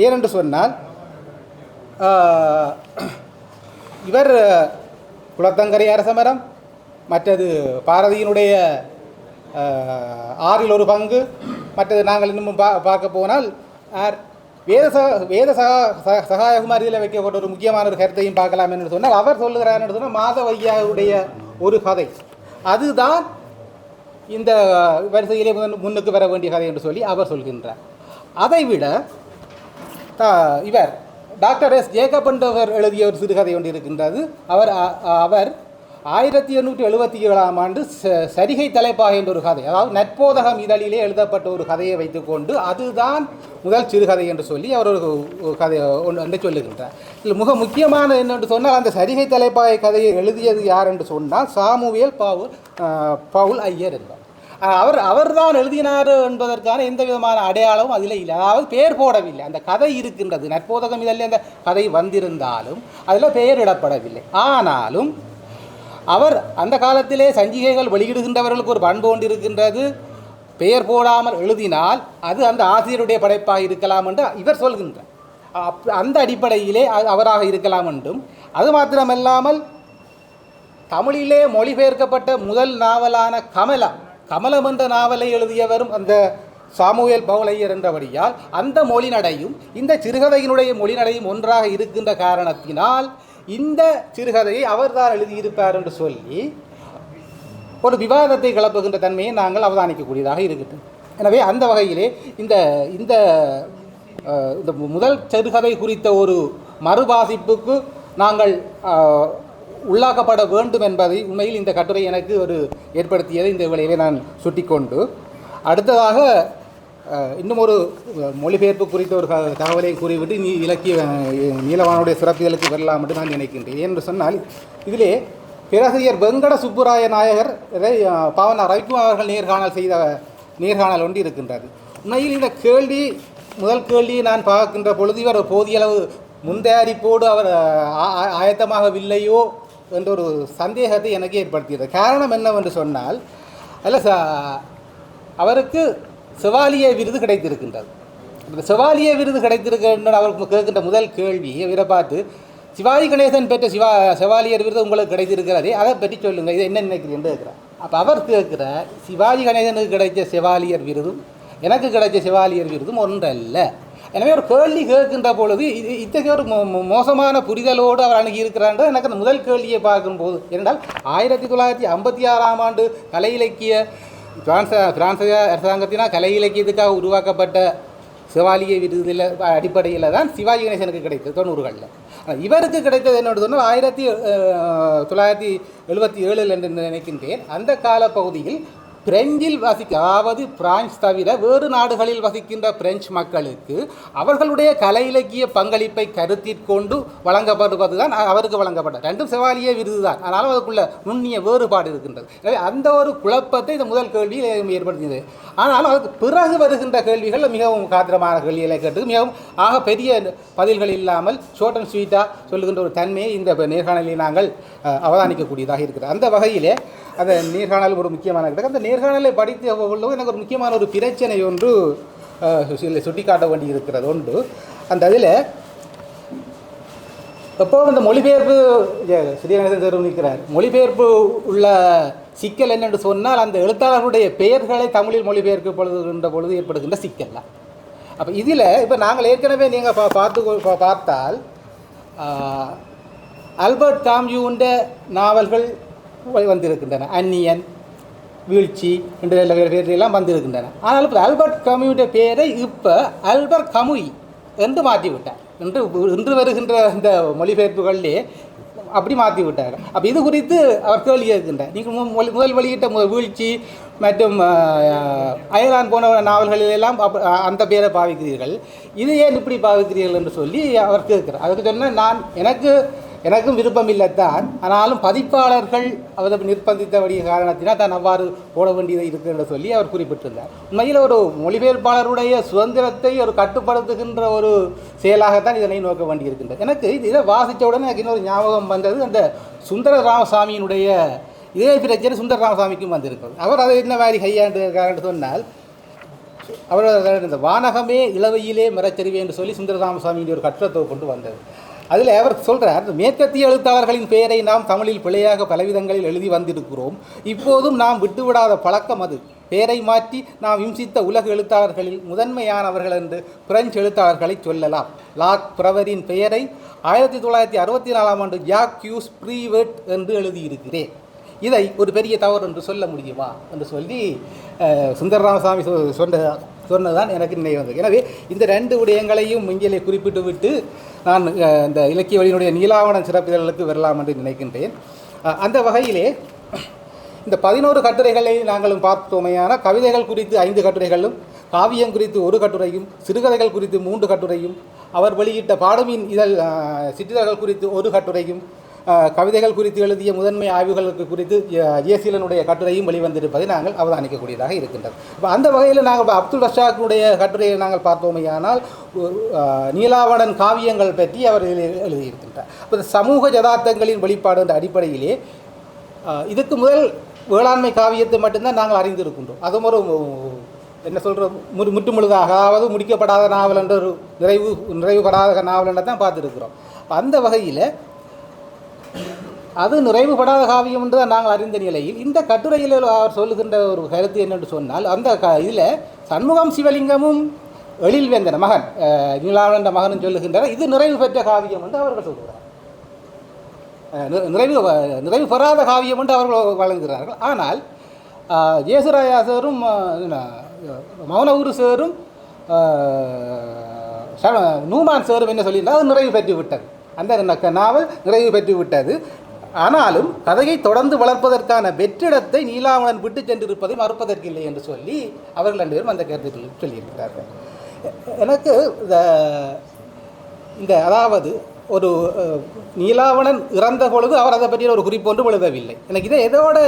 ஏனென்று சொன்னால், இவர் குளத்தங்கரை அரசமரம், மற்றது பாரதியினுடைய 6 ஒரு பங்கு, மற்றது நாங்கள் இன்னும் பார்க்க போனால் வேத சகாயகுமாரியில் வைக்கப்பட்ட ஒரு முக்கியமான ஒரு கருத்தையும் பார்க்கலாம் என்று சொன்னால், அவர் சொல்லுகிறார் என்று சொன்னால் மாதவையாவுடைய ஒரு கதை அதுதான் இந்த வரிசையிலே முன்னுக்கு வர வேண்டிய கதை என்று சொல்லி அவர் சொல்கின்றார். அதைவிட இவர் டாக்டர் எஸ் ஜேக்கப் என்பவர் எழுதிய ஒரு சிறுகதை ஒன்று இருக்கின்றது. அவர் 1877ஆம் ஆண்டு சரிகை தலைப்பாக என்ற ஒரு கதை, அதாவது நற்போதகம் இதழிலே எழுதப்பட்ட ஒரு கதையை வைத்துக்கொண்டு அதுதான் முதல் சிறுகதை என்று சொல்லி அவர் ஒரு கதை ஒன்று சொல்லுகின்றார். இதில் மிக முக்கியமான என்னென்று சொன்னால், அந்த சரிகை தலைப்பாய கதையை எழுதியது யார் என்று சொன்னால் சாமுவேல் பவுல் ஐயர் என்பார். அவர் தான் எழுதினார் என்பதற்கான எந்த விதமான அடையாளமும் அதில் இல்லை, அதாவது பெயர் போடவில்லை. அந்த கதை இருக்கின்றது, நற்போதகம் இதழில் அந்த கதை வந்திருந்தாலும் அதில் பெயரிடப்படவில்லை. ஆனாலும் அவர் அந்த காலத்திலே சஞ்சிகைகள் வெளியிடுகின்றவர்களுக்கு ஒரு பண்பு ஒன்று இருக்கின்றது, பெயர் போடாமல் எழுதினால் அது அந்த ஆசிரியருடைய படைப்பாக இருக்கலாம் என்று இவர் சொல்கின்றார். அந்த அடிப்படையிலே அவராக இருக்கலாம் என்றும், அது மாத்திரமல்லாமல் தமிழிலே மொழிபெயர்க்கப்பட்ட முதல் நாவலான கமலம் என்ற நாவலை எழுதியவரும் அந்த சாமுவேல் பவுலையர் என்றபடியால் அந்த மொழிநடையும் இந்த சிறுகதையினுடைய மொழிநடையும் ஒன்றாக இருக்கின்ற காரணத்தினால் இந்த சிறுகதையை அவர்தான் எழுதியிருப்பார் என்று சொல்லி ஒரு விவாதத்தை கிளப்புகின்ற தன்மையை நாங்கள் அவதானிக்கக்கூடியதாக இருக்குது. எனவே அந்த வகையிலே இந்த இந்த முதல் சிறுகதை குறித்த ஒரு மறுவாசிப்புக்கு நாங்கள் உள்ளாக்கப்பட வேண்டும் என்பதை உண்மையில் இந்த கட்டுரை எனக்கு ஒரு ஏற்படுத்தியதை இந்த வேளையிலே நான் சுட்டிக்கொண்டு, அடுத்ததாக இன்னும் ஒரு மொழிபெயர்ப்பு குறித்த ஒரு தகவலை கூறிவிட்டு இலக்கிய நீலவானுடைய சிறப்புகளுக்கு வரலாம் என்று நான் நினைக்கின்றேன். என்று சொன்னால் இதிலே பேராசிரியர் வெங்கட சுப்புராய நாயகர் பாவனா ரவிக்குமார் அவர்கள் நேர்காணல் ஒன்று இருக்கின்றது. உண்மையில் இந்த கேள்வி முதல் கேள்வியை நான் பார்க்கின்ற பொழுது இவர் போதிய அளவு முன்தயாரிப்போடு அவர் ஆயத்தமாகவில்லையோ என்ற ஒரு சந்தேகத்தை எனக்கு ஏற்படுத்தியது. காரணம் என்னவென்று சொன்னால் அவருக்கு செவாலிய விருது கிடைத்திருக்கின்றது. இந்த செவாலிய விருது கிடைத்திருக்கின்ற அவருக்கு கேட்கின்ற முதல் கேள்வி இவரை பார்த்து, சிவாஜி கணேசன் பெற்ற செவாலியர் விருது உங்களுக்கு கிடைத்திருக்கிறதே, அதை பற்றி சொல்லுங்கள், இதை என்ன நினைக்கிறீன்னு கேட்குறார். அப்போ அவர் கேட்குறார், சிவாஜி கணேசனுக்கு கிடைச்ச செவாலியர் விருதும் எனக்கு கிடைச்ச செவாலியர் விருதும் ஒன்றல்ல. எனவே ஒரு கேள்வி கேட்கின்ற பொழுது இத்தகைய ஒரு மோசமான புரிதலோடு அவர் அணுகியிருக்கிறார். எனக்கு அந்த முதல் கேள்வியை பார்க்கும்போது என்றால் 1956ஆம் ஆண்டு கலை இலக்கிய பிரான்ஸ் அரசாங்கத்தினால் கலை இலக்கியத்துக்காக உருவாக்கப்பட்ட செவாலிய விருதில் அடிப்படையில் தான் சிவாஜி கணேசனுக்கு கிடைத்தது 90களில். இவருக்கு கிடைத்தது என்னோட சொன்னால் 1977 என்று நினைக்கின்றேன். அந்த காலப்பகுதியில் பிரெஞ்சில் அதாவது பிரான்ஸ் தவிர வேறு நாடுகளில் வசிக்கின்ற பிரெஞ்சு மக்களுக்கு அவர்களுடைய கலை இலக்கிய பங்களிப்பை கருத்திற்கொண்டு வழங்கப்படுவது தான் அவருக்கு வழங்கப்பட்ட ரெண்டும் செவாலிய விருது தான். அதனால் அதுக்குள்ள நுண்ணிய வேறுபாடு இருக்கின்றது. எனவே அந்த ஒரு குழப்பத்தை இந்த முதல் கேள்வியில் ஏற்படுத்தியது. ஆனால் அதுக்கு பிறகு வருகின்ற கேள்விகள் மிகவும் காத்திரமான கேள்விகளை கேட்டு மிகவும் பெரிய பதில்கள் இல்லாமல் ஷார்ட் அண்ட் ஸ்வீட்டாக சொல்லுகின்ற ஒரு தன்மையை இந்த நேர்காணலில் நாங்கள் அவதானிக்கக்கூடியதாக இருக்கிறது. அந்த வகையிலே அந்த நேர்காணல் ஒரு முக்கியமான கிடக்கு. அந்த நேர்காணலை படித்த பொழுது எனக்கு ஒரு முக்கியமான ஒரு பிரச்சனை ஒன்று சுட்டிக்காட்ட வேண்டி இருக்கிறது உண்டு. அந்த அதில் எப்போது இந்த மொழிபெயர்ப்பு ஸ்ரீகணேசன் தெரிவிக்கிறார், மொழிபெயர்ப்பு உள்ள சிக்கல் என்னென்று சொன்னால் அந்த எழுத்தாளர்களுடைய பெயர்களை தமிழில் மொழிபெயர்க்கப்படுகின்ற பொழுது ஏற்படுகின்ற சிக்கல் தான். அப்போ இதில் இப்போ நாங்கள் ஏற்கனவே நீங்கள் பார்த்தால் ஆல்பர்ட் காம்யூண்ட நாவல்கள் வந்திருக்கின்றன, அந்நியன், வீழ்ச்சி என்ற பேரெல்லாம் வந்திருக்கின்றன. ஆனால் இப்போ ஆல்பர்ட் கமுயுடைய பேரை இப்போ ஆல்பர்ட் கமுய் என்று மாற்றிவிட்டார். இன்று வருகின்ற இந்த மொழிபெயர்ப்புகளிலே அப்படி மாற்றி விட்டார். அப்போ இது குறித்து அவர் கேள்வி கேட்கின்றார், நீங்கள் முதல் வெளியிட்ட வீழ்ச்சி மற்றும் அயலான் போன நாவல்களிலெல்லாம் அந்த பேரை பாவிக்கிறீர்கள், இது ஏன் இப்படி பாவிக்கிறீர்கள் என்று சொல்லி அவர் கேட்கிறார். அதுக்கு சொன்னால் எனக்கும் விருப்பம் இல்லைத்தான், ஆனாலும் பதிப்பாளர்கள் அவரை நிர்பந்தித்தபடிய காரணத்தினால் தான் அவ்வாறு போட வேண்டியது இருக்குது என்று சொல்லி அவர் குறிப்பிட்டிருந்தார். உண்மையில் ஒரு மொழிபெயர்ப்பாளருடைய சுதந்திரத்தை ஒரு கட்டுப்படுத்துகின்ற ஒரு செயலாகத்தான் இதனை நோக்க வேண்டியிருக்கின்றது. எனக்கு இதை வாசித்த உடனே எனக்கு இன்னொரு ஞாபகம் வந்தது, அந்த சுந்தர ராமசாமியினுடைய இதே பிரச்சனை சுந்தர ராமசாமிக்கும் வந்திருக்கிறது. அவர் அதை என்ன மாதிரி கையாண்டு சொன்னால், அவர் இந்த வானகமே இளவையிலே மரச்சரிவே என்று சொல்லி சுந்தர ராமசாமியுடைய ஒரு கட்டுரத்தை கொண்டு வந்தது. அதில் அவர் சொல்கிறார், மேற்கத்திய எழுத்தாளர்களின் பெயரை நாம் தமிழில் பிழையாக பலவிதங்களில் எழுதி வந்திருக்கிறோம். இப்போதும் நாம் விட்டுவிடாத பழக்கம் அது. பெயரை மாற்றி நாம் விமர்சித்த உலக எழுத்தாளர்களில் முதன்மையானவர்கள் என்று பிரெஞ்சு எழுத்தாளர்களை சொல்லலாம். லாக் பிரவரின் பெயரை 1964ஆம் ஆண்டு ஜாக்யூஸ் ப்ரீவெட் என்று எழுதியிருக்கிறேன். இதை ஒரு பெரிய தவறு என்று சொல்ல முடியுமா என்று சொல்லி சுந்தர ராமசாமி சொன்னதுதான் எனக்கு நினைவு வந்தது. எனவே இந்த ரெண்டு விடயங்களையும் இங்கே குறிப்பிட்டு விட்டு நான் இந்த இலக்கிய வழியினுடைய நீலாவணம் சிறப்பிதழ்களுக்கு வரலாம் என்று நினைக்கின்றேன். அந்த வகையிலே இந்த 11 கட்டுரைகளை நாங்களும் பார்த்தோமையான கவிதைகள் குறித்து 5 கட்டுரைகளும், காவியம் குறித்து 1 கட்டுரையும், சிறுகதைகள் குறித்து 3 கட்டுரையும், அவர் வெளியிட்ட பாடுமின் இதழ் சிற்றிதழ்கள் குறித்து 1 கட்டுரையும், கவிதைகள் குறித்து எழுதிய முதன்மை ஆய்வுகளுக்கு குறித்து ஜேசீலனுடைய கட்டுரையும் வெளிவந்திருப்பதை நாங்கள் அவதானிக்கக்கூடியதாக இருக்கின்றது. இப்போ அந்த வகையில் நாங்கள் அப்துல் ரஷாக்கினுடைய கட்டுரையை நாங்கள் பார்த்தோமையானால் நீலாவணன் காவியங்கள் பற்றி அவர் எழுதியிருக்கின்றார். இப்போ சமூக யதார்த்தங்களின் வெளிப்பாடு என்ற அடிப்படையிலே இதுக்கு முதல் வேளாண்மை காவியத்தை மட்டும்தான் நாங்கள் அறிந்திருக்கின்றோம். அதுவும் ஒரு என்ன சொல்கிறோம், முற்றுமுழுதாக, அதாவது முடிக்கப்படாத நாவல் என்ற ஒரு நிறைவுபடாத நாவல் என்ற தான் பார்த்துருக்குறோம். அந்த வகையில் அது நிறைவுபடாத காவியம் என்று தான் நாங்கள் அறிந்த நிலையில் இந்த கட்டுரையில் அவர் சொல்லுகின்ற ஒரு கருத்து என்னென்று சொன்னால், அந்த இதில் சண்முகம் சிவலிங்கமும் எழில்வேந்தன் மகன் நீலாவணன் மகனும் சொல்லுகின்றனர், இது நிறைவு பெற்ற காவியம் என்று அவர்கள் சொல்கிறார். நிறைவு பெறாத காவியம் என்று அவர்கள் வழங்குகிறார்கள். ஆனால் ஜேசுராயா சாரும் மௌனகுரு சாரும் நூமான் சாரும் என்ன சொல்லியிருந்தால் அது நிறைவு பெற்று விட்டது, அந்த நாவல் நிறைவு பெற்று விட்டது. ஆனாலும் கதையை தொடர்ந்து வளர்ப்பதற்கான வெற்றிடத்தை நீலாவணன் விட்டு சென்றிருப்பதை மறுப்பதற்கில்லை என்று சொல்லி அவர்கள் 2 பேரும் அந்த கருத்துக்கள் சொல்லியிருக்கிறார்கள். எனக்கு இந்த அதாவது ஒரு நீலாவணன் இறந்த பொழுது அவர் அதை பற்றிய ஒரு குறிப்பு ஒன்றும் எழுதவில்லை. எனக்கு இதை எதோட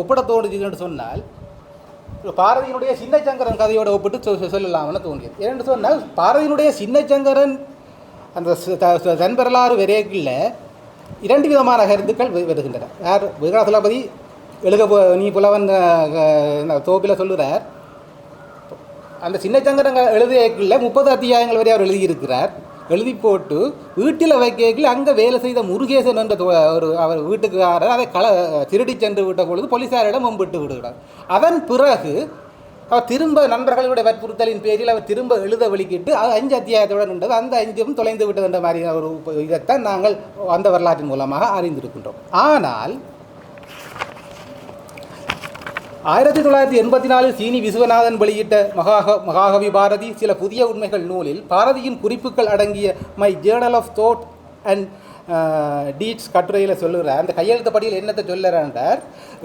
ஒப்பிட தோணுது என்று சொன்னால் பாரதியினுடைய சின்னச்சங்கரன் கதையோடு ஒப்பிட்டு சொல்லலாம்னு தோன்றியது. ஏனென்று சொன்னால் பாரதியினுடைய சின்னச்சங்கரன் அந்த தன்பரலாறு வரையில் 2 விதமான கருத்துக்கள் வருகின்றன. யார் வெங்கடாசலபதி நீ புலவன் தோப்பில் சொல்லுகிறார். அந்த சின்னச்சங்கரன் எழுதியக்குள்ள 30 அத்தியாயங்கள் வரை அவர் எழுதியிருக்கிறார். எழுதி போட்டு வீட்டில் வைக்கல அங்கே வேலை செய்த முருகேசன் என்ற அவர் வீட்டுக்காரர் அதை திருடி சென்று விட்ட பொழுது போலீஸாரிடம் மும்பிட்டு விடுகிறார். அதன் பிறகு அவர் திரும்ப நண்பர்களுடைய வற்புறுத்தலின் பேரில் அவர் திரும்ப எழுத வெளிக்கிட்டு 5 அத்தியாயத்துடன் இருந்தது. அந்த 5ம் தொலைந்து விட்டது என்ற மாதிரி ஒரு இதைத்தான் நாங்கள் அந்த வரலாற்றின் மூலமாக அறிந்திருக்கின்றோம். ஆனால் 1984 சீனி விஸ்வநாதன் வெளியிட்ட மகாகவி பாரதி சில புதிய உண்மைகள் நூலில் பாரதியின் குறிப்புகள் அடங்கிய my journal of thought and deeds கட்டுரையில் சொல்லுகிறார். அந்த கையெழுத்தப்படியில் என்னத்தை சொல்லுறார்,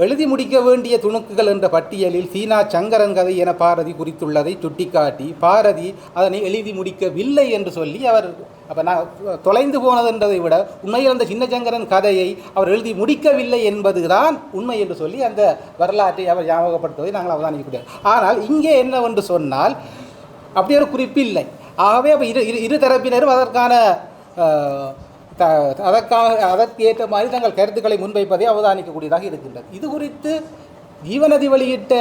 எழுதி முடிக்க வேண்டிய துணுக்குகள் என்ற பட்டியலில் சீனா சங்கரன் கதை என பாரதி குறித்துள்ளதை சுட்டிக்காட்டி பாரதி அதனை எழுதி முடிக்கவில்லை என்று சொல்லி அவர் அப்போ நான் தொலைந்து போனது என்றதை விட உண்மையில் அந்த சின்னச்சங்கரன் கதையை அவர் எழுதி முடிக்கவில்லை என்பதுதான் உண்மை என்று சொல்லி அந்த வரலாற்றை அவர் ஞாபகப்படுத்துவதை நாங்கள் அவதானிக்கக்கூடாது. ஆனால் இங்கே என்னவென்று சொன்னால் அப்படி ஒரு குறிப்பு இல்லை. ஆகவே அப்போ இரு தரப்பினரும் அதற்கான அதற்கு ஏற்ற மாதிரி தங்கள் கருத்துக்களை முன்வைப்பதை அவதானிக்கக்கூடியதாக இருக்கின்றது. இது குறித்து ஜீவநதி வெளியிட்ட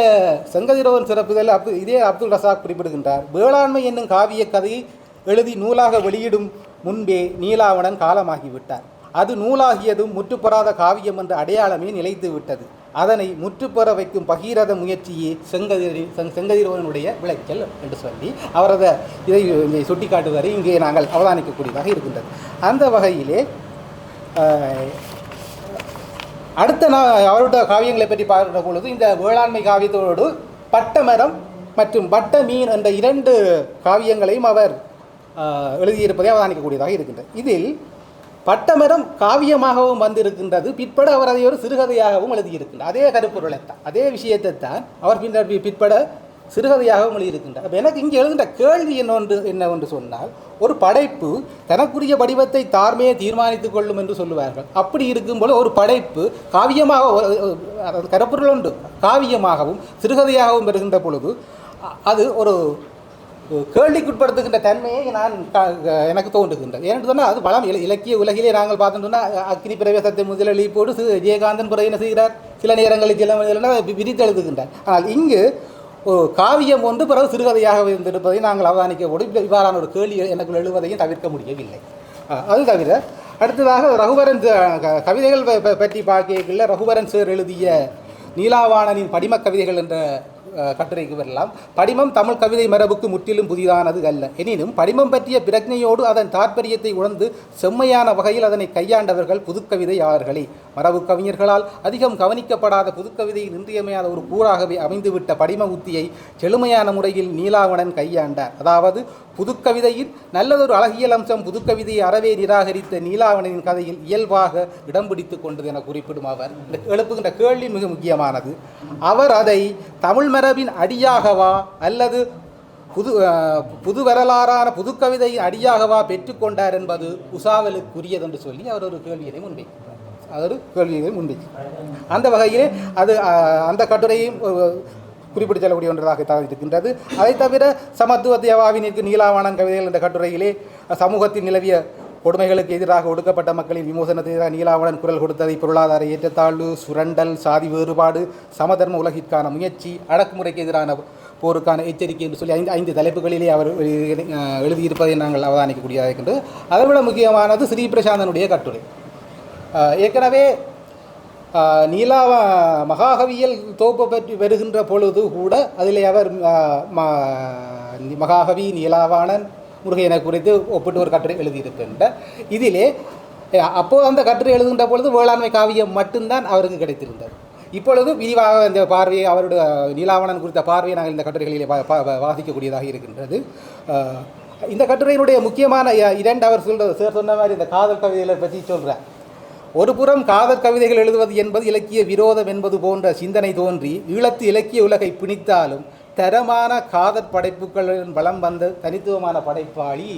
செங்கதிரோவன் சிறப்புதல் இதே அப்துல் ரசாக் குறிப்பிடுகின்றார். வேளாண்மை என்னும் காவிய கதையை எழுதி நூலாக வெளியிடும் முன்பே நீலாவணன் காலமாகிவிட்டார். அது நூலாகியதும் முற்றுப்பெறாத காவியம் என்ற அடையாளமே நிலைத்து விட்டது. அதனை முற்றுப்பெற வைக்கும் பகீரத முயற்சியே செங்கதிரோவனுடைய விளைச்சல் என்று சொல்லி அவரது இதை சுட்டிக்காட்டுவதை இங்கே நாங்கள் அவதானிக்கக்கூடியதாக இருக்கின்றது. அந்த வகையிலே அடுத்த அவருடைய காவியங்களை பற்றி பார்க்கிற பொழுது இந்த வேளாண்மை காவியத்தோடு பட்டமரம் மற்றும் வட்ட மீன் என்ற 2 காவியங்களையும் அவர் எழுதியிருப்பதை அவதானிக்கக்கூடியதாக இருக்கின்றது. இதில் பட்டமரம் காவியமாகவும் வந்திருக்கின்றது. பிற்பட அவர் அதை ஒரு சிறுகதையாகவும் எழுதியிருக்கின்றார். அதே கருப்பொருளைத்தான் அதே விஷயத்தை தான் அவர் பிற்பட சிறுகதையாகவும் எழுதியிருக்கின்றார். அப்போ எனக்கு இங்கே எழுதுகின்ற கேள்வி என்னவென்று சொன்னால், ஒரு படைப்பு தனக்குரிய வடிவத்தை தார்மையை தீர்மானித்துக் கொள்ளும் என்று சொல்லுவார்கள். அப்படி இருக்கும்போது ஒரு படைப்பு காவியமாக கருப்பொருள் உண்டு காவியமாகவும் சிறுகதையாகவும் வருகின்ற பொழுது அது ஒரு கேள்விக்குட்படுத்துகின்ற தன்மையை எனக்கு தோன்றுகின்றது. ஏன்னு சொன்னால் அது பலம் இலக்கிய உலகிலே நாங்கள் பார்த்தோம்னா அக்னி பிரவேசத்தை முதலி போட்டு விஜயகாந்தன் பிறகு என்ன செய்கிறார், சில நேரங்களில் சில விரித்து எழுதுகின்றார். ஆனால் இங்கு காவியம் ஒன்று பிறகு சிறுகதையாக இருந்திருப்பதை நாங்கள் அவதானிக்கப்படும். இவ்வாறான ஒரு கேள்வி எனக்கு எழுவதையும் தவிர்க்க முடியவில்லை. அது தவிர அடுத்ததாக ரகுவரன் கவிதைகள் பற்றி பார்க்கல ரகுவரன் சார் எழுதிய நீலாவாணனின் படிம கவிதைகள் என்ற கட்டுரைக்கு வரலாம். படிமம் தமிழ் கவிதை மரபுக்கு முற்றிலும் புதிதானது அல்ல. எனினும் படிமம் பற்றிய பிரஜையோடு அதன் தாற்பயத்தை உணர்ந்து செம்மையான வகையில் அதனை கையாண்டவர்கள் புதுக்கவிதையாளர்களே. மரபு கவிஞர்களால் அதிகம் கவனிக்கப்படாத புதுக்கவிதையில் இன்றியமையாத ஒரு கூறாகவே அமைந்துவிட்ட படிம உத்தியை செழுமையான முறையில் நீலாவணன் கையாண்டார். அதாவது புதுக்கவிதையில் நல்லதொரு அழகியல் அம்சம் புதுக்கவிதையை அறவே நிராகரித்த நீலாவணனின் கதையில் இயல்பாக இடம் பிடித்து கொண்டது என குறிப்பிடும் அவர் எழுப்புகின்ற கேள்வி மிக முக்கியமானது. அவர் அதை தமிழ் மரபின் அடியாகவா அல்லது புது வரலாறான புதுக்கவிதையின் அடியாகவா பெற்றுக்கொண்டார் என்பது உசாவலுக்குரியது என்று சொல்லி அவர் ஒரு கேள்வியை முன்வைக்கிறார். அந்த வகையிலே அது அந்த கட்டுரையும் குறிப்பிட்டு செல்லக்கூடிய ஒன்றாக இருக்கின்றது. அதை தவிர சமத்துவத்தியவாவினிற்கு நீலாவணன் கவிதைகள் என்ற கட்டுரையிலே சமூகத்தில் நிலவிய கொடுமைகளுக்கு எதிராக ஒடுக்கப்பட்ட மக்களின் விமோசனத்துக்கு எதிராக நீலாவணன் குரல் கொடுத்ததை பொருளாதார ஏற்றத்தாழ்வு, சுரண்டல், சாதி வேறுபாடு, சமதர்ம உலகிற்கான முயற்சி, அடக்குமுறைக்கு எதிரான போருக்கான எச்சரிக்கை என்று சொல்லி 5 தலைப்புகளிலே அவர் எழுதியிருப்பதை நாங்கள் அவதானிக்கக்கூடியதாக இருக்கின்றது. அதைவிட முக்கியமானது ஸ்ரீ பிரசாந்தனுடைய கட்டுரை. ஏற்கனவே மகாகவியல் தோப்பு பற்றி வருகின்ற பொழுது கூட அதில் அவர் மகாகவி நீலாவாணன் முருகையனை குறித்து ஒப்பிட்டு ஒரு கட்டுரை எழுதியிருக்கின்றார். இதிலே அப்போது அந்த கட்டுரை எழுதுகின்ற பொழுது வேளாண்மை காவியம் மட்டும்தான் அவருக்கு கிடைத்திருந்தது. இப்பொழுது விரிவாக இந்த பார்வையை அவருடைய நீலாவணன் குறித்த பார்வையை நாங்கள் இந்த கட்டுரைகளிலே வாசிக்கக்கூடியதாக இருக்கின்றது. இந்த கட்டுரையினுடைய முக்கியமான 2 அவர் சொன்ன மாதிரி இந்த காதல் கவிதைகளை பற்றி சொல்கிறார். ஒருபுறம் காதற் கவிதைகள் எழுதுவது என்பது இலக்கிய விரோதம் என்பது போன்ற சிந்தனை தோன்றி ஈழத்து இலக்கிய உலகை பிணித்தாலும் தரமான காதற் படைப்புகளின் வளம் வந்த தனித்துவமான படைப்பாளி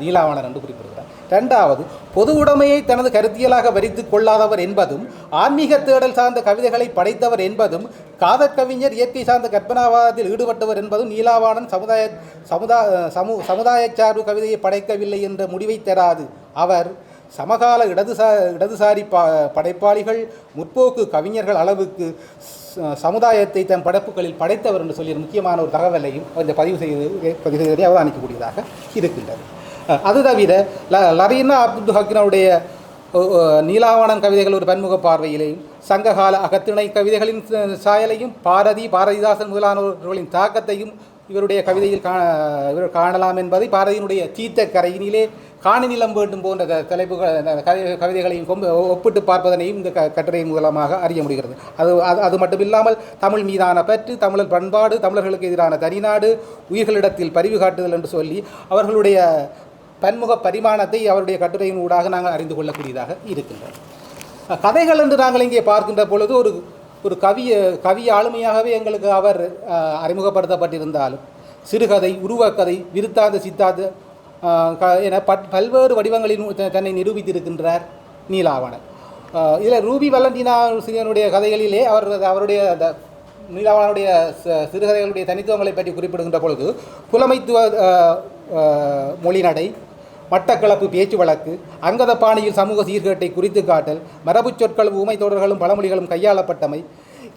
நீலாவணன் என்று குறிப்பிடுகிறார். இரண்டாவது, பொது உடைமையை தனது கருத்தியலாக வரித்து கொள்ளாதவர் என்பதும் ஆன்மீக தேடல் சார்ந்த கவிதைகளை படைத்தவர் என்பதும் காதற் கவிஞர் இயற்கை சார்ந்த கற்பனாவாதத்தில் ஈடுபட்டவர் என்பதும் நீலாவணன் சமுதாய சார்பு கவிதையை படைக்கவில்லை என்ற முடிவை தராது. அவர் சமகால இடதுசாரி படைப்பாளிகள் முற்போக்கு கவிஞர்கள் அளவுக்கு சமுதாயத்தை தன் படைப்புகளில் படைத்தவர் என்று சொல்லி முக்கியமான ஒரு தகவலையும் இந்த பதிவு செய்வதை அவதானிக்கக்கூடியதாக இருக்கின்றது. அது தவிர லரீனா அப்துல் ஹக்கினுடைய நீலாவணன் கவிதைகள் ஒரு பன்முக பார்வையிலேயும் சங்ககால அகத்திணை கவிதைகளின் சாயலையும் பாரதிதாசன் முதலானவர்களின் தாக்கத்தையும் இவருடைய கவிதையில் காணலாம் என்பதை பாரதியினுடைய தீர்த்த கரையினிலே காணி நிலம் வேண்டும் போன்ற கவிதைகளையும் ஒப்பிட்டு பார்ப்பதனையும் இந்த கட்டுரையின் மூலமாக அறிய முடிகிறது. அது மட்டுமில்லாமல் தமிழ் மீதான பற்று, தமிழர் பண்பாடு, தமிழர்களுக்கு எதிரான தனிநாடு, உயிர்களிடத்தில் பரிவு காட்டுதல் என்று சொல்லி அவர்களுடைய பன்முக பரிமாணத்தை அவருடைய கட்டுரையின் ஊடாக நாங்கள் அறிந்து கொள்ளக்கூடியதாக இருக்கின்றன. கதைகள் என்று நாங்கள் இங்கே பார்க்கின்ற பொழுது ஒரு கவி ஆளுமையாகவே எங்களுக்கு அவர் அறிமுகப்படுத்தப்பட்டிருந்தாலும் சிறுகதை, உருவக்கதை, விருத்தாந்த, சித்தாந்த என பல்வேறு வடிவங்களில் தன்னை நிரூபித்திருக்கின்றார் நீலாவணன். இதில் ரூபி வலண்டினா சிங்கனுடைய கதைகளிலே அவருடைய அந்த நீலாவணனுடைய சிறுகதைகளுடைய தனித்துவங்களை பற்றி குறிப்பிடுகின்ற பொழுது புலமைத்துவ மொழிநடை, மட்டக்களப்பு பேச்சு வழக்கு, அங்கத பாணியில் சமூக சீர்கேட்டை குறித்து காட்டல், மரபு சொற்களும் ஊமை தொடர்களும் பழமொழிகளும் கையாளப்பட்டமை,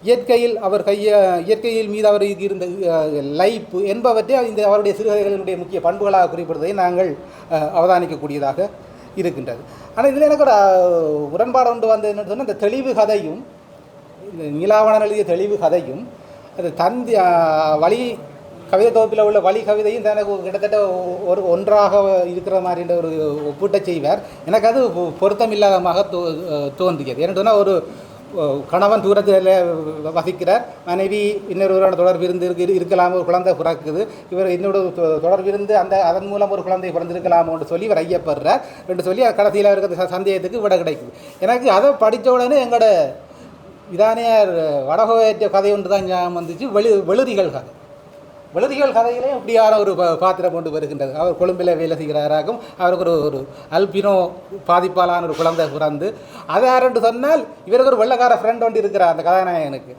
இயற்கையில் மீது அவருக்கு இருந்த லைப்பு என்பவற்றை அவருடைய சிறுகதைகளினுடைய முக்கிய பண்புகளாக குறிப்பிடுவதை நாங்கள் அவதானிக்கக்கூடியதாக இருக்கின்றது. ஆனால் இதில் எனக்கு ஒரு உடன்பாடு ஒன்று வந்து என்ன சொன்னால், இந்த தெளிவு கதையும், இந்த நீலாவணன் எழுதிய தெளிவு கதையும் அது வழி கவிதை தொகுப்பில் உள்ள வழி கவிதையும் தனக்கு கிட்டத்தட்ட ஒன்றாக இருக்கிற மாதிரின்ற ஒரு ஒப்பீட்டை செய்வார். எனக்கு அது பொருத்தமில்லாதமாக தோன்றியது. ஏன்னு சொன்னால், ஒரு கணவன் தூரத்தில் வசிக்கிறார், மனைவி இன்னொருவரோட தொடர்பிருந்து இருக்கலாம், ஒரு குழந்தை பிறக்குது, இவர் இன்னொரு தொடர்பிருந்து அதன் மூலம் ஒரு குழந்தை பிறந்திருக்கலாமோன்னு சொல்லி இவர் ஐயப்படுறார் என்று சொல்லி கடைசியில் அவருக்கு சந்தேகத்துக்கு விட கிடைக்குது. எனக்கு அதை படித்த உடனே எங்களோட இதானியார் வடகோயற்ற கதை ஒன்று தான் ஞாபகம் வந்துச்சு. வெளிதிகள் கதையிலே அப்படியான ஒரு பாத்திரம் கொண்டு வருகின்றது. அவர் கொழும்பில் வேலை செய்கிறாராகும். அவருக்கு ஒரு அல்பினோ பாதிப்பாலான ஒரு குழந்தை பிறந்து அதை யாரென்று சொன்னால் இவருக்கு ஒரு வெள்ளக்கார ஃப்ரெண்ட் ஒன்று இருக்கிறார் அந்த கதாநாயகனுக்கு.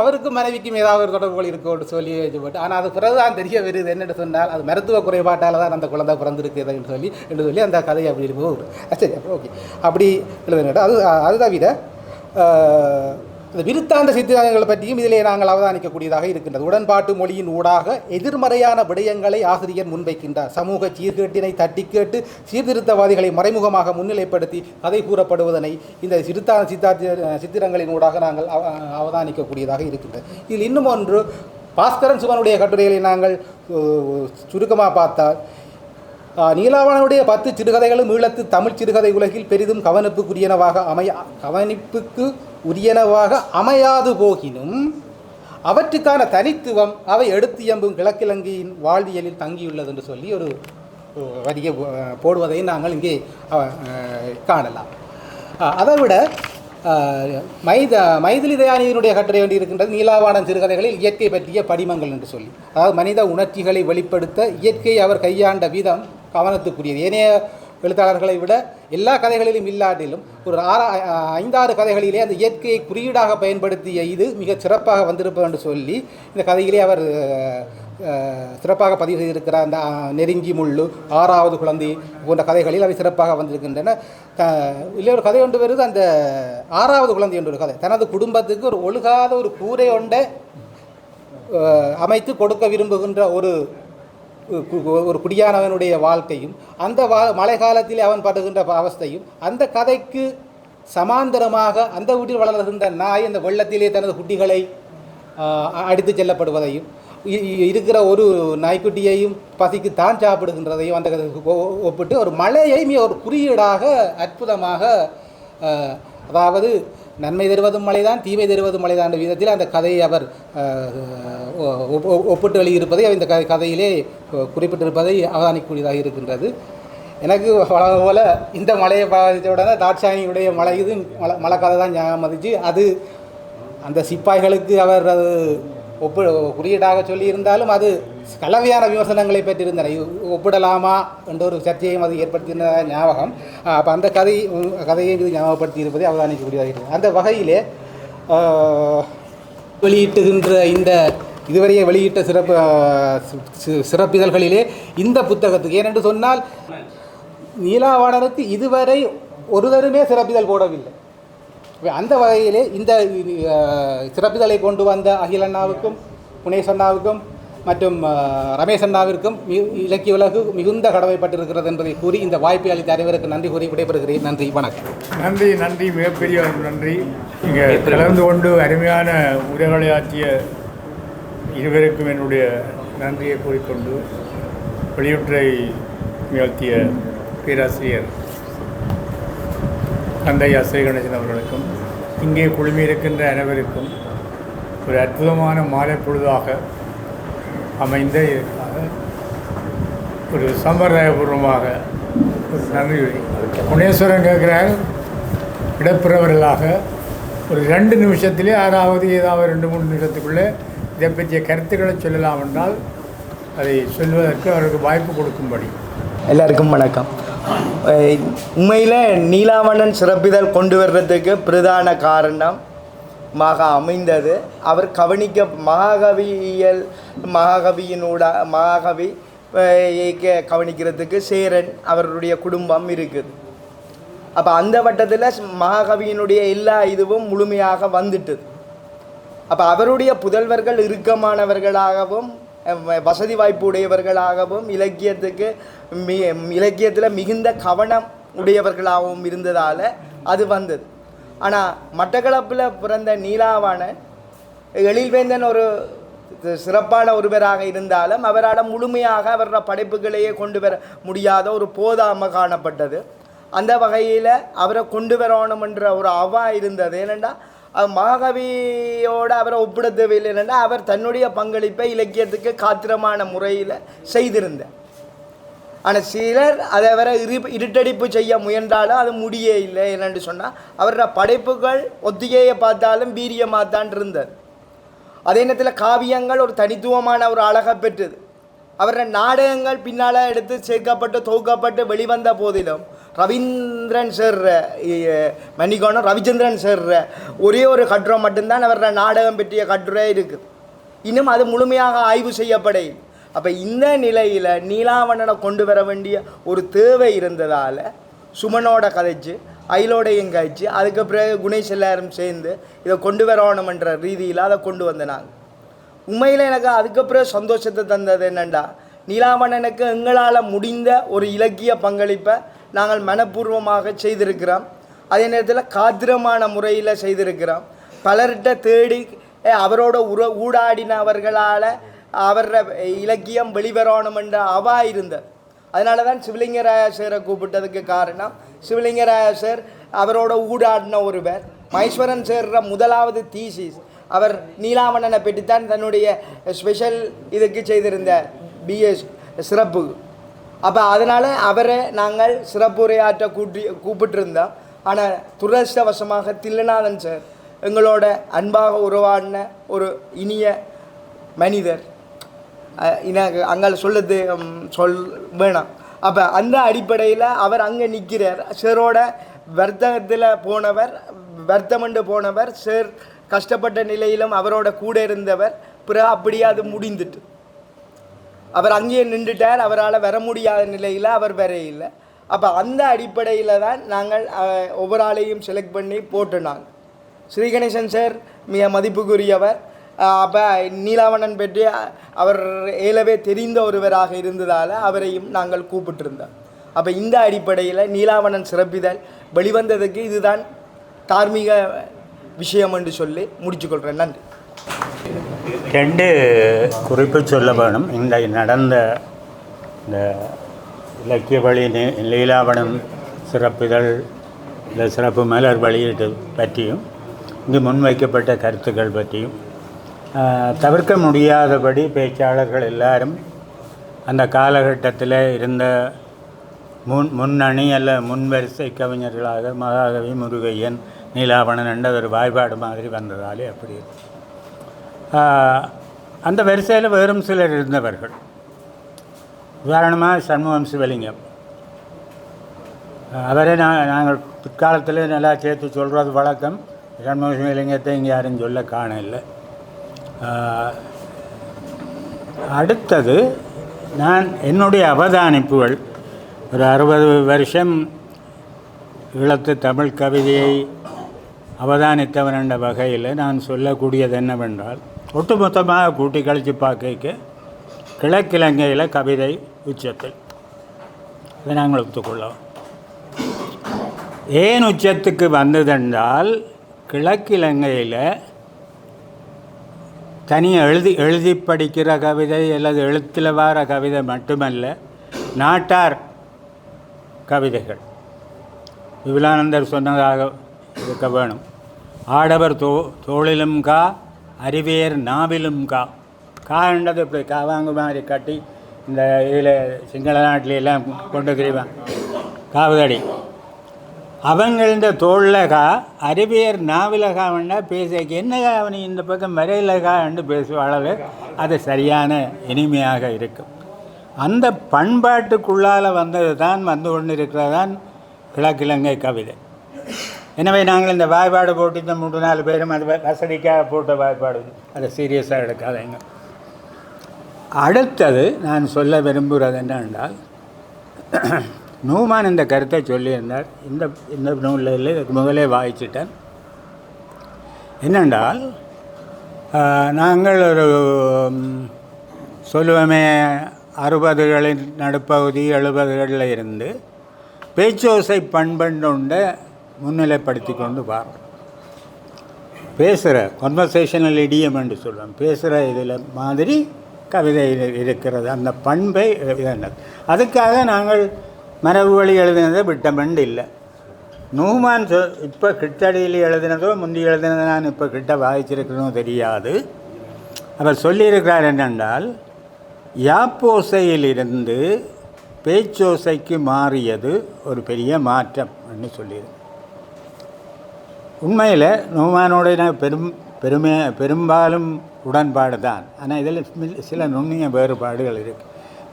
அவருக்கு மனைவிக்கும் ஏதாவது ஒரு தொடர்புகள் இருக்கும்னு சொல்லி வச்சுப்பட்டு, ஆனால் அது பிறகு தான் தெரிய வருது என்னென்னு சொன்னால் அது மருத்துவ குறைபாட்டால் தான் அந்த குழந்தை பிறந்திருக்குது என்று சொல்லி அந்த கதையை அப்படி போகுது. சரி, ஓகே, அப்படி எழுதுனது. அது தவிர இந்த விருத்தாந்த சித்தாந்தங்களை பற்றியும் இதிலே நாங்கள் அவதானிக்கக்கூடியதாக இருக்கின்றது. உடன்பாட்டு மொழியின் ஊடாக எதிர்மறையான விடயங்களை ஆசிரியர் முன்வைக்கின்றார். சமூக சீர்கேட்டினை தட்டி கேட்டு சீர்திருத்தவாதிகளை மறைமுகமாக முன்னிலைப்படுத்தி கதை கூறப்படுவதனை இந்த சித்திரங்களின் ஊடாக நாங்கள் அவதானிக்கக்கூடியதாக இருக்கின்றது. இதில் இன்னும் ஒன்று, பாஸ்கரன் சிவனுடைய கட்டுரைகளை நாங்கள் சுருக்கமாக பார்த்தால், நீலாவணனுடைய 10 சிறுகதைகளும் ஈழத்து தமிழ் சிறுகதை உலகில் பெரிதும் கவனிப்புக்கு உரியனவாக அமையாது போகினும் அவற்றுக்கான தனித்துவம் அவை எடுத்தியம்பும் கிழக்கிழங்கையின் வாழ்வியலில் தங்கியுள்ளது என்று சொல்லி ஒரு வரியை போடுவதை நாங்கள் இங்கே காணலாம். அதைவிட மைதிலி தயானியினுடைய கட்டுரை வேண்டி இருக்கின்றது நீலாவணன் சிறுகதைகளில் இயற்கை பற்றிய படிமங்கள் என்று சொல்லி. அதாவது மனித உணர்ச்சிகளை வெளிப்படுத்த இயற்கையை அவர் கையாண்ட விதம் கவனத்துக்குரியது. ஏனைய எழுத்தாளர்களை விட எல்லா கதைகளிலும் இல்லாட்டிலும் ஒரு 5-6 கதைகளிலே அந்த இயற்கையை குறியீடாக பயன்படுத்திய இது மிக சிறப்பாக வந்திருப்பது என்று சொல்லி இந்த கதையிலே அவர் சிறப்பாக பதிவு செய்திருக்கிறார். அந்த நெருங்கி முள்ளு, 6வது குழந்தை போன்ற கதைகளில் அவை சிறப்பாக வந்திருக்கின்றன. இல்லை, ஒரு கதை ஒன்று வருது, அந்த 6வது குழந்தை என்ற ஒரு கதை. தனது குடும்பத்துக்கு ஒரு ஒழுகாத ஒரு கூரை ஒன்றை அமைத்து கொடுக்க விரும்புகின்ற ஒரு குடியானவனுடைய வாழ்க்கையும் அந்த மழை காலத்தில் அவன் படுகின்ற அவஸ்தையும், அந்த கதைக்கு சமாந்தரமாக அந்த வீட்டில் வளர்கின்ற நாய் அந்த வெள்ளத்திலே தனது குட்டிகளை அடித்து செல்லப்படுவதையும், இருக்கிற ஒரு நாய்க்குட்டியையும் பசிக்கு தான் சாப்பிடுகின்றதையும் அந்த ஒப்பிட்டு ஒரு மழையை ஒரு குறியீடாக அற்புதமாக, அதாவது நன்மை தருவதும் மழைதான், தீமை தருவதும் மழைதான் விதத்தில் அந்த கதையை அவர் ஒப்பிட்டு எழுதியிருப்பதை இந்த கதையிலே குறிப்பிட்டிருப்பதை அவதானிக்கக்கூடியதாக இருக்கின்றது. எனக்கு வழக்கம் போல் இந்த மலையை பாதித்த உடனே தாட்சாயினியுடைய மலை இது மலை கதை தான் ஞாபகம் வந்துச்சு. அது அந்த சிப்பாய்களுக்கு அவர் அது குறியீடாக சொல்லியிருந்தாலும் அது கலவையான விமர்சனங்களை பெற்றிருந்தன. ஒப்பிடலாமா என்ற ஒரு சர்ச்சையும் அது ஏற்படுத்தியிருந்த ஞாபகம். அப்போ அந்த கதையை இது ஞாபகப்படுத்தி இருப்பதை அவதானிக்கக்கூடியதாக இருக்குது. அந்த வகையிலே வெளியிட்டுகின்ற இந்த இதுவரையே வெளியிட்ட சிறப்பிதழ்களிலே இந்த புத்தகத்துக்கு ஏனென்று சொன்னால் நீலாவணனுக்கு இதுவரை ஒருவருமே சிறப்பிதழ் போடவில்லை. அந்த வகையிலே இந்த சிறப்பிதழை கொண்டு வந்த அகில் அண்ணாவுக்கும் புனேஷ் அண்ணாவுக்கும் மற்றும் ரமேஷ் அண்ணாவிற்கும் இலக்கிய உலகு மிகுந்த கடமைப்பட்டிருக்கிறது என்பதை கூறி இந்த வாய்ப்பை அளித்த அனைவருக்கு நன்றி கூறி விடைபெறுகிறேன். நன்றி, வணக்கம். நன்றி, மிகப்பெரிய நன்றி. இங்கே கலந்து கொண்டு அருமையான உரைகளை ஆற்றிய இருவருக்கும் என்னுடைய நன்றியை கூறிக்கொண்டு வெளியுற்றை நிகழ்த்திய பேராசிரியர் தந்தையா ஸ்ரீகணேசன் அவர்களுக்கும் இங்கே குழுமியிருக்கின்ற அனைவருக்கும் ஒரு அற்புதமான மாலை பொழுதாக அமைந்த ஒரு சம்பிரதாயபூர்வமாக ஒரு நன்றி. புனேஸ்வரன் கேட்குறார் இடப்புறவர்களாக ஒரு 2 நிமிஷத்திலே ஏதாவது 2-3 நிமிஷத்துக்குள்ளே இதை பற்றிய கருத்துக்களை சொல்லலாம் என்றால் அதை சொல்வதற்கு அவருக்கு வாய்ப்பு கொடுக்கும்படி. எல்லாருக்கும் வணக்கம். உண்மையில் நீலாவணன் சிறப்பிதழ் கொண்டு வர்றதுக்கு பிரதான காரணமாக அமைந்தது அவர் கவனிக்க மகாகவி கவனிக்கிறதுக்கு சேரன் அவருடைய குடும்பம் இருக்குது. அப்போ அந்த வட்டத்தில் மகாகவியினுடைய எல்லா இதுவும் முழுமையாக வந்துட்டுது. அப்போ அவருடைய புதல்வர்கள் இறுக்கமானவர்களாகவும் வசதி வாய்ப்பு உடையவர்களாகவும் இலக்கியத்தில் மிகுந்த கவனம் உடையவர்களாகவும் இருந்ததால் அது வந்தது. ஆனால் மட்டக்களப்பில் பிறந்த நீலாவணன் எழில்வேந்தன் ஒரு சிறப்பான ஒருவராக இருந்தாலும் அவரால் முழுமையாக அவரோட படைப்புகளையே கொண்டு வர முடியாத ஒரு போதாமல் காணப்பட்டது. அந்த வகையில் அவரை கொண்டு வரணும் என்ற ஒரு அவா இருந்தது. ஏனெண்டா மகாகவியோடு அவரை ஒப்பிட தேவையில்லை. என்னென்னா அவர் தன்னுடைய பங்களிப்பை இலக்கியத்துக்கு காத்திரமான முறையில் செய்திருந்தார். ஆனால் சிலர் அதை அவரை இருட்டடிப்பு செய்ய முயன்றாலும் அது முடியே இல்லை. என்னென்று சொன்னால் அவரோட படைப்புகள் ஒத்திகையை பார்த்தாலும் வீரியமாக தான் இருந்தது. அதே நேரத்தில் காவியங்கள் ஒரு தனித்துவமான ஒரு அழகை பெற்றது. அவரோட நாடகங்கள் பின்னால் எடுத்து சேர்க்கப்பட்டு தொகுக்கப்பட்டு வெளிவந்த போதிலும் ரவீந்திரன் சார் ஒரே ஒரு கட்டுரை மட்டும்தான் அவரோட நாடகம் பற்றிய கட்டுரை இருக்குது. இன்னும் அது முழுமையாக ஆய்வு செய்யப்படையில். அப்போ இந்த நிலையில் நீலாவணனை கொண்டு வர வேண்டிய ஒரு தேவை இருந்ததால் சுமனோட கதைச்சு அயிலோடையும் கழிச்சு அதுக்கு பிறகு குணேஷ் எல்லாரும் சேர்ந்து இதை கொண்டு வரணுமென்ற ரீதியில் அதை கொண்டு வந்தனாங்க. உண்மையில் எனக்கு அதுக்கப்புறம் சந்தோஷத்தை தந்தது என்னென்னா நீலாவணனுக்கு எங்களால் முடிந்த ஒரு இலக்கிய பங்களிப்பை நாங்கள் மனப்பூர்வமாக செய்திருக்கிறோம். அதே நேரத்தில் காத்திரமான முறையில் செய்திருக்கிறோம். பலர்கிட்ட தேடி அவரோட ஊடாடினவர்களால் அவர இலக்கியம் வெளிவரணும் என்ற அவா இருந்தது. அதனால தான் சிவலிங்கராய சாரை கூப்பிட்டதுக்கு காரணம் சிவலிங்கராய சார் அவரோட ஊடாடின ஒருவர். மகேஸ்வரன் சேர்ற முதலாவது தீசிஸ் அவர் நீலாவணனை பற்றித்தான் தன்னுடைய ஸ்பெஷல் இதுக்கு செய்திருந்த பிஎஸ் சிறப்பு. அப்போ அதனால் அவரை நாங்கள் சிறப்புரையாற்ற கூப்பிட்டுருந்தோம். ஆனால் துரதிர்ஷ்டவசமாக தில்லைநாதன் சார் எங்களோட அன்பாக உருவாடின ஒரு இனிய மனிதர். எனக்கு அங்கே சொல்லுது வேணாம். அப்போ அந்த அடிப்படையில் அவர் அங்கே நிற்கிறார். சாரோட வர்த்தகத்தில் வருத்தமண்டு போனவர் சார் கஷ்டப்பட்ட நிலையிலும் அவரோட கூட இருந்தவர். பிறகு அப்படியே அது முடிந்துட்டு அவர் அங்கேயே நின்றுட்டார். அவரால் வர முடியாத நிலையில் அவர் வர இல்லை. அப்போ அந்த அடிப்படையில் தான் நாங்கள் ஒவ்வொரு ஆளையும் செலக்ட் பண்ணி போட்டுனாங்க. ஸ்ரீகணேசன் சார் மிக மதிப்புக்குரியவர். அப்போ நீலாவணன் பற்றி அவர் ஏலவே தெரிந்த ஒருவராக இருந்ததால் அவரையும் நாங்கள் கூப்பிட்டுருந்தோம். அப்போ இந்த அடிப்படையில் நீலாவணன் சிறப்பிதழ் வெளிவந்ததுக்கு இதுதான் தார்மீக விஷயம் என்று சொல்லி முடிச்சுக்கொள்கிறேன். நன்றி. 2 குறிப்பு சொல்ல வேணும். இந்த நடந்த இந்த இலக்கிய வழி நீலாவணன் சிறப்பிதழ் இந்த சிறப்பு மலர் வெளியீட்டு பற்றியும் இங்கு முன்வைக்கப்பட்ட கருத்துக்கள் பற்றியும் தவிர்க்க முடியாதபடி பேச்சாளர்கள் எல்லாரும் அந்த காலகட்டத்தில் இருந்த முன்னணி அல்ல முன்வரிசை கவிஞர்களாக மகாகவி, முருகையன், நீலாவணன் என்ற ஒரு வாய்ப்பாடு மாதிரி வந்ததாலே அப்படி அந்த வரிசையில் வேறும் சிலர் இருந்தவர்கள். உதாரணமாக சண்முகம் சிவலிங்கம், அவரே நாங்கள் பிற்காலத்தில் நல்லா சேர்த்து சொல்கிறது வழக்கம். சண்முகம் சிவலிங்கத்தை இங்கே யாரும் சொல்ல காண இல்லை. அடுத்தது நான் என்னுடைய அவதானிப்புகள் ஒரு 60 வருஷம் ஈழத்து தமிழ் கவிதையை அவதானித்தவன் என்ற வகையில் நான் சொல்லக்கூடியது என்னவென்றால், ஒட்டுமொத்தமாக கூட்டி கழித்து பார்க்க கிழக்கிழங்கையில் கவிதை உச்சத்தில், அதை நாங்கள் ஒத்துக்கொள்ளோம். ஏன் உச்சத்துக்கு வந்ததென்றால், கிழக்கிழங்கையில் தனியாக எழுதி படிக்கிற கவிதை அல்லது எழுத்தில் வார கவிதை மட்டுமல்ல, நாட்டார் கவிதைகள் விபுலானந்தர் சொன்னதாக இருக்க வேணும். ஆடவர் தோளிலும் கா, அறிவியர் நாவிலும் கா. காண்டது இப்படி காவாங்கு மாதிரி கட்டி இந்த இதில் சிங்கள நாட்டிலெல்லாம் கொண்டு திரிவான் காவுதடி. அவங்கள தோளில் கா, அறிவியர் நாவிலகா வேண்டா பேசக்கு என்னகா அவனி இந்த பக்கம் வரையிலகா என்று பேசுவாளர். அது சரியான இனிமையாக இருக்கும். அந்த பண்பாட்டுக்குள்ளால் வந்தது தான் வந்து கொண்டு இருக்கிறதான் கிழக்கிழங்கை கவிதை. எனவே நாங்கள் இந்த வாய்ப்பாடு போட்டு இந்த 3-4 பேரும் அது வசதிக்காக போட்ட வாய்ப்பாடு, அதை சீரியஸாக எடுக்காதீங்க. அடுத்தது நான் சொல்ல விரும்புகிறது என்னென்றால், நூமான் இந்த கருத்தை சொல்லியிருந்தார். இந்த நூலில் இல்லை, இதுக்கு முதலே வாய்ச்சிட்டேன். என்னென்றால், நாங்கள் ஒரு சொல்லுவோமே 60களின் நடுப்பகுதி 70களில் இருந்து பேச்சோசை பண்பண்ட முன்னிலைப்படுத்தி கொண்டு வரோம். பேசுகிற கன்வர்சேஷனல் இடியம் என்று சொல்லுவோம். பேசுகிற இதில் மாதிரி கவிதை இருக்கிறது. அந்த பண்பை இதென்ன அதுக்காக நாங்கள் மரபு வழி எழுதினதை விட்டமெண்டு இல்லை. நூமான் இப்போ கிட்டடியில் எழுதினதோ முந்தி எழுதினதோ நான் இப்போ கிட்ட வாய்ச்சிருக்கிறதோ தெரியாது. அவர் சொல்லியிருக்கிறார் என்னென்றால், யாப்போசையிலிருந்து பேச்சோசைக்கு மாறியது ஒரு பெரிய மாற்றம் என்று சொல்லியிருக்கு. உண்மையில் நூமானோட நான் பெரும்பாலும் உடன்பாடு தான். ஆனால் இதில் சில நுண்ணிய வேறுபாடுகள் இருக்குது.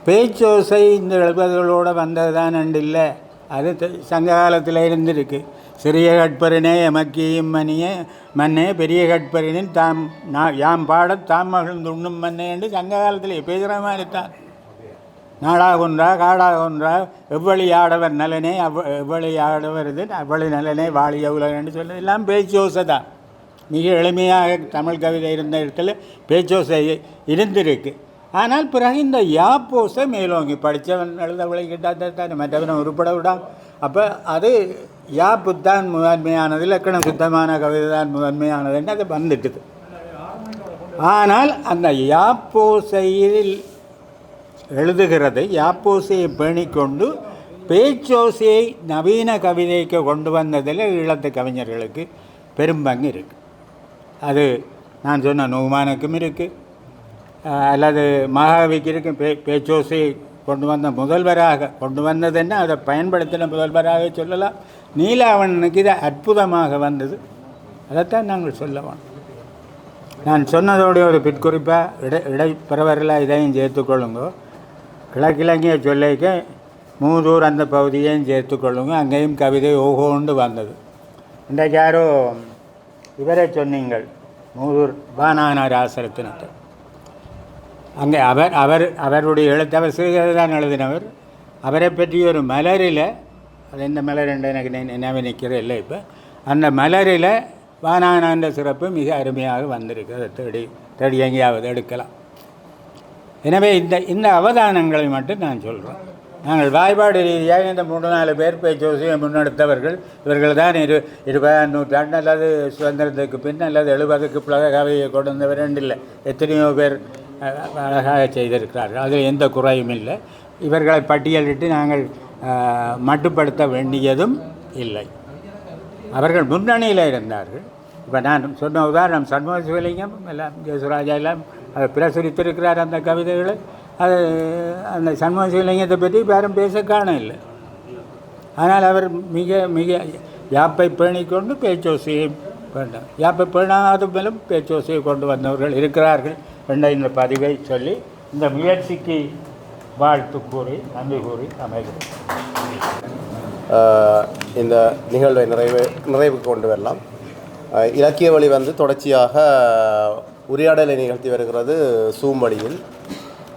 பேச்சோசை இந்த 70களோடு வந்தது தான் அண்டு இல்லை, அது சங்க காலத்தில் இருந்திருக்கு. சிறிய கட்பரினே எமக்கியும் மன்னே பெரிய கட்பரினின் யாம் பாட தாம் மகிழ்ந்துண்ணும் மன்னே என்று சங்க காலத்தில் பேசுகிற மாதிரி தான். நாடா கொன்றா காடா கொன்றா எவ்வளி ஆடவர் நலனே எவ்வளி ஆடவர் இது அவ்வளி நலனே வாழிய உலகன்னு சொல்ல எல்லாம் பேச்சோசை தான். மிக எளிமையாக தமிழ் கவிதை இருந்த இடத்துல பேச்சோசை இருந்திருக்கு. ஆனால் பிறகு இந்த யாப்போசை மேலோங்கி படித்தவன் எழுத விளைக்கிட்டால் தானே மற்றவனை உருப்பட விடாம். அப்போ அது யாப்பு தான் முதன்மையானது, இலக்கணம் சுத்தமான கவிதை தான் முதன்மையானதுன்னு அது வந்துட்டுது. ஆனால் அந்த யாப்போசையில் எழுதுகிறது, யாப்போசையை பேணிக்கொண்டு பேச்சோசையை நவீன கவிதைக்கு கொண்டு வந்ததில் ஈழத்து கவிஞர்களுக்கு பெரும்பங்கு இருக்குது. அது நான் சொன்ன நூமானுக்கும் இருக்குது, அல்லது மகாவிக்கு இருக்குது. பேச்சோசையை கொண்டு வந்த முதல்வராக கொண்டு வந்ததுன்னா அதை பயன்படுத்தின முதல்வராக சொல்லலாம். நீலாவணனுக்கு இது அற்புதமாக வந்தது. அதைத்தான் நாங்கள் சொல்லலாம். நான் சொன்னதோடைய ஒரு பிற்குறிப்பாக இடைப்பரவரில் இதையும் சேர்த்துக்கொள்ளுங்க. கிழக்கிழங்கையை சொல்லிக்க மூதூர் அந்த பகுதியையும் சேர்த்துக்கொள்ளுங்க. அங்கேயும் கவிதை ஓகோண்டு வந்தது. இன்றைக்கு யாரோ இவரை சொன்னீங்கள், மூதூர் வானானார் ஆசிரத்தினத்தை. அங்கே அவருடைய எழுத்தவர் சிறுகதை தான் எழுதினவர். அவரை பற்றி ஒரு மலரில், அது எந்த மலர் என்று எனக்கு நினைவு நிற்கிற இல்லை இப்போ, அந்த மலரில் வானானான்ற சிறப்பு மிக அருமையாக வந்திருக்கு. அதை தேடி எங்கேயாவது எடுக்கலாம். எனவே இந்த அவதானங்களை மட்டும் நான் சொல்கிறேன். நாங்கள் வாய்ப்பாடு ரீதியாக இந்த 3-4 பேர் பேச்சோசையை முன்னெடுத்தவர்கள் இவர்கள் தான் 20ஆம் நூற்றாண்டு அல்லது சுதந்திரத்துக்கு பின் அல்லது 70க்கு பிறகு கவிதையை கொண்டு வந்தவர் இல்லை. எத்தனையோ பேர் அழகாக செய்திருக்கிறார்கள். அதில் எந்த குறையும் இல்லை. இவர்களை பட்டியலிட்டு நாங்கள் மட்டுப்படுத்த வேண்டியதும் இல்லை. அவர்கள் முன்னணியில் இருந்தார்கள். இப்போ நான் சொன்ன உதாரணம் சண்முக சிவலிங்கம் எல்லாம் ஜெயசுராஜா எல்லாம் அதை பிரசுரித்திருக்கிறார் அந்த கவிதைகளை. அது அந்த சண்முக சிவலிங்கத்தை பற்றி யாரும் பேச காண இல்லை. ஆனால் அவர் மிக மிக யாப்பை பேணிக்கொண்டு பேச்சோசையை வேண்டாம் யாப்பை பேணாத மேலும் பேச்சோசையை கொண்டு வந்தவர்கள் இருக்கிறார்கள் என்ற இந்த பதிவை சொல்லி இந்த முயற்சிக்கு வாழ்த்து கூறி நன்றி கூறி அமைகிறேன். இந்த நிகழ்வை நிறைவுக்கு கொண்டு வரலாம். இலக்கிய வழி தொடர்ச்சியாக உரையாடலை நிகழ்த்தி வருகிறது சூம் வழியில்.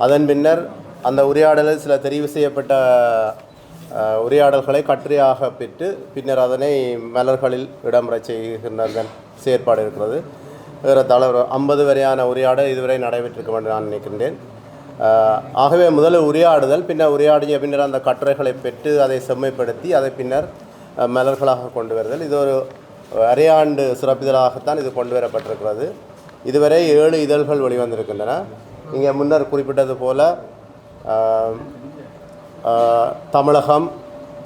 அதன் பின்னர் அந்த உரையாடலில் சில தெரிவு செய்யப்பட்ட உரையாடல்களை கட்டுரையாக பெற்று பின்னர் அதனை மலர்களில் இடம்பெற செய்கின்ற செயற்பாடு இருக்கிறது. ஏறத்தாழ ஒரு 50 வரையான உரையாடல் இதுவரை நடைபெற்றிருக்கும் என்று நான் நினைக்கின்றேன். ஆகவே முதலில் உரையாடுதல், பின்னர் உரையாடிய பின்னர் அந்த கட்டுரைகளை பெற்று அதை செம்மைப்படுத்தி அதை பின்னர் மலர்களாக கொண்டு வருதல். இது ஒரு அரையாண்டு சிறப்பிதழாகத்தான் இது கொண்டு வரப்பட்டிருக்கிறது. இதுவரை 7 இதழ்கள் வெளிவந்திருக்கின்றன. இங்கே முன்னர் குறிப்பிட்டது போல தமிழகம்,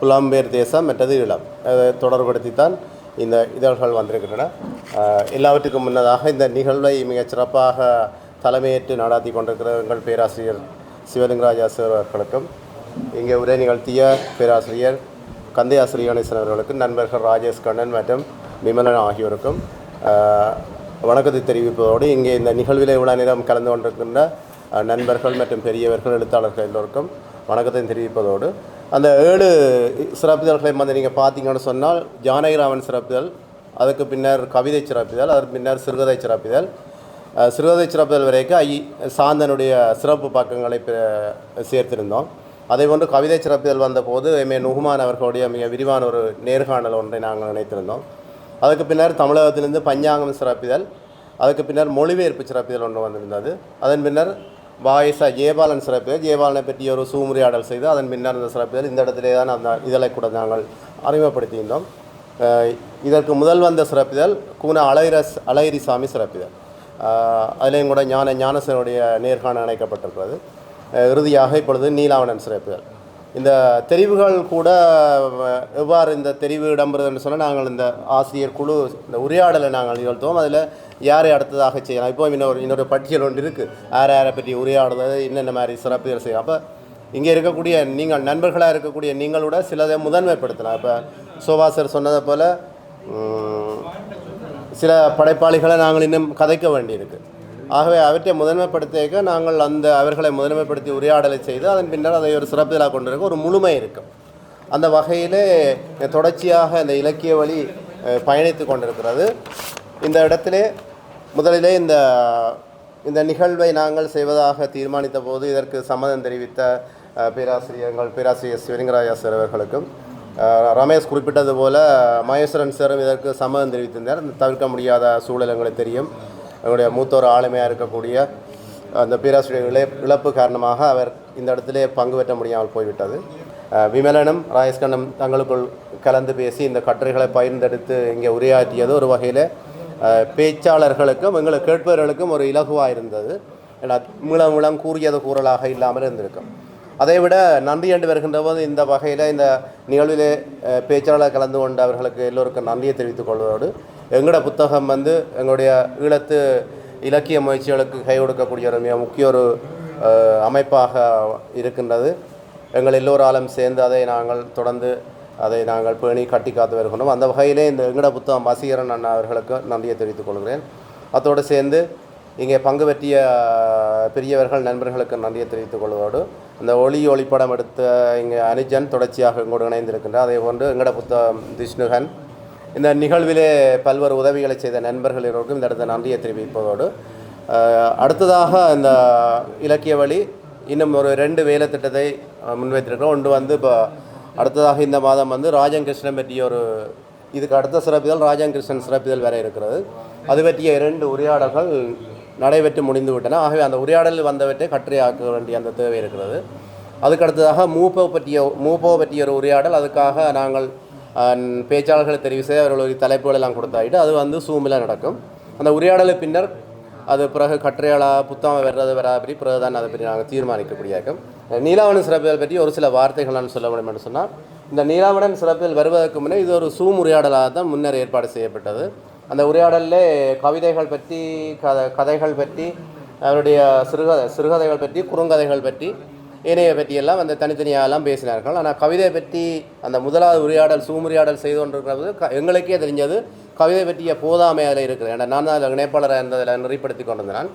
புலம்பெயர் தேசம், மற்றது ஈழம் தொடர்படுத்தித்தான் இந்த இதழ்கள் வந்திருக்கின்றன. எல்லாவற்றுக்கும் முன்னதாக இந்த நிகழ்வை மிகச் சிறப்பாக தலைமையேற்று நடாத்தி கொண்டிருக்கிற எங்கள் பேராசிரியர் சிவலிங்கராஜா சார் அவர்களுக்கும், இங்கே உரை நிகழ்த்திய பேராசிரியர் கந்தையாசிரியர் கணேசன் அவர்களுக்கும், நண்பர்கள் ராஜேஷ் கண்ணன் மற்றும் விமலன் ஆகியோருக்கும் வணக்கத்தை தெரிவிப்பதோடு, இங்கே இந்த நிகழ்வில் இவ்வளோ நேரம் கலந்து கொண்டிருக்கின்ற நண்பர்கள் மற்றும் பெரியவர்கள் எழுத்தாளர்கள் எல்லோருக்கும் வணக்கத்தை தெரிவிப்பதோடு, அந்த 7 சிறப்பிதழ்களை நீங்கள் பார்த்தீங்கன்னு சொன்னால் ஜானகிராமன் சிறப்பிதழ், அதுக்கு பின்னர் கவிதை சிறப்பிதழ், அதற்கு பின்னர் சிறுகதை சிறப்பிதழ், சிறுகதை சிறப்பிதழ் வரைக்கும் சாந்தனுடைய சிறப்பு பக்கங்களை சேர்த்திருந்தோம். அதேபோன்று கவிதை சிறப்பிதழ் வந்தபோது எம்ஏ நுகுமான் அவர்களுடைய மிக விரிவான ஒரு நேர்காணல் ஒன்றை நாங்கள் நினைத்திருந்தோம். அதுக்கு பின்னர் தமிழகத்திலிருந்து பஞ்சாங்கம் சிறப்பிதழ், அதுக்கு பின்னர் மொழிபெயர்ப்பு சிறப்பிதழ் ஒன்று வந்திருந்தது. அதன் பின்னர் வாயசா ஜெயபாலன் சிறப்பிதழ், ஜெயபாலனை பற்றி ஒரு சூமுரையாடல் செய்து அதன் பின்னர் அந்த சிறப்பிதழ் இந்த இடத்திலே தான் அந்த இதழை கூட நாங்கள் அறிமுகப்படுத்தியிருந்தோம். இதற்கு முதல் வந்த சிறப்பிதழ் கூன அழகிரிசாமி சிறப்பிதழ், அதிலேயும் கூட ஞானசனுடைய நேர்காணல் இணைக்கப்பட்டிருக்கிறது. இறுதியாக இப்பொழுது நீலாவணன் சிறப்பிதழ். இந்த தெரிவுகள் கூட எவ்வாறு இந்த தெரிவு இடம்பெறுதுன்னு சொன்னால், நாங்கள் இந்த ஆசிரியர் குழு இந்த உரையாடலை நாங்கள் நிகழ்த்துவோம். அதில் யாரை அடுத்ததாக செய்யலாம், இப்போ இன்னொரு பட்டியல் ஒன்று இருக்குது, யாரை பற்றி உரையாடுறது, என்னென்ன மாதிரி சிறப்புகள் செய்யலாம். அப்போ இங்கே இருக்கக்கூடிய நீங்கள் நண்பர்களாக இருக்கக்கூடிய நீங்களோட சிலதை முதன்மைப்படுத்தலாம். இப்போ சோபாசர் சொன்னதை போல் சில படைப்பாளிகளை நாங்கள் இன்னும் கதைக்க வேண்டியிருக்கு. ஆகவே அவற்றை முதன்மைப்படுத்த நாங்கள் அவர்களை முதன்மைப்படுத்தி உரையாடலை செய்து அதன் பின்னர் அதை ஒரு சிறப்பிதழாக கொண்டிருக்க ஒரு முழுமை இருக்கும். அந்த வகையிலே தொடர்ச்சியாக இந்த இலக்கிய வழி பயணித்து கொண்டிருக்கிறது. இந்த இடத்திலே முதலிலே இந்த நிகழ்வை நாங்கள் செய்வதாக தீர்மானித்த போது இதற்கு சம்மதம் தெரிவித்த பேராசிரியர் சிவலிங்கராஜா சார் அவர்களுக்கும், ரமேஷ் குறிப்பிட்டது போல மகேஸ்வரன் சாரும் இதற்கு சம்மதம் தெரிவித்திருந்தார். தவிர்க்க முடியாத சூழல் எங்களுக்கு தெரியும். எங்களுடைய மூத்தோர் ஆளுமையாக இருக்கக்கூடிய அந்த பேராசிரியர் இழப்பு காரணமாக அவர் இந்த இடத்திலே பங்கு பெற்ற முடியாமல் போய்விட்டது. விமலனும் ராஜேஷ்கண்ணும் தங்களுக்குள் கலந்து பேசி இந்த கட்டுரைகளை பகிர்ந்தெடுத்து இங்கே உரையாற்றியது ஒரு வகையில் பேச்சாளர்களுக்கும் எங்களுக்கு கேட்பவர்களுக்கும் ஒரு இலகுவாக இருந்தது. ஏன்னா மூலம் கூறியது கூறலாக இல்லாமல் இருந்திருக்கும். அதைவிட நன்றி என்று வருகின்ற போது இந்த வகையில் இந்த நிகழ்விலே பேச்சாளர் கலந்து கொண்டு அவர்களுக்கு எல்லோருக்கும் நன்றியை தெரிவித்துக் கொள்வதோடு, எங்களோட புத்தகம் எங்களுடைய ஈழத்து இலக்கிய முயற்சிகளுக்கு கை கொடுக்கக்கூடிய ஒரு மிக முக்கிய ஒரு அமைப்பாக இருக்கின்றது. எங்கள் எல்லோராலும் சேர்ந்து அதை நாங்கள் பேணி கட்டி காத்து வருகின்றோம். அந்த வகையிலே இந்த எங்களோட புத்தகம் வசீகரன் அண்ணா அவர்களுக்கு நன்றியை தெரிவித்துக் கொள்கிறேன். அதோடு சேர்ந்து இங்கே பங்கு பற்றிய பெரியவர்கள் நண்பர்களுக்கு நன்றியை தெரிவித்துக் கொள்வதோடு, அந்த ஒளிப்படம் எடுத்த இங்கே அனுஜன் தொடர்ச்சியாக எங்களோடு இணைந்திருக்கின்றார். அதே போன்று எங்களோட புத்தகம் விஷ்ணுகன், இந்த நிகழ்விலே பல்வேறு உதவிகளை செய்த நண்பர்கள் எல்லோருக்கும் இந்த இடத்த நன்றியை தெரிவிப்பதோடு, அடுத்ததாக இந்த இலக்கிய வழி இன்னும் ஒரு 2 வேலை திட்டத்தை முன்வைத்திருக்கிறோம். ஒன்று இப்போ அடுத்ததாக இந்த மாதம் ராஜன் கிருஷ்ணன் பற்றிய இதுக்கு அடுத்த சிறப்பிதழ் ராஜன் கிருஷ்ணன் சிறப்பிதழ் வேற இருக்கிறது. அது பற்றிய 2 உரையாடல்கள் நடைபெற்று முடிந்து விட்டன. ஆகவே அந்த உரையாடலில் வந்தவற்றை கட்டுரையாக்க வேண்டிய அந்த தேவை இருக்கிறது. அதுக்கு அடுத்ததாக மூப்போ பற்றிய ஒரு உரையாடல். அதுக்காக நாங்கள் பேச்சாளர்களை தெரிவு செய்ய அவர்களுடைய தலைப்புகள் எல்லாம் கொடுத்தாயிட்டு அது சூமில் நடக்கும். அந்த உரையாடலை பின்னர் அது பிறகு கட்டுரையாளாக புத்தகம் வராபடி பிறகு தான் அதை பற்றி நாங்கள் தீர்மானிக்கக்கூடிய இருக்கும். நீலாவணன் சிறப்பிதழ் பற்றி ஒரு சில வார்த்தைகள் நான் சொல்ல முடியும் என்று சொன்னால், இந்த நீலாவணன் சிறப்பிதழ் வருவதற்கு முன்னே இது ஒரு சூம் உரையாடலாக தான் முன்னர் ஏற்பாடு செய்யப்பட்டது. அந்த உரையாடலில் கவிதைகள் பற்றி, கதைகள் பற்றி, அவருடைய சிறுகதைகள் பற்றி, குறுங்கதைகள் பற்றி ஏனைய பற்றியெல்லாம் அந்த தனித்தனியாகலாம் பேசினார்கள். ஆனால் கவிதை பற்றி அந்த முதலாவது உரையாடல் சூமுரையாடல் செய்து கொண்டிருக்கிறது எங்களுக்கே தெரிஞ்சது கவிதை பற்றிய போதாமை அதில் இருக்குது. ஏன்னா நான் தான் அதில் இணைப்பாளராக இருந்ததில் நெறிப்படுத்தி கொண்டிருந்தேன்.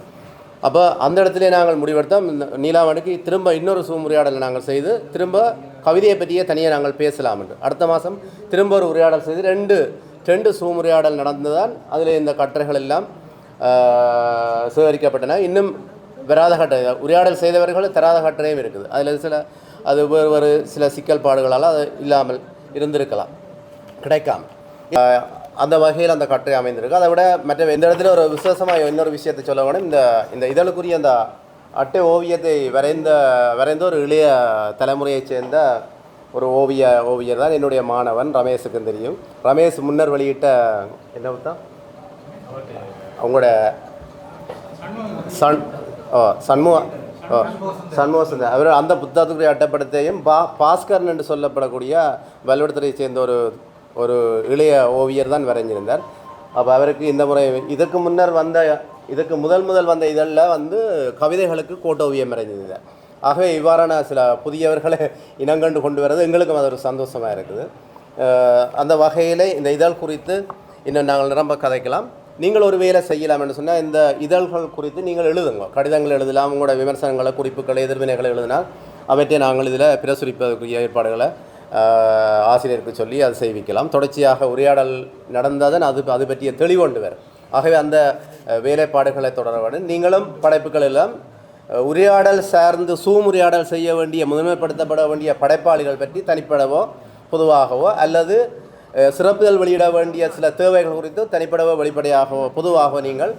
அப்போ அந்த இடத்துல நாங்கள் முடிவெடுத்தோம், நீலாவணிக்கு திரும்ப இன்னொரு சூமுரையாடலை நாங்கள் செய்து திரும்ப கவிதையை பற்றியே தனியாக நாங்கள் பேசலாம் என்று. அடுத்த மாதம் திரும்ப ஒரு உரையாடல் செய்து ரெண்டு சூமுரையாடல் நடந்துதான் அதில் இந்த கட்டுரைகள் எல்லாம் சேகரிக்கப்பட்டன. இன்னும் வராத கட்டுரை உரையாடல் செய்தவர்கள் தராத கட்டுரையும் இருக்குது. அதில் அது வேறு சில சிக்கல் பாடுகளால் அது இல்லாமல் இருந்திருக்கலாம், கிடைக்காம. அந்த வகையில் அந்த கட்டுரை அமைந்திருக்கு. அதை விட மற்ற எந்த இடத்துல ஒரு விசேஷமாக இன்னொரு விஷயத்தை சொல்ல வேணும். இந்த இதழுக்குரிய அந்த அட்டை ஓவியத்தை வரைந்த ஒரு இளைய தலைமுறையைச் சேர்ந்த ஒரு ஓவியர் தான் என்னுடைய மாணவன் ரமேஷுக்கும் தெரியும். ரமேஷ் முன்னர் வெளியிட்ட என்ன தான் அவங்களோட சண்முக அவர் அந்த புத்தகத்துக்குரிய அட்டைப்படத்தையும் பாஸ்கரன் என்று சொல்லப்படக்கூடிய வல்லுவடத்துறையை சேர்ந்த ஒரு இளைய ஓவியர் தான் வரைஞ்சிருந்தார். அப்போ அவருக்கு இந்த முறை இதுக்கு முதல் வந்த இதழில் கவிதைகளுக்கு கோட்டோவியம் வரைஞ்சிருந்தார். ஆகவே இவ்வாறான சில புதியவர்களை இனங்கண்டு கொண்டு வர்றது எங்களுக்கும் அது ஒரு சந்தோஷமாக இருக்குது. அந்த வகையில் இந்த இதழ் குறித்து இன்னும் நாங்கள் நிரம்ப கதைக்கலாம். நீங்கள் ஒரு வேலை செய்யலாம் என்று சொன்னால் இந்த இதழ்கள் குறித்து நீங்கள் எழுதுங்க, கடிதங்கள் எழுதலாம், உங்களோட விமர்சனங்களை, குறிப்புகளை, எதிர்வினைகளை எழுதினால் அவற்றை நாங்கள் இதில் பிரசுரிப்பதற்குரிய ஏற்பாடுகளை ஆசிரியருக்கு சொல்லி அதை செய்விக்கலாம். தொடர்ச்சியாக உரையாடல் நடந்தால் அது பற்றிய தெளிவொண்டு வரும். ஆகவே அந்த வேலைப்பாடுகளை தொடர வேண்டும். நீங்களும் படைப்புகள் எல்லாம் உரையாடல் சார்ந்து உரையாடல் செய்ய வேண்டிய முதன்மைப்படுத்தப்பட வேண்டிய படைப்பாளிகள் பற்றி தனிப்படவோ பொதுவாகவோ அல்லது சிறப்புதல் வெளியிட வேண்டிய சில தேவைகள் குறித்து தனிப்படவோ வெளிப்படையாகவோ பொதுவாகவோ நீங்கள்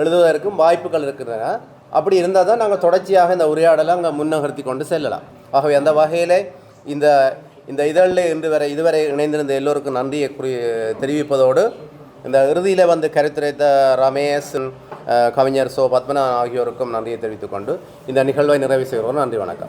எழுதுவதற்கும் வாய்ப்புகள் இருக்கின்றன. அப்படி இருந்தால் தான் நாங்கள் தொடர்ச்சியாக இந்த உரையாடலை அங்கே முன்னகர்த்தி கொண்டு செல்லலாம். ஆகவே அந்த வகையில் இந்த இதழில் இதுவரை இணைந்திருந்த எல்லோருக்கும் நன்றியை தெரிவிப்பதோடு இந்த இறுதியில் கருத்துரைத்த ரமேஷ், கவிஞர் பத்மநாதன் ஆகியோருக்கும் நன்றியை தெரிவித்துக்கொண்டு இந்த நிகழ்வை நிறைவு செய்கிறோம். நன்றி, வணக்கம்.